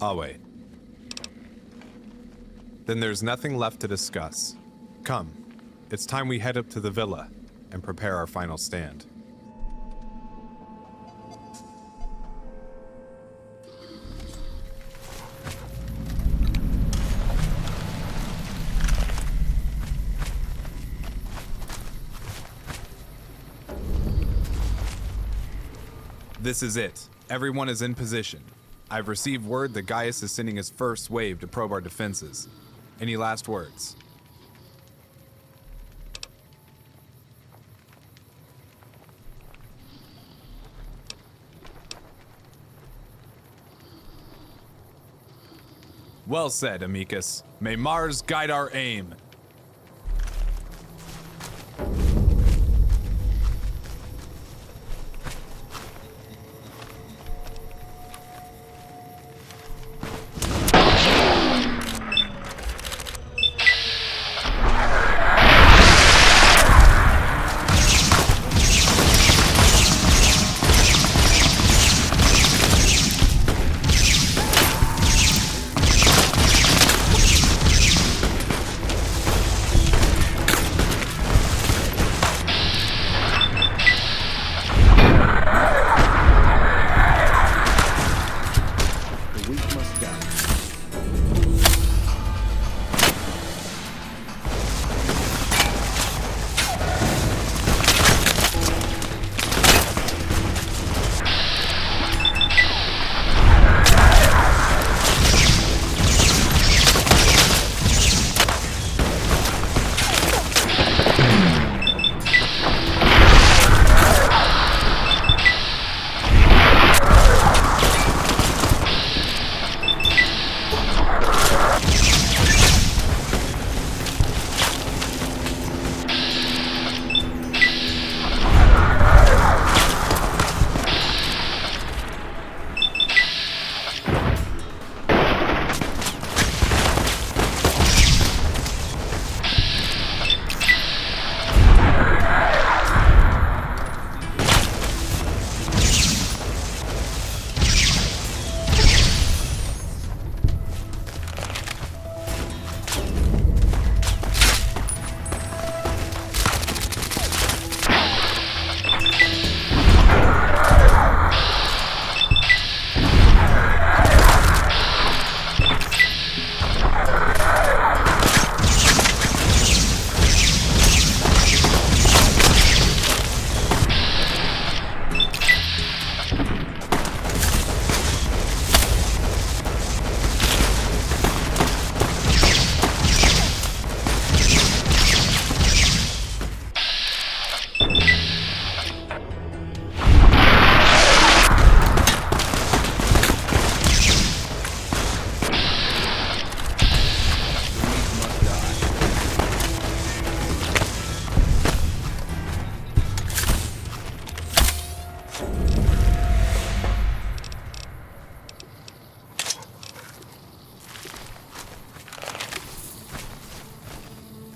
[SPEAKER 1] I'll wait. Then there's nothing left to discuss. Come, it's time we head up to the villa and prepare our final stand. This is it. Everyone is in position. I've received word that Gaius is sending his first wave to probe our defenses. Any last words? Well said, Amicus. May Mars guide our aim.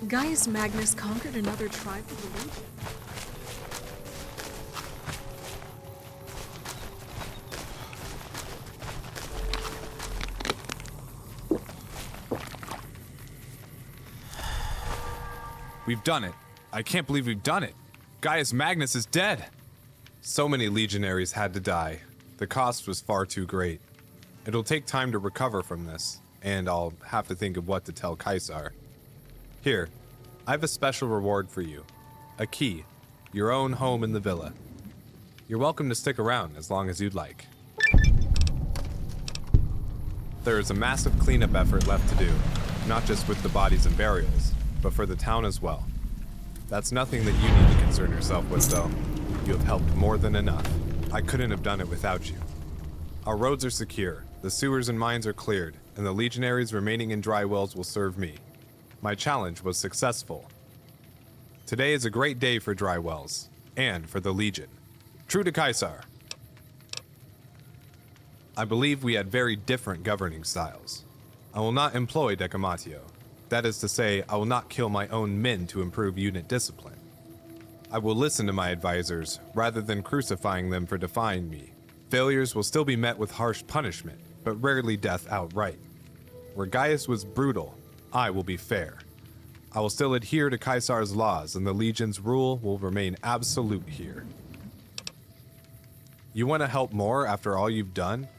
[SPEAKER 13] Gaius Magnus conquered another tribe of the Legion.
[SPEAKER 1] We've done it. I can't believe we've done it. Gaius Magnus is dead. So many legionaries had to die. The cost was far too great. It'll take time to recover from this, and I'll have to think of what to tell Caesar. Here, I have a special reward for you. A key. Your own home in the villa. You're welcome to stick around as long as you'd like. There is a massive cleanup effort left to do, not just with the bodies and burials, but for the town as well. That's nothing that you need to concern yourself with, though. You have helped more than enough. I couldn't have done it without you. Our roads are secure, the sewers and mines are cleared, and the legionaries remaining in dry wells will serve me. My challenge was successful. Today is a great day for dry wells, and for the Legion. True to Caesar. I believe we had very different governing styles. I will not employ decamatio. That is to say, I will not kill my own men to improve unit discipline. I will listen to my advisors, rather than crucifying them for defying me. Failures will still be met with harsh punishment, but rarely death outright. Where Gaius was brutal, I will be fair. I will still adhere to Caesar's laws, and the Legion's rule will remain absolute here. You want to help more after all you've done?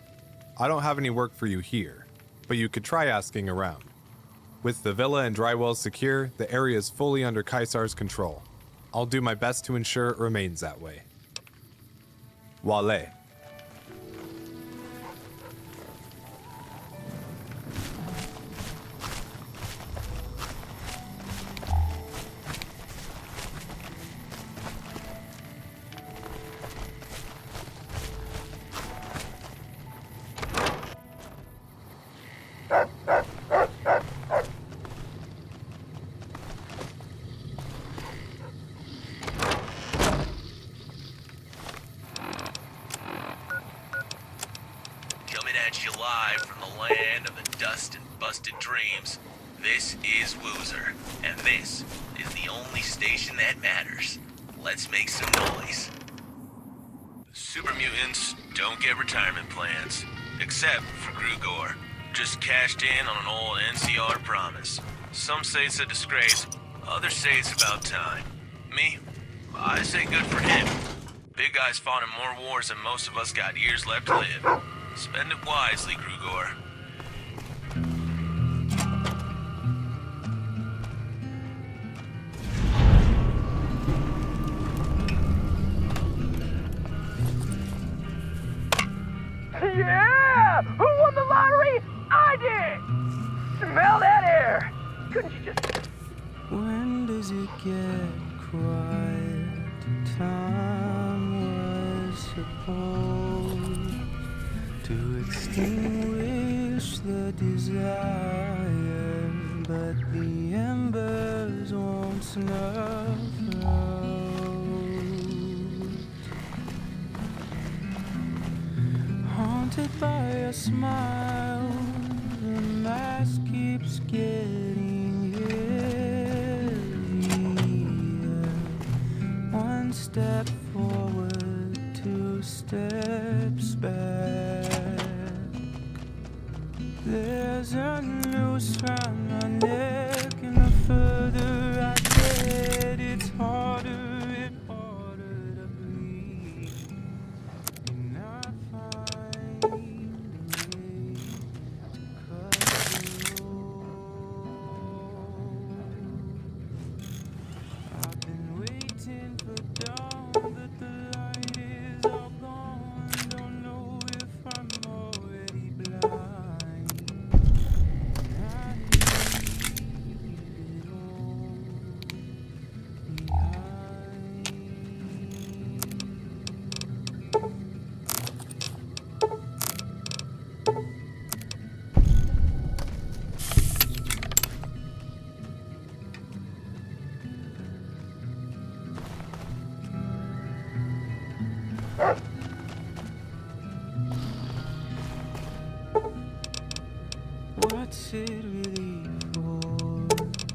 [SPEAKER 1] I don't have any work for you here, but you could try asking around. With the villa and dry wells secure, the area is fully under Caesar's control. I'll do my best to ensure it remains that way. Wale.
[SPEAKER 8] Coming at you live from the land of the dust and busted dreams, this is Woozer, and this is the only station that matters. Let's make some noise. Super mutants don't get retirement plans, except for Grugor. Just cashed in on an old NCR promise. Some say it's a disgrace, others say it's about time. Me, I say good for him. Big guy's fought in more wars than most of us got years left to live. Spend it wisely, Grugor.
[SPEAKER 17] Yeah! Who won the lottery? I did! Smell that air! Couldn't you just...
[SPEAKER 2] When does it get quiet? Time was supposed to extinguish the desire, but the embers won't snuff out. Haunted by a smile, the mask keeps getting heavier. One step forward, two steps back. There's a noose round my neck, and the further I get, it's harder and harder to breathe. And I find a way to cut the I've been waiting for dawn, but the light is all gone. Don't know if I'm already blind. What's it really for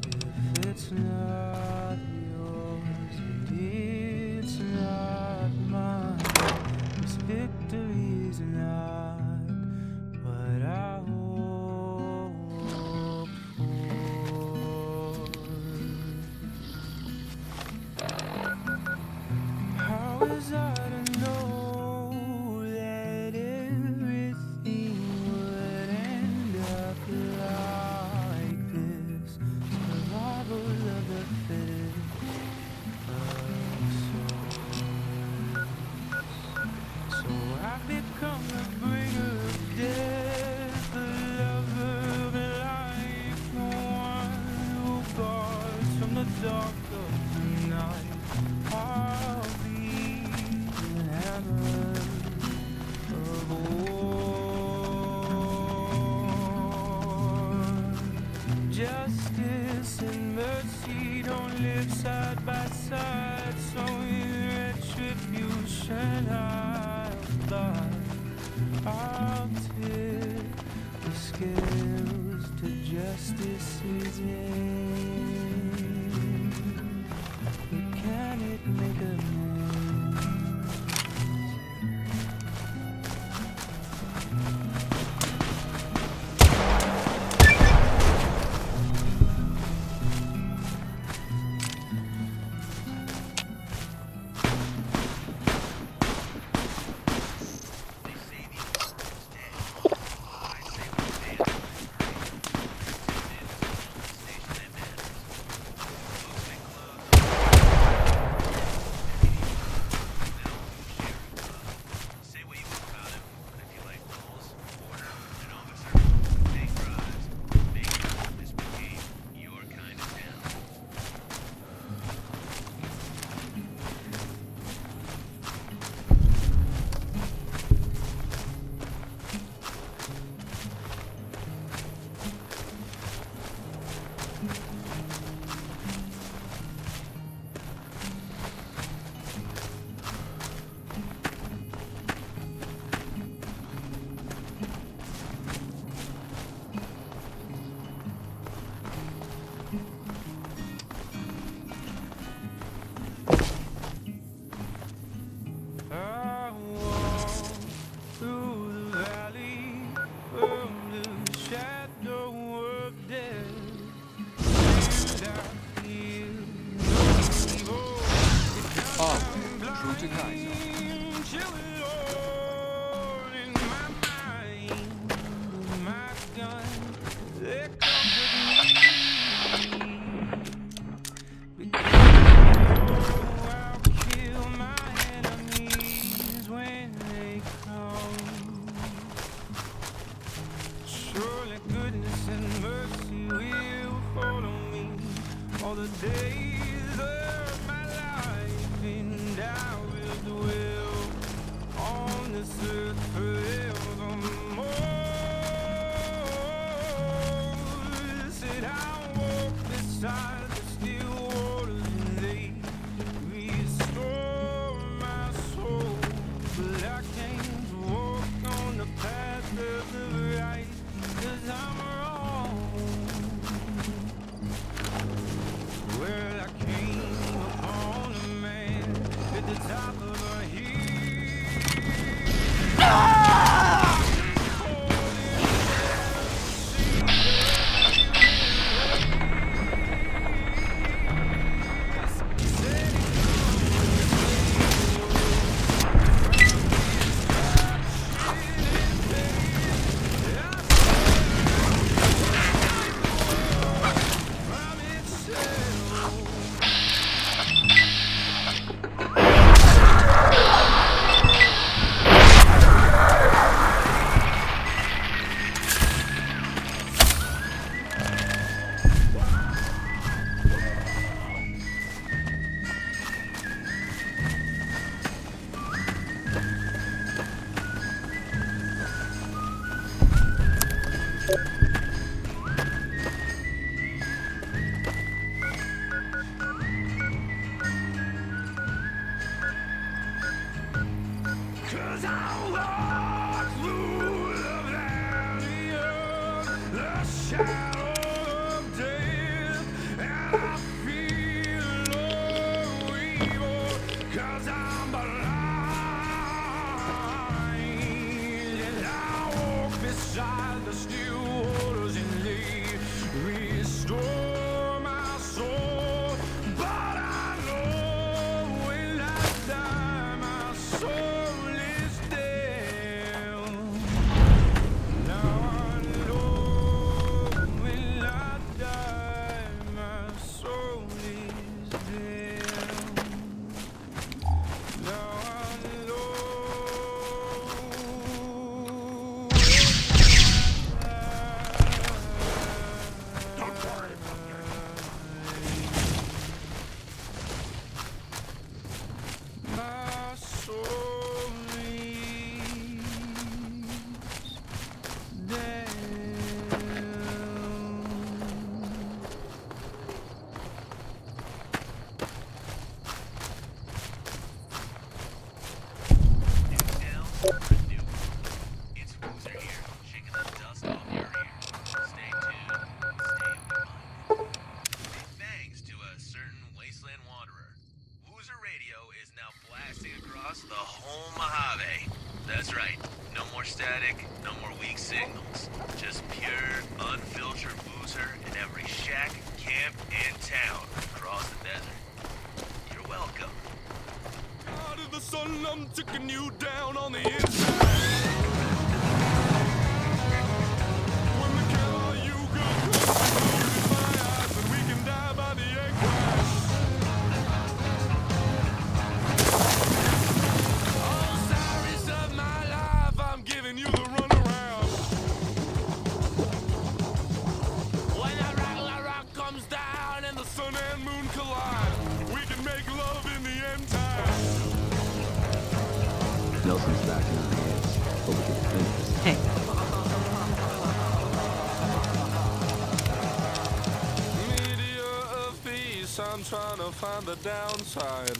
[SPEAKER 2] if it's not yours and it's not mine? This victory is not what I hope for. How is I to know that everything would end up like this? Survival of the fittest. So I've become the bringer of death, the lover of life, the one who guards from the dark of the night. I'll be the hammer of war. Justice and mercy don't live side by side, so in retribution I'll fly. I'll tip the scales to justice's end. But can it make amends? the days of my life, and I will dwell on this earth forevermore. Said I walk beside the still waters and they restore my soul, but I can't walk on the path of the right, 'cause I'm wrong. Well, I came upon a man at the top of a hill.
[SPEAKER 8] That's right. No more static, no more weak signals. Just pure, unfiltered boozer in every shack, camp, and town across the desert. You're welcome.
[SPEAKER 2] Out of the sun, I'm taking you down on the inside. When the killer you go close in my eyes, and we can die by the egg crash. All stories of my life, I'm giving you the runaround. When the rock comes down and the sun and moon collide, we can make love in the end time.
[SPEAKER 10] Nelson's back in our hands, but we can finish this. Hey.
[SPEAKER 2] Media of peace, I'm trying to find the downside.